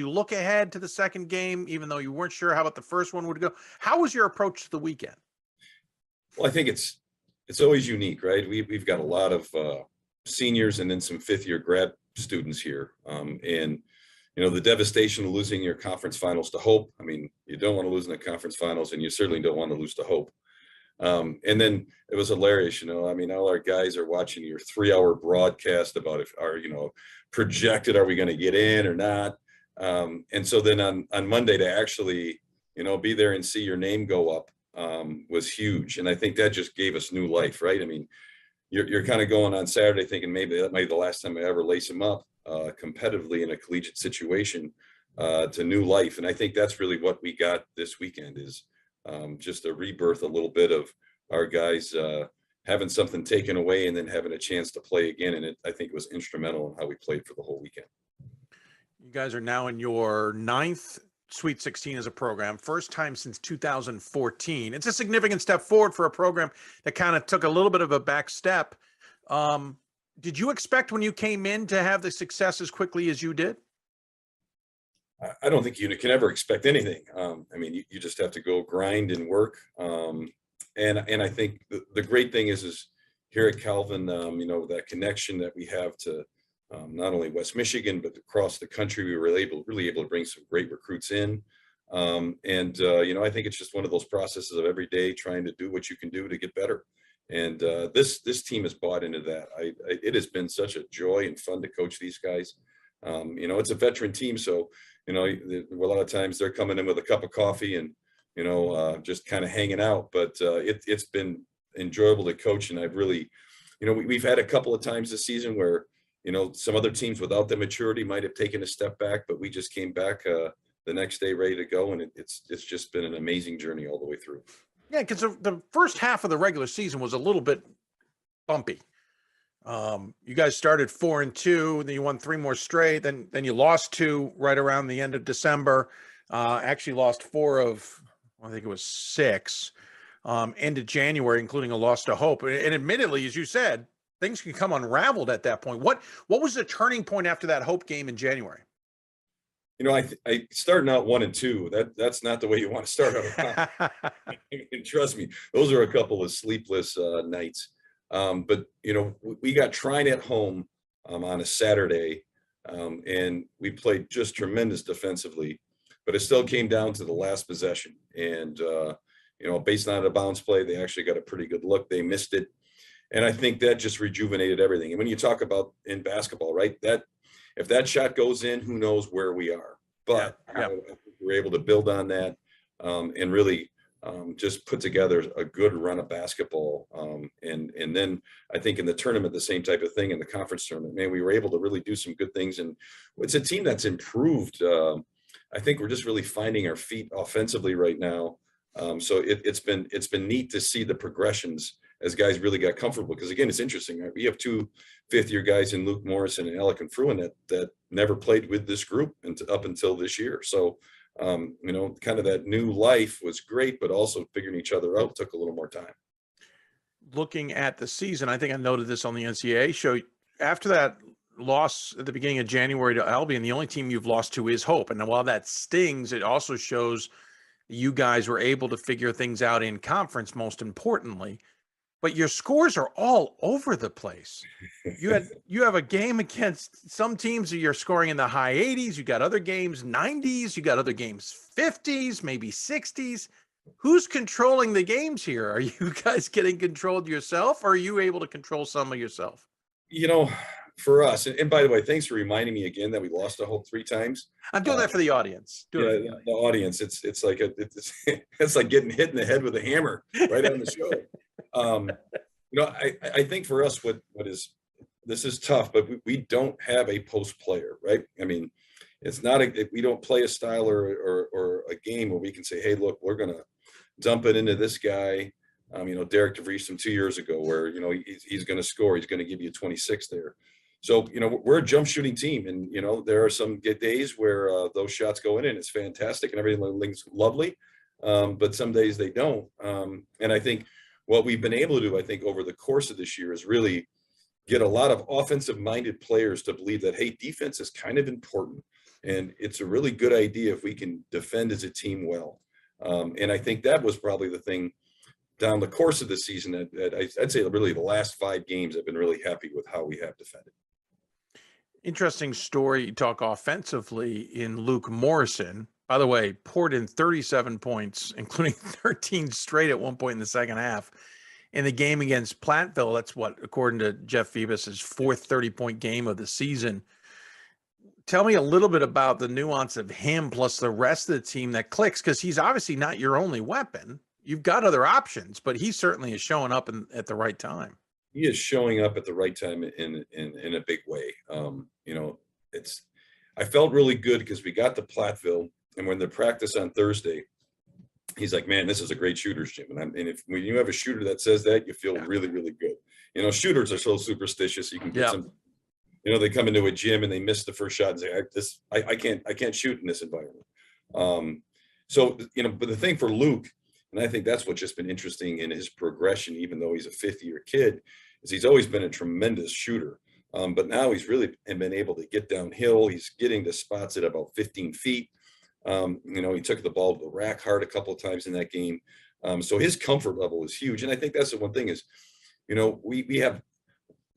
look ahead to the second game, even though you weren't sure how about the first one would go? How was your approach to the weekend? Well, I think it's always unique, right? We've got a lot of seniors and then some fifth-year grad students here, and the devastation of losing your conference finals to Hope. I mean, you don't want to lose in the conference finals, and you certainly don't want to lose to Hope. And then it was hilarious, all our guys are watching your 3-hour broadcast about if our, projected, are we going to get in or not? And so then on Monday to actually, be there and see your name go up was huge. And I think that just gave us new life, right? I mean, you're kind of going on Saturday thinking maybe that might be the last time I ever lace them up competitively in a collegiate situation to new life. And I think that's really what we got this weekend is just a rebirth, a little bit of our guys having something taken away and then having a chance to play again. And I think it was instrumental in how we played for the whole weekend. You guys are now in your 9th Sweet 16 as a program, first time since 2014. It's a significant step forward for a program that kind of took a little bit of a back step. Did you expect when you came in to have the success as quickly as you did? I don't think you can ever expect anything. I mean, you just have to go grind and work. And I think the great thing is here at Calvin, you know, that connection that we have to not only West Michigan, but across the country, we were really able to bring some great recruits in. You know, I think it's just one of those processes of every day trying to do what you can do to get better. And this team has bought into that. It has been such a joy and fun to coach these guys. You know, it's a veteran team, so you know, a lot of times they're coming in with a cup of coffee and you know, just kind of hanging out. But it's been enjoyable to coach, and I've really, you know, we've had a couple of times this season where you know some other teams without the maturity might have taken a step back, but we just came back the next day ready to go, and it's just been an amazing journey all the way through. Yeah, because the first half of the regular season was a little bit bumpy. You guys started 4-2, then you won 3 more straight, then you lost 2 right around the end of December. Actually lost 4 of, I think it was 6, end of January, including a loss to Hope. And admittedly, as you said, things can come unraveled at that point. What was the turning point after that Hope game in January? You know, I starting out 1-2. That's not the way you want to start out. I mean, trust me, those are a couple of sleepless nights. But you know, we got Trine at home on a Saturday, and we played just tremendous defensively. But it still came down to the last possession, and you know, based on a bounce play, they actually got a pretty good look. They missed it, and I think that just rejuvenated everything. And when you talk about in basketball, right, that if that shot goes in, who knows where we are. But I think we're able to build on that and really just put together a good run of basketball. And then I think in the tournament, the same type of thing in the conference tournament, man, we were able to really do some good things. And it's a team that's improved. I think we're just really finding our feet offensively right now. So it's been neat to see the progressions as guys really got comfortable. Because again, it's interesting. Right? We have 2 fifth-year guys in Luke Morrison and Alec and Fruin that never played with this group up until this year. So, you know, kind of that new life was great, but also figuring each other out took a little more time. Looking at the season, I think I noted this on the NCAA show. After that loss at the beginning of January to Albion, the only team you've lost to is Hope. And while that stings, it also shows you guys were able to figure things out in conference, most importantly. But your scores are all over the place. You have a game against some teams that you're scoring in the high 80s. You got other games 90s. You got other games 50s, maybe 60s. Who's controlling the games here? Are you guys getting controlled yourself, or are you able to control some of yourself? You know, for us, and by the way, thanks for reminding me again that we lost to Hope 3 times. I'm doing that for the audience. The audience. It's like it's like getting hit in the head with a hammer right on the show. You know, I think for us, this is tough, but we don't have a post player, right? I mean, it's not we don't play a style or a game where we can say, hey, look, we're gonna dump it into this guy. You know, Derek DeVries from 2 years ago, where you know he's going to score, he's going to give you 26 there. So you know, we're a jump shooting team, and you know there are some good days where those shots go in and it's fantastic and everything's lovely, but some days they don't. And I think what we've been able to do, I think, over the course of this year is really get a lot of offensive-minded players to believe that, hey, defense is kind of important, and it's a really good idea if we can defend as a team well. And I think that was probably the thing down the course of the season that I'd say really the last 5 games I've been really happy with how we have defended. Interesting story. You talk offensively in Luke Morrison. By the way, poured in 37 points, including 13 straight at one point in the second half. In the game against Platteville, that's what, according to Jeff Phoebus, his 4th 30-point game of the season. Tell me a little bit about the nuance of him plus the rest of the team that clicks, because he's obviously not your only weapon. You've got other options, but he certainly is showing up at the right time. he is showing up at the right time in a big way. I felt really good because we got to Platteville, and when the practice on Thursday, he's like, man, this is a great shooter's gym. When you have a shooter that says that, you feel really, really good. Shooters are so superstitious. You can get some, they come into a gym and they miss the first shot and say, I can't shoot in this environment. But the thing for Luke, and I think that's what's just been interesting in his progression, even though he's a fifth-year kid, is he's always been a tremendous shooter. But now he's really been able to get downhill. He's getting to spots at about 15 feet. He took the ball to the rack hard a couple of times in that game. So his comfort level is huge. And I think that's the one thing is, we have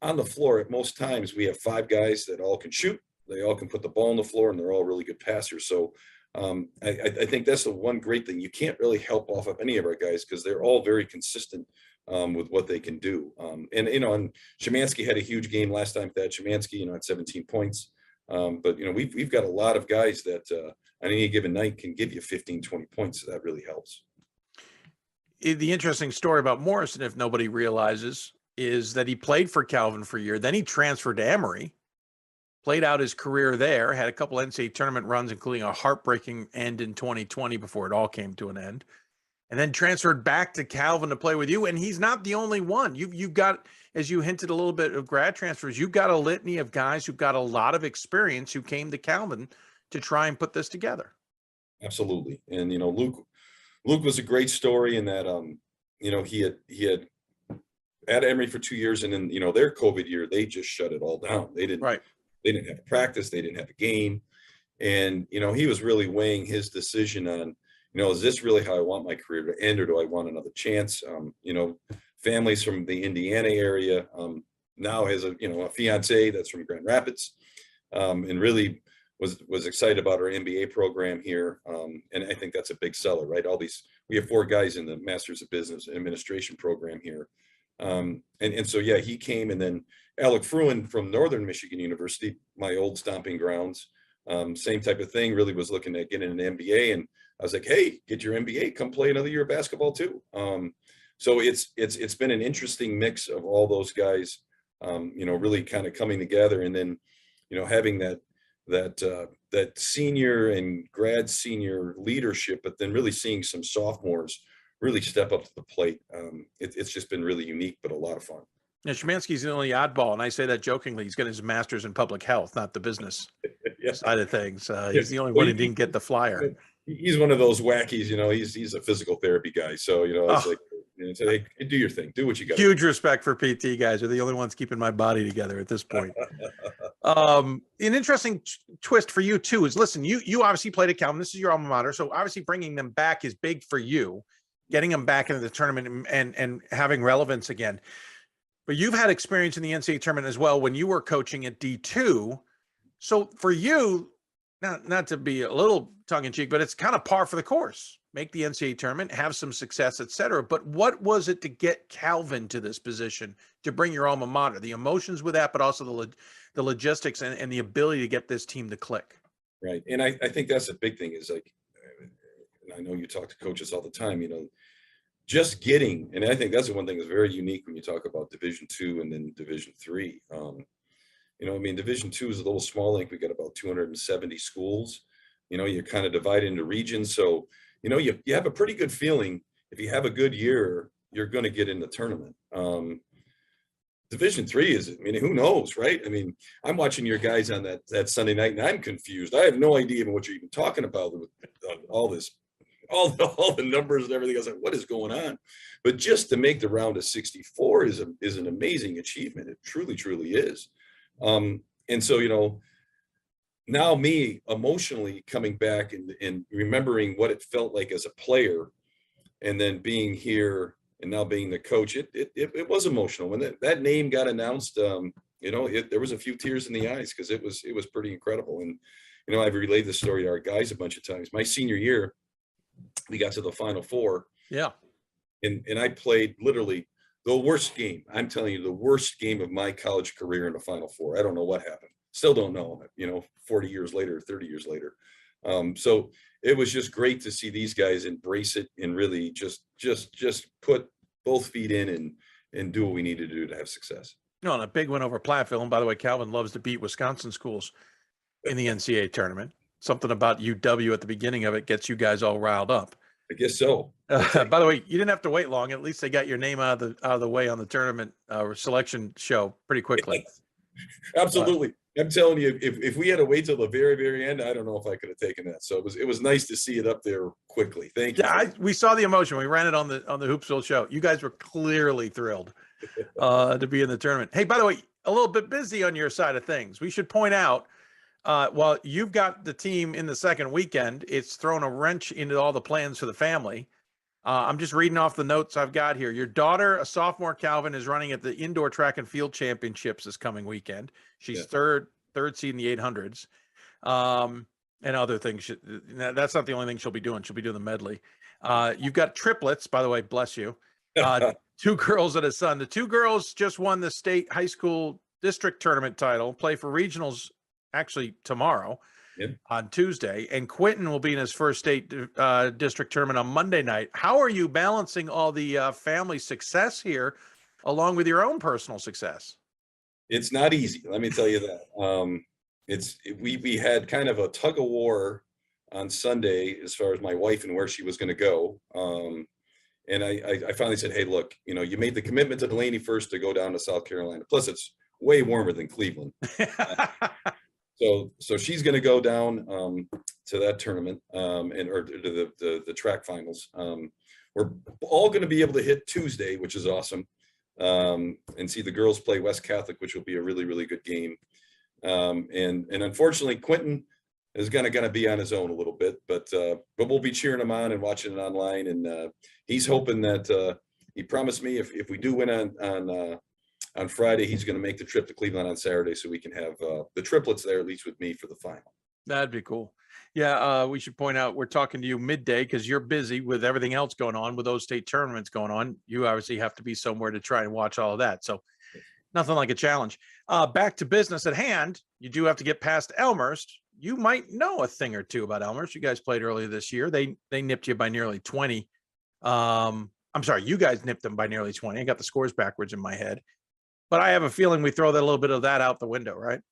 on the floor at most times, we have 5 guys that all can shoot. They all can put the ball on the floor, and they're all really good passers. So I think that's the one great thing. You can't really help off of any of our guys because they're all very consistent with what they can do. And Szymanski had a huge game last time. Thad Szymanski, at 17 points. But we've got a lot of guys that on any given night can give you 15, 20 points. So that really helps. The interesting story about Morrison, if nobody realizes, is that he played for Calvin for a year. Then he transferred to Emory, played out his career there, had a couple NCAA tournament runs, including a heartbreaking end in 2020 before it all came to an end, and then transferred back to Calvin to play with you. And he's not the only one. You've got, as you hinted a little bit of grad transfers, you've got a litany of guys who've got a lot of experience who came to Calvin to try and put this together. Absolutely. And, Luke was a great story in that, he had at Emory for 2 years, and then, their COVID year, they just shut it all down. They didn't have a practice. They didn't have a game. And, he was really weighing his decision on, is this really how I want my career to end, or do I want another chance? Families from the Indiana area, now has a fiance that's from Grand Rapids, and really was excited about our MBA program here. And I think that's a big seller, right? We have 4 guys in the Masters of Business Administration program here. So he came, and then Alec Fruin from Northern Michigan University, my old stomping grounds, same type of thing, really was looking at getting an MBA. And I was like, hey, get your MBA, come play another year of basketball too. So it's been an interesting mix of all those guys, really kind of coming together, and then, having that senior and grad senior leadership, but then really seeing some sophomores really step up to the plate. It's just been really unique, but a lot of fun. Now, Szymanski's the only oddball, and I say that jokingly. He's getting his master's in public health, not the business side of things. He's the only one who didn't get the flyer. He's one of those wackies, he's a physical therapy guy. So, it's like, hey, do your thing, do what you got. Huge respect for PT guys. They're the only ones keeping my body together at this point. An interesting twist for you too is, listen, you obviously played at Calvin. This is your alma mater. So obviously bringing them back is big for you, getting them back into the tournament and having relevance again. But you've had experience in the NCAA tournament as well when you were coaching at D2. So for you, not to be a little tongue in cheek, but it's kind of par for the course. Make the NCAA tournament, have some success, et cetera. But what was it to get Calvin to this position, to bring your alma mater, the emotions with that, but also the logistics and the ability to get this team to click? Right. And I think that's a big thing is, like, and I know you talk to coaches all the time, just getting, and I think that's the one thing that's very unique when you talk about Division II and then Division III. Division II is a little small. I think we got about 270 schools. You're kind of divided into regions. So, you have a pretty good feeling if you have a good year, you're going to get in the tournament. Division III is, who knows, right? I'm watching your guys on that Sunday night, and I'm confused. I have no idea even what you're even talking about with all this. All the numbers and everything. I was like, what is going on? But just to make the round of 64 is an amazing achievement. It truly, truly is. And so, now me emotionally coming back and remembering what it felt like as a player, and then being here and now being the coach, it was emotional. When that name got announced, there was a few tears in the eyes, because it was pretty incredible. And, I've relayed this story to our guys a bunch of times. My senior year, we got to the Final Four. Yeah. And I played literally the worst game. I'm telling you, the worst game of my college career in the Final Four. I don't know what happened. Still don't know, 40 years later, 30 years later. So it was just great to see these guys embrace it and really just put both feet in do what we need to do to have success. No, and a big win over Platteville. And by the way, Calvin loves to beat Wisconsin schools in the NCAA tournament. Something about UW at the beginning of it gets you guys all riled up. I guess so. By the way, you didn't have to wait long. At least they got your name out of the way on the tournament selection show pretty quickly. Yes. Absolutely. I'm telling you, if we had to wait till the very, very end, I don't know if I could have taken that. So it was nice to see it up there quickly. Thank you. Yeah, we saw the emotion. We ran it on the Hoopsville show. You guys were clearly thrilled to be in the tournament. Hey, by the way, a little bit busy on your side of things. We should point out, while you've got the team in the second weekend, it's thrown a wrench into all the plans for the family. I'm just reading off the notes I've got here. Your daughter, a sophomore, Calvin, is running at the indoor track and field championships this coming weekend. She's third seed in the 800s, and other things. That's not the only thing she'll be doing. She'll be doing the medley. You've got triplets, by the way, bless you. 2 girls and a son. The 2 girls just won the state high school district tournament title, play for regionals actually tomorrow. On Tuesday, and Quentin will be in his first state district tournament on Monday night. How are you balancing all the family success here along with your own personal success? It's not easy. Let me tell you that. We had kind of a tug of war on Sunday as far as my wife and where she was going to go. And I finally said, hey, look, you made the commitment to Delaney first to go down to South Carolina. Plus it's way warmer than Cleveland. So she's going to go down to that tournament or to the track finals. We're all going to be able to hit Tuesday, which is awesome, and see the girls play West Catholic, which will be a really, really good game. And unfortunately, Quentin is going to be on his own a little bit, but we'll be cheering him on and watching it online. And he's hoping that he promised me if we do win on Friday, he's going to make the trip to Cleveland on Saturday so we can have the triplets there, at least with me, for the final. That'd be cool. Yeah, we should point out we're talking to you midday because you're busy with everything else going on, with those state tournaments going on. You obviously have to be somewhere to try and watch all of that. So nothing like a challenge. Back to business at hand. You do have to get past Elmhurst. You might know a thing or two about Elmhurst. You guys played earlier this year. They nipped you by nearly 20. I'm sorry, you guys nipped them by nearly 20. I got the scores backwards in my head. But I have a feeling we throw that a little bit of that out the window, right?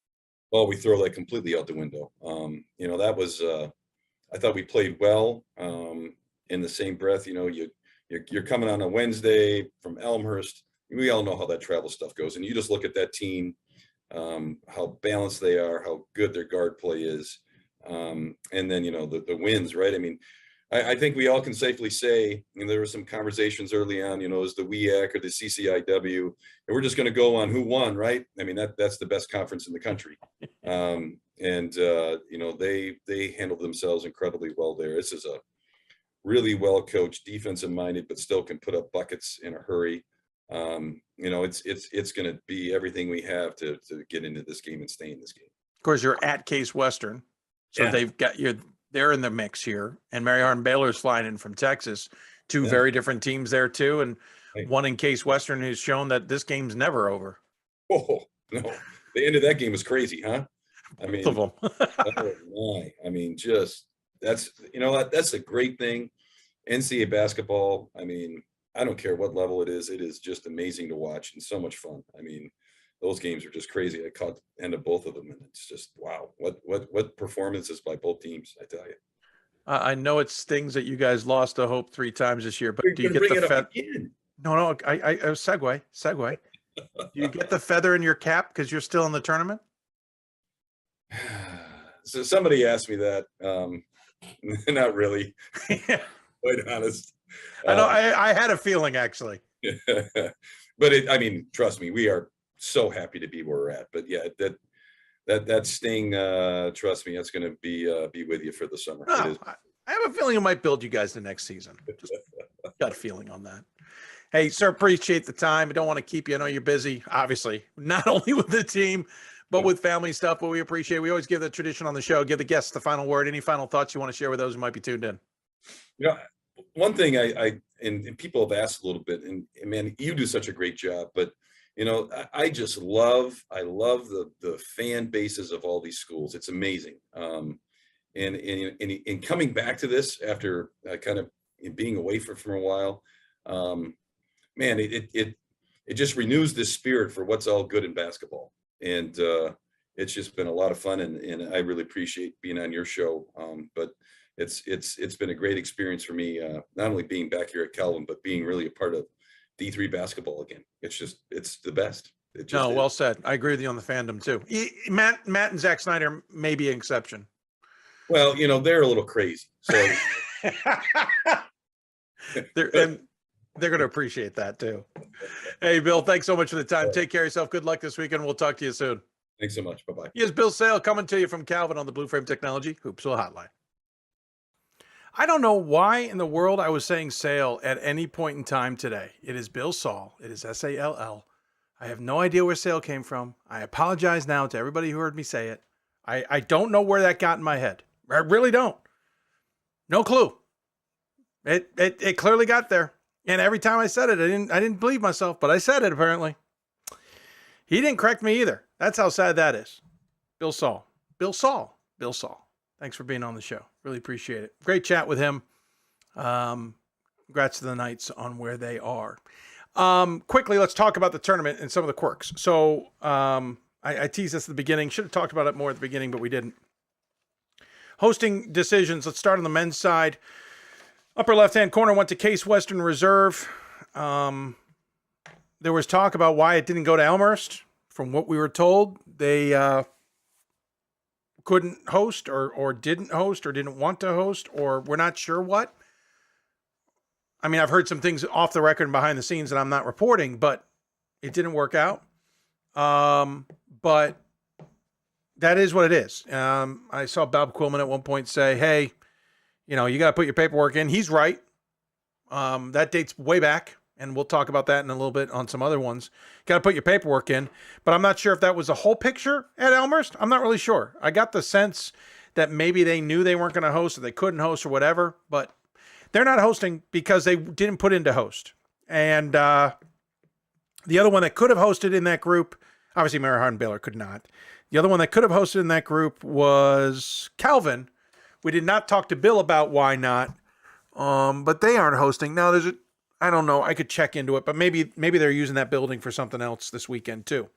Well, we throw that completely out the window. That was, I thought we played well. In the same breath, you're coming on a Wednesday from Elmhurst. We all know how that travel stuff goes. And you just look at that team, how balanced they are, how good their guard play is. And then, the wins, right? I mean, I think we all can safely say, there were some conversations early on, is the WEAC or the CCIW, and we're just going to go on who won, right? I mean, that's the best conference in the country. They handled themselves incredibly well there. This is a really well-coached, defensive-minded, but still can put up buckets in a hurry. It's going to be everything we have to get into this game and stay in this game. Of course, you're at Case Western, so they've got you. They're in the mix here, and Mary Hardin Baylor's flying in from Texas. 2 very different teams there too, and one in Case Western who's shown that this game's never over. Oh no, the end of that game was crazy, huh? I mean, both of them. I mean, just that's a great thing. NCAA basketball. I mean, I don't care what level it is just amazing to watch and so much fun. I mean, those games are just crazy. I caught the end of both of them, and it's just wow. What performances by both teams, I tell you. I know it stings that you guys lost to Hope 3 times this year, but do you get the feather? No, I segue. Do you get the feather in your cap because you're still in the tournament? So somebody asked me that. Not really. Quite honest. I know. I had a feeling actually. But trust me, we are so happy to be where we're at. But yeah, that sting, trust me, that's going to be with you for the summer. I have a feeling it might build you guys the next season. Just got a feeling on that. Hey, sir, appreciate the time. I don't want to keep you. I know you're busy, obviously, not only with the team, but with family stuff. But we appreciate it. We always give the tradition on the show, give the guests the final word. Any final thoughts you want to share with those who might be tuned in? One thing and people have asked a little bit, and man, you do such a great job, but I just love the fan bases of all these schools. It's amazing. And coming back to this after kind of being away from a while, man, it just renews this spirit for what's all good in basketball. And it's just been a lot of fun, and I really appreciate being on your show. But it's been a great experience for me, not only being back here at Calvin, but being really a part of D3 basketball again. It's the best. No, well said. I agree with you on the fandom too. Matt and Zach Snyder may be an exception. Well, they're a little crazy. So they're going to appreciate that too. Hey, Bill, thanks so much for the time. Take care of yourself. Good luck this weekend. We'll talk to you soon. Thanks so much. Bye-bye. Here's Bill Sale coming to you from Calvin on the Blue Frame Technology Hoopsville Hotline. I don't know why in the world I was saying Sale at any point in time today. It is Bill Saul. It is S-A-L-L. I have no idea where Sale came from. I apologize now to everybody who heard me say it. I don't know where that got in my head. I really don't. No clue. It clearly got there. And every time I said it, I didn't believe myself, but I said it apparently. He didn't correct me either. That's how sad that is. Bill Saul. Thanks for being on the show. Really appreciate it. Great chat with him. Congrats to the Knights on where they are. Quickly, let's talk about the tournament and some of the quirks. So I teased this at the beginning. Should have talked about it more at the beginning, but we didn't. Hosting decisions. Let's start on the men's side. Upper left-hand corner went to Case Western Reserve. There was talk about why it didn't go to Elmhurst. From what we were told, they couldn't host or didn't host or didn't want to host, or we're not sure what. I mean, I've heard some things off the record and behind the scenes that I'm not reporting, but it didn't work out. But that is what it is. I saw Bob Quillman at one point say, hey, you got to put your paperwork in. He's right. That dates way back, and we'll talk about that in a little bit on some other ones. Got to put your paperwork in. But I'm not sure if that was the whole picture at Elmhurst. I'm not really sure. I got the sense that maybe they knew they weren't going to host or they couldn't host or whatever, but they're not hosting because they didn't put in to host. And the other one that could have hosted in that group, obviously Mary Hardin-Baylor could not. The other one that could have hosted in that group was Calvin. We did not talk to Bill about why not, but they aren't hosting. Now, I don't know. I could check into it, but maybe they're using that building for something else this weekend too.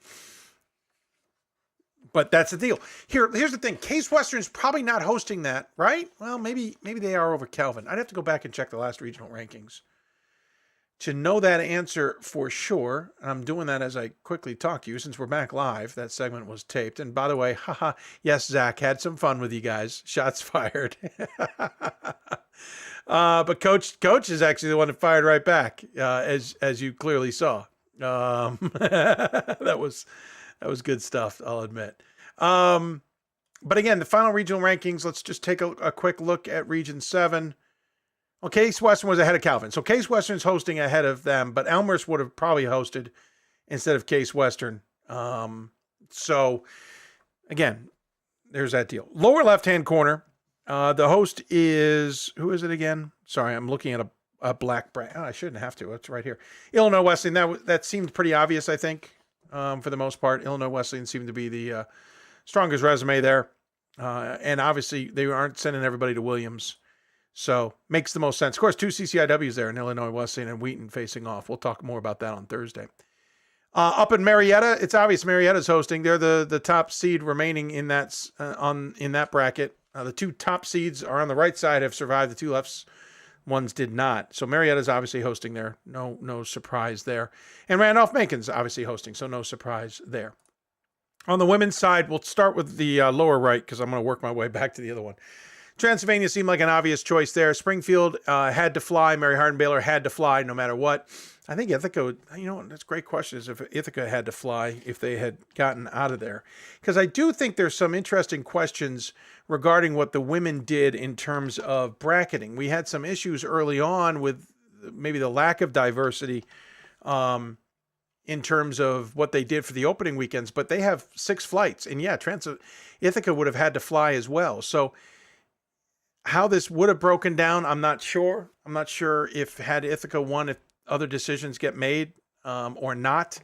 But that's the deal. Here's the thing. Case Western's probably not hosting that, right? Well, maybe they are over Calvin. I'd have to go back and check the last regional rankings to know that answer for sure. I'm doing that as I quickly talk to you since we're back live. That segment was taped. And by the way, yes, Zach, had some fun with you guys. Shots fired. But coach is actually the one that fired right back, as you clearly saw. That was good stuff, I'll admit. But again, the final regional rankings, let's just take a quick look at Region 7. Well, Case Western was ahead of Calvin. So Case Western's hosting ahead of them, but Elmhurst would have probably hosted instead of Case Western. So again, there's that deal. Lower left-hand corner, the host is, who is it again? Sorry, I'm looking at a black bracket. Oh, I shouldn't have to. It's right here. Illinois Wesleyan. That seemed pretty obvious, I think, for the most part. Illinois Wesleyan seemed to be the strongest resume there. And obviously, they aren't sending everybody to Williams. So makes the most sense. Of course, 2 CCIWs there in Illinois Wesleyan and Wheaton facing off. We'll talk more about that on Thursday. Up in Marietta, it's obvious Marietta's hosting. They're the top seed remaining in that bracket. The two top seeds are on the right side, have survived. The two left ones did not. So Marietta's obviously hosting there. No surprise there. And Randolph-Macon's obviously hosting, so no surprise there. On the women's side, we'll start with the lower right because I'm going to work my way back to the other one. Transylvania seemed like an obvious choice there. Springfield had to fly. Mary Hardin-Baylor had to fly no matter what. I think Ithaca, that's a great question, is if Ithaca had to fly if they had gotten out of there. Because I do think there's some interesting questions regarding what the women did in terms of bracketing. We had some issues early on with maybe the lack of diversity in terms of what they did for the opening weekends, but they have 6 flights. And yeah, Ithaca would have had to fly as well. So how this would have broken down, I'm not sure. I'm not sure if had Ithaca won, if other decisions get made or not.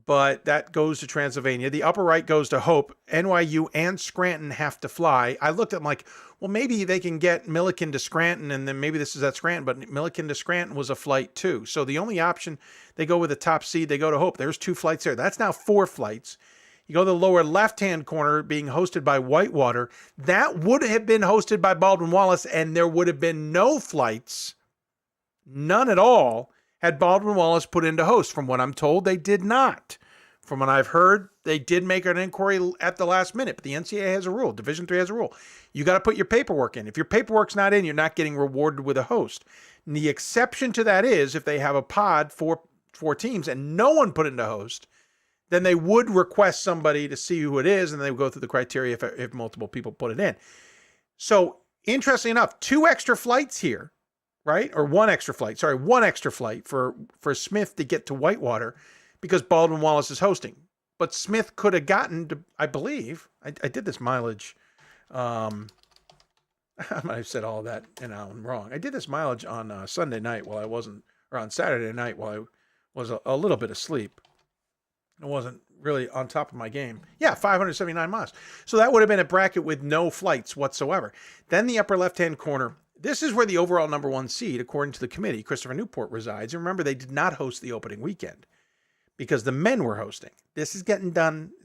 but that goes to Transylvania. The upper right goes to Hope. NYU and Scranton have to fly. I looked at them like, well, maybe they can get Milliken to Scranton, and then maybe this is at Scranton, but Milliken to Scranton was a flight too. So the only option, they go with the top seed, they go to Hope. There's 2 flights there. That's now 4 flights. You go to the lower left-hand corner being hosted by Whitewater. That would have been hosted by Baldwin Wallace, and there would have been no flights, none at all, had Baldwin Wallace put into host. From what I'm told, they did not. From what I've heard, they did make an inquiry at the last minute, but the NCAA has a rule. Division III has a rule. You got to put your paperwork in. If your paperwork's not in, you're not getting rewarded with a host. And the exception to that is if they have a pod for 4 teams and no one put into host, then they would request somebody to see who it is, and they would go through the criteria if multiple people put it in. So, interestingly enough, 2 extra flights here, right? Or 1 extra flight. Sorry, 1 extra flight for Smith to get to Whitewater because Baldwin Wallace is hosting. But Smith could have gotten to, I believe, I did this mileage. I might have said all of that and I'm wrong. I did this mileage on Sunday night while I wasn't, or on Saturday night while I was a little bit asleep. I wasn't really on top of my game. Yeah, 579 miles. So that would have been a bracket with no flights whatsoever. Then the upper left-hand corner, this is where the overall number 1 seed, according to the committee, Christopher Newport, resides. And remember, they did not host the opening weekend because the men were hosting. This is getting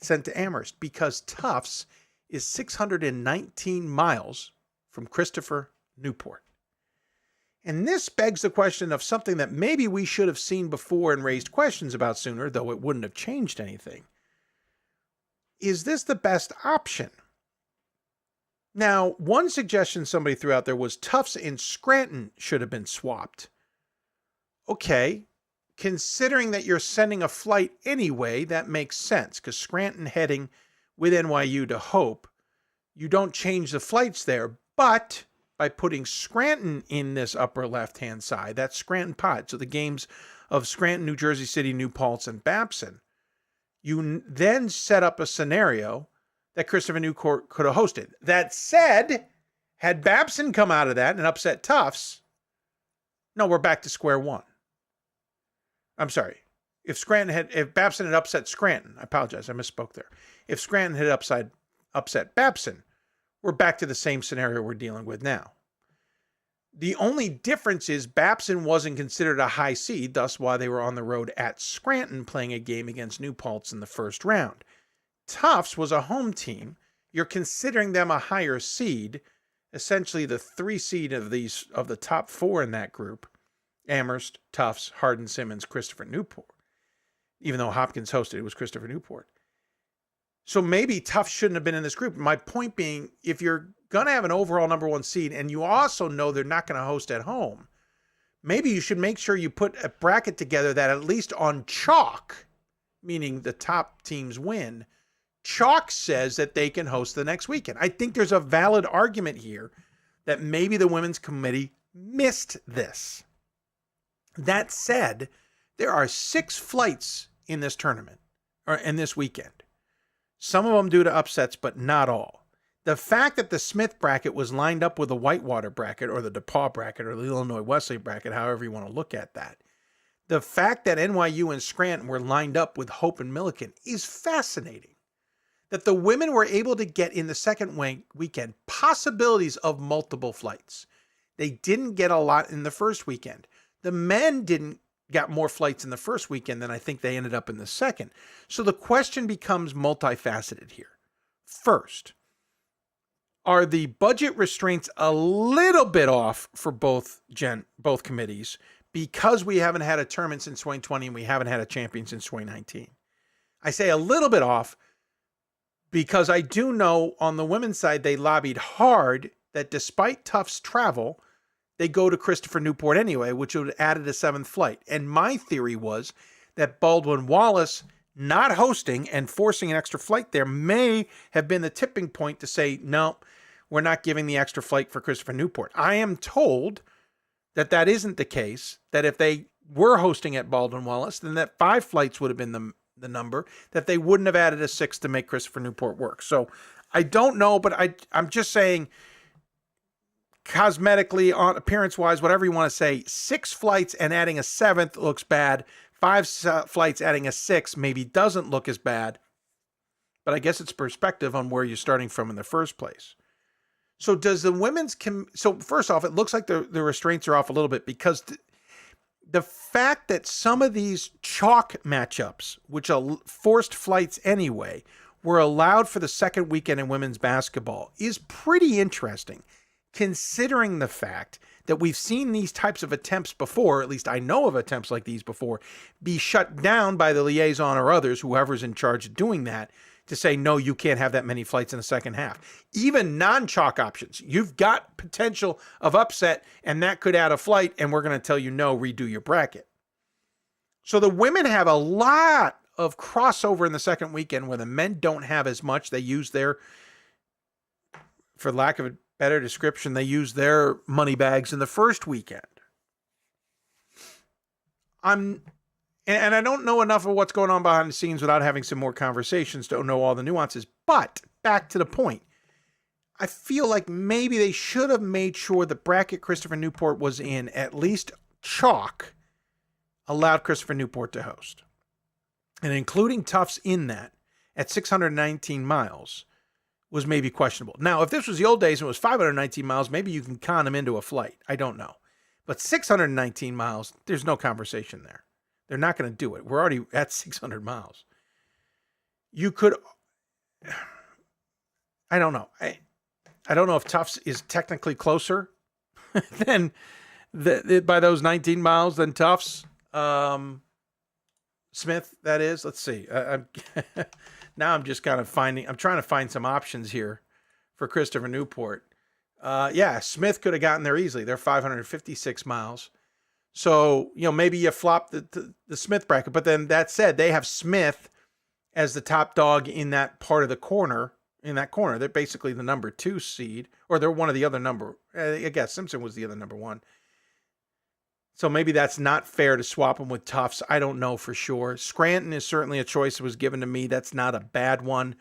sent to Amherst because Tufts is 619 miles from Christopher Newport. And this begs the question of something that maybe we should have seen before and raised questions about sooner, though it wouldn't have changed anything. Is this the best option? Now, one suggestion somebody threw out there was Tufts and Scranton should have been swapped. Okay, considering that you're sending a flight anyway, that makes sense, because Scranton heading with NYU to Hope, you don't change the flights there, but by putting Scranton in this upper left-hand side, that's Scranton pod. So the games of Scranton, New Jersey City, New Paltz, and Babson, you then set up a scenario that Christopher Newport could have hosted. That said, had Babson come out of that and upset Tufts, no, we're back to square one. I'm sorry. If Babson had upset Scranton, I apologize, I misspoke there. If Scranton had upset Babson, we're back to the same scenario we're dealing with now. The only difference is Babson wasn't considered a high seed, thus why they were on the road at Scranton playing a game against New Paltz in the first round. Tufts was a home team. You're considering them a higher seed, essentially the 3 seed of the top 4 in that group. Amherst, Tufts, Hardin-Simmons, Christopher Newport. Even though Hopkins hosted, it was Christopher Newport. So maybe Tufts shouldn't have been in this group. My point being, if you're going to have an overall number 1 seed and you also know they're not going to host at home, maybe you should make sure you put a bracket together that at least on chalk, meaning the top teams win, chalk says that they can host the next weekend. I think there's a valid argument here that maybe the women's committee missed this. That said, there are 6 flights in this tournament, or in this weekend. Some of them due to upsets, but not all. The fact that the Smith bracket was lined up with the Whitewater bracket or the DePaul bracket or the Illinois Wesley bracket, however you want to look at that. The fact that NYU and Scranton were lined up with Hope and Milliken is fascinating. That the women were able to get in the second weekend possibilities of multiple flights. They didn't get a lot in the first weekend. The men got more flights in the first weekend than I think they ended up in the second. So the question becomes multifaceted here. First, are the budget restraints a little bit off for both committees because we haven't had a tournament since 2020 and we haven't had a champion since 2019? I say a little bit off because I do know on the women's side they lobbied hard that despite Tufts' travel, they go to Christopher Newport anyway, which would have added a 7th flight. And my theory was that Baldwin Wallace not hosting and forcing an extra flight there may have been the tipping point to say, no, we're not giving the extra flight for Christopher Newport. I am told that that isn't the case, that if they were hosting at Baldwin Wallace, then that 5 flights would have been the number, that they wouldn't have added a 6th to make Christopher Newport work. So I don't know, but I'm just saying, cosmetically, appearance-wise, whatever you want to say, 6 flights and adding a 7th looks bad. 5 flights adding a 6 maybe doesn't look as bad, but I guess it's perspective on where you're starting from in the first place. So does the women's so first off, it looks like the restraints are off a little bit because the fact that some of these chalk matchups, which are forced flights anyway, were allowed for the second weekend in women's basketball is pretty interesting, considering the fact that we've seen these types of attempts before, at least I know of attempts like these before, be shut down by the liaison or others, whoever's in charge of doing that, to say, no, you can't have that many flights in the second half. Even non-chalk options, you've got potential of upset, and that could add a flight, and we're going to tell you, no, redo your bracket. So the women have a lot of crossover in the second weekend where the men don't have as much. They use their, for lack of a better description, they use their money bags in the first weekend. And I don't know enough of what's going on behind the scenes without having some more conversations to know all the nuances. But back to the point, I feel like maybe they should have made sure the bracket Christopher Newport was in, at least chalk, allowed Christopher Newport to host. And including Tufts in that at 619 miles was maybe questionable. Now, if this was the old days and it was 519 miles, maybe you can con them into a flight. I don't know. But 619 miles, there's no conversation there. They're not going to do it. We're already at 600 miles. You could, I don't know. I don't know if Tufts is technically closer than by those 19 miles than Tufts. Smith, that is. Let's see. Now I'm just kind of I'm trying to find some options here for Christopher Newport. Yeah, Smith could have gotten there easily. They're 556 miles. So, maybe you flop the Smith bracket, but then that said, they have Smith as the top dog in that part of the corner, They're basically the number 2 seed, or they're one of the other number. I guess Simpson was the other number 1. So maybe that's not fair to swap them with Tufts. I don't know for sure. Scranton is certainly a choice that was given to me. That's not a bad one.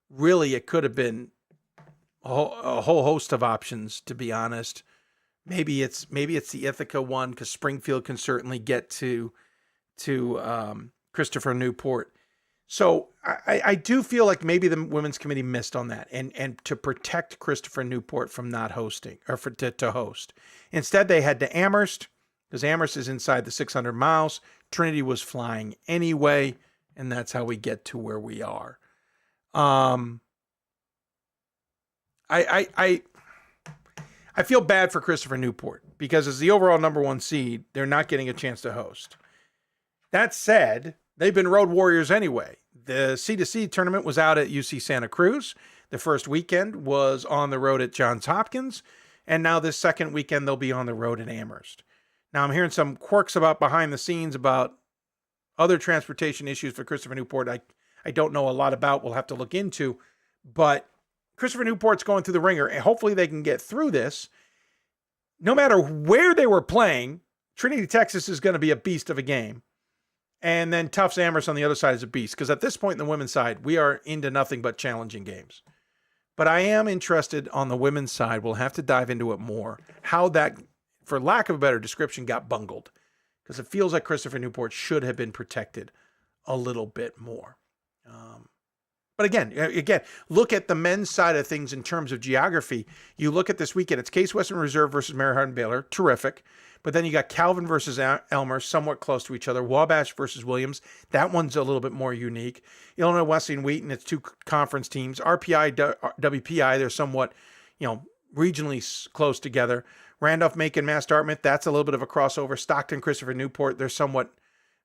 Really, it could have been a whole host of options, to be honest. Maybe it's the Ithaca one, because Springfield can certainly get to Christopher Newport. So I do feel like maybe the women's committee missed on that, and to protect Christopher Newport from not hosting or to host. Instead, they had to Amherst, because Amherst is inside the 600 miles. Trinity was flying anyway, and that's how we get to where we are. I feel bad for Christopher Newport, because as the overall number 1 seed, they're not getting a chance to host. That said, they've been road warriors anyway. The C2C tournament was out at UC Santa Cruz. The first weekend was on the road at Johns Hopkins. And now this second weekend, they'll be on the road at Amherst. Now, I'm hearing some quirks about behind the scenes about other transportation issues for Christopher Newport I don't know a lot about. We'll have to look into. But Christopher Newport's going through the ringer, and hopefully they can get through this. No matter where they were playing, Trinity, Texas is going to be a beast of a game. And then Tufts Amherst on the other side is a beast, because at this point in the women's side, we are into nothing but challenging games. But I am interested on the women's side. We'll have to dive into it more. How that, for lack of a better description, got bungled. Because it feels like Christopher Newport should have been protected a little bit more. But again, look at the men's side of things in terms of geography. You look at this weekend, it's Case Western Reserve versus Mary Hardin Baylor, terrific. But then you got Calvin versus Elmhurst, somewhat close to each other. Wabash versus Williams, that one's a little bit more unique. Illinois Wesleyan Wheaton, it's 2 conference teams. RPI, WPI, they're somewhat, regionally close together. Randolph, Macon, Mass Dartmouth, that's a little bit of a crossover. Stockton, Christopher Newport, they're somewhat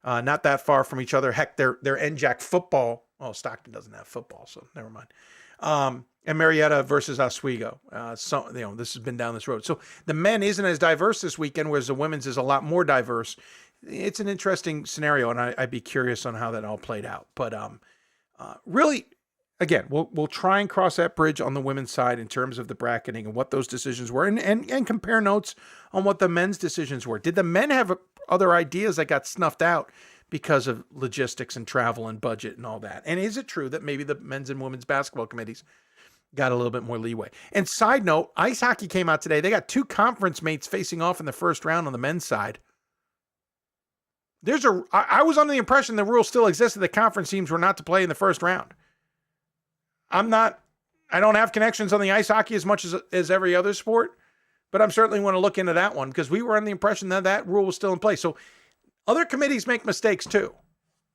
not that far from each other. Heck, they're NJAC football. Well, Stockton doesn't have football, so never mind. And Marietta versus Oswego. This has been down this road. So the men isn't as diverse this weekend, whereas the women's is a lot more diverse. It's an interesting scenario, and I'd be curious on how that all played out. But really, again, we'll try and cross that bridge on the women's side in terms of the bracketing and what those decisions were, and compare notes on what the men's decisions were. Did the men have other ideas that got snuffed out because of logistics and travel and budget and all that? And is it true that maybe the men's and women's basketball committees got a little bit more leeway? And side note, ice hockey came out today. They got 2 conference mates facing off in the first round on the men's side. I was under the impression the rule still existed that conference teams were not to play in the first round. I don't have connections on the ice hockey as much as every other sport, but I'm certainly want to look into that one because we were under the impression that that rule was still in place. So other committees make mistakes too.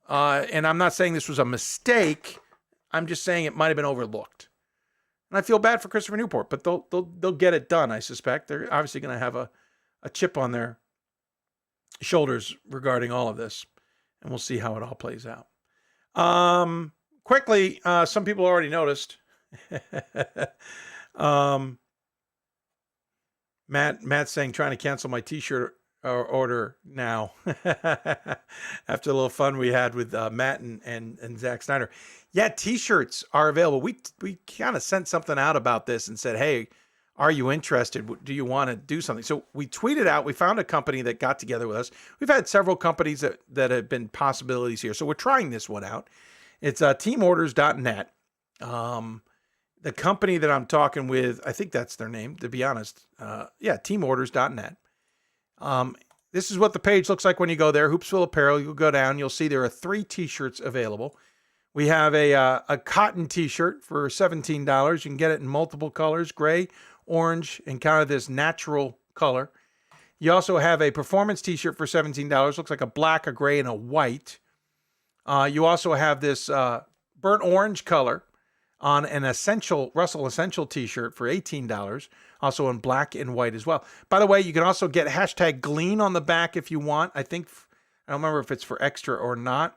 And I'm not saying this was a mistake. I'm just saying it might have been overlooked. And I feel bad for Christopher Newport, but they'll get it done, I suspect. They're obviously going to have a chip on their shoulders regarding all of this, and we'll see how it all plays out. Quickly, some people already noticed. Matt's saying trying to cancel my t-shirt order now after a little fun we had with Matt and Zach Snyder. Yeah, t-shirts are available. We kind of sent something out about this and said, hey, are you interested? Do you want to do something? So we tweeted out, we found a company that got together with us. We've had several companies that have been possibilities here. So we're trying this one out. It's teamorders.net. The company that I'm talking with, I think that's their name, to be honest. Teamorders.net. This is what the page looks like when you go there. Hoopsville Apparel. You'll go down. You'll see there are 3 t-shirts available. We have a cotton t-shirt for $17. You can get it in multiple colors, gray, orange, and kind of this natural color. You also have a performance t-shirt for $17. Looks like a black, a gray, and a white. You also have this burnt orange color on an Russell Essential t-shirt for $18. Also in black and white as well. By the way, you can also get hashtag Glean on the back if you want. I don't remember if it's for extra or not.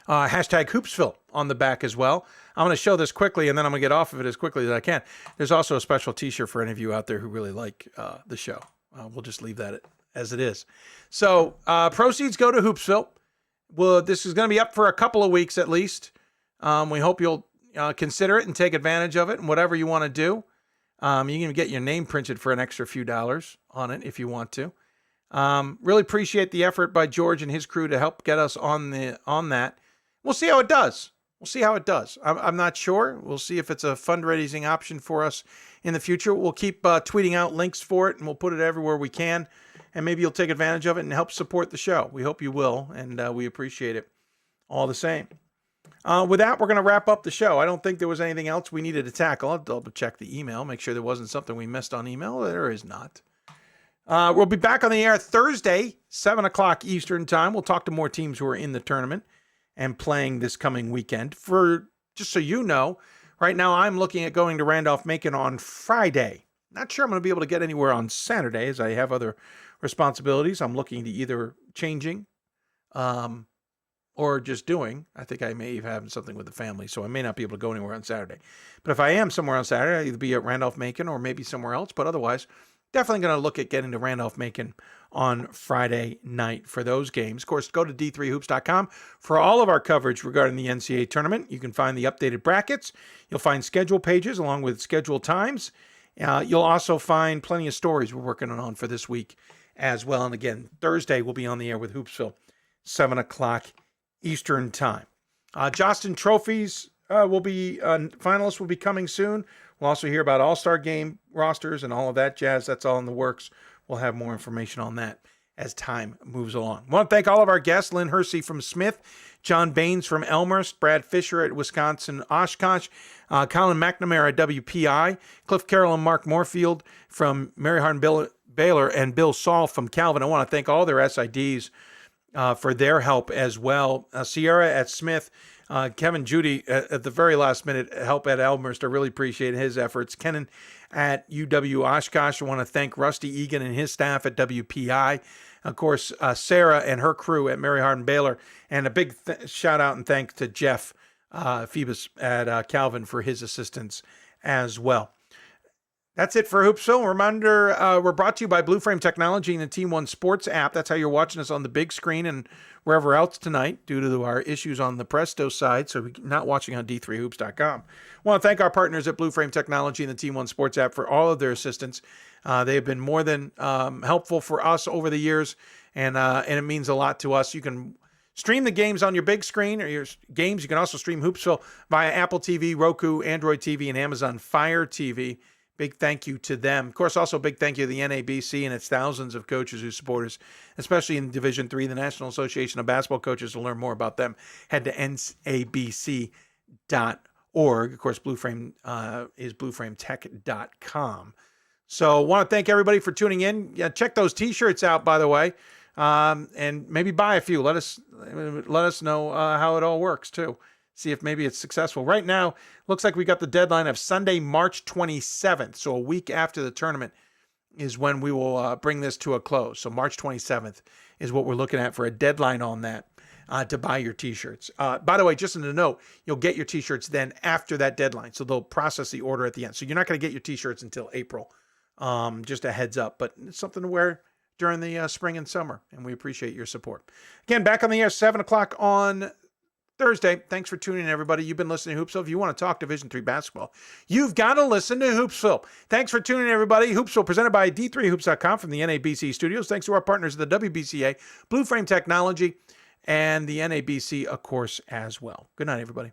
Hashtag Hoopsville on the back as well. I'm going to show this quickly, and then I'm going to get off of it as quickly as I can. There's also a special t-shirt for any of you out there who really like the show. We'll just leave that as it is. So proceeds go to Hoopsville. Well, this is going to be up for a couple of weeks at least. We hope you'll consider it and take advantage of it and whatever you want to do. You can even get your name printed for an extra few dollars on it if you want to. Really appreciate the effort by George and his crew to help get us on that. We'll see how it does. I'm not sure. We'll see if it's a fundraising option for us in the future. We'll keep tweeting out links for it, and we'll put it everywhere we can. And maybe you'll take advantage of it and help support the show. We hope you will, and we appreciate it all the same. With that, we're going to wrap up the show. I don't think there was anything else we needed to tackle. I'll double check the email, make sure there wasn't something we missed on email. There is not. We'll be back on the air Thursday, 7 o'clock Eastern time. We'll talk to more teams who are in the tournament and playing this coming weekend. Just so you know, right now I'm looking at going to Randolph-Macon on Friday. Not sure I'm going to be able to get anywhere on Saturday as I have other responsibilities. I'm looking to either changing or just doing. I think I may have something with the family, so I may not be able to go anywhere on Saturday. But if I am somewhere on Saturday, I'll either be at Randolph-Macon or maybe somewhere else. But otherwise, definitely going to look at getting to Randolph-Macon on Friday night for those games. Of course, go to d3hoops.com for all of our coverage regarding the NCAA tournament. You can find the updated brackets. You'll find schedule pages along with schedule times. You'll also find plenty of stories we're working on for this week as well. And again, Thursday we'll be on the air with Hoopsville, 7 o'clock Eastern time. Jostin trophies finalists will be coming soon. We'll also hear about all-star game rosters and all of that jazz. That's all in the works. We'll have more information on that as time moves along. I want to thank all of our guests, Lynn Hersey from Smith, John Baines from Elmhurst, Brad Fischer at Wisconsin Oshkosh, Colin McNamara at WPI, Clif Carroll and Mark Morefield from Mary Hardin Baylor, and Bill Saul from Calvin. I want to thank all their SIDs for their help as well. Sierra at Smith, Kevin Judy at the very last minute help at Elmhurst. I really appreciate his efforts. Kenan at UW Oshkosh. I want to thank Rusty Egan and his staff at WPI. Of course, Sarah and her crew at Mary Hardin Baylor. And a big shout out and thanks to Jeff Phoebus at Calvin for his assistance as well. That's it for Hoopsville. Reminder, we're brought to you by Blue Frame Technology and the Team One Sports app. That's how you're watching us on the big screen and wherever else tonight due to our issues on the Presto side, so we're not watching on d3hoops.com. I want to thank our partners at Blue Frame Technology and the Team One Sports app for all of their assistance. They have been more than helpful for us over the years, and it means a lot to us. You can stream the games on your big screen or your games. You can also stream Hoopsville via Apple TV, Roku, Android TV, and Amazon Fire TV. Big thank you to them. Of course, also big thank you to the NABC and its thousands of coaches who support us, especially in Division III, the National Association of Basketball Coaches. To learn more about them, head to ncabc.org. Of course, Blue Frame is blueframetech.com. So want to thank everybody for tuning in. Yeah, check those T-shirts out, by the way, and maybe buy a few. Let us know how it all works, too. See if maybe it's successful. Right now, looks like we got the deadline of Sunday, March 27th. So a week after the tournament is when we will bring this to a close. So March 27th is what we're looking at for a deadline on that to buy your T-shirts. By the way, just in a note, you'll get your T-shirts then after that deadline. So they'll process the order at the end. So you're not going to get your T-shirts until April. Just a heads up. But it's something to wear during the spring and summer. And we appreciate your support. Again, back on the air, 7 o'clock on Thursday. Thanks for tuning in, everybody. You've been listening to Hoopsville. If you want to talk Division III basketball, you've got to listen to Hoopsville. Thanks for tuning in, everybody. Hoopsville presented by D3Hoops.com from the NABC studios. Thanks to our partners at the WBCA, Blue Frame Technology, and the NABC, of course, as well. Good night, everybody.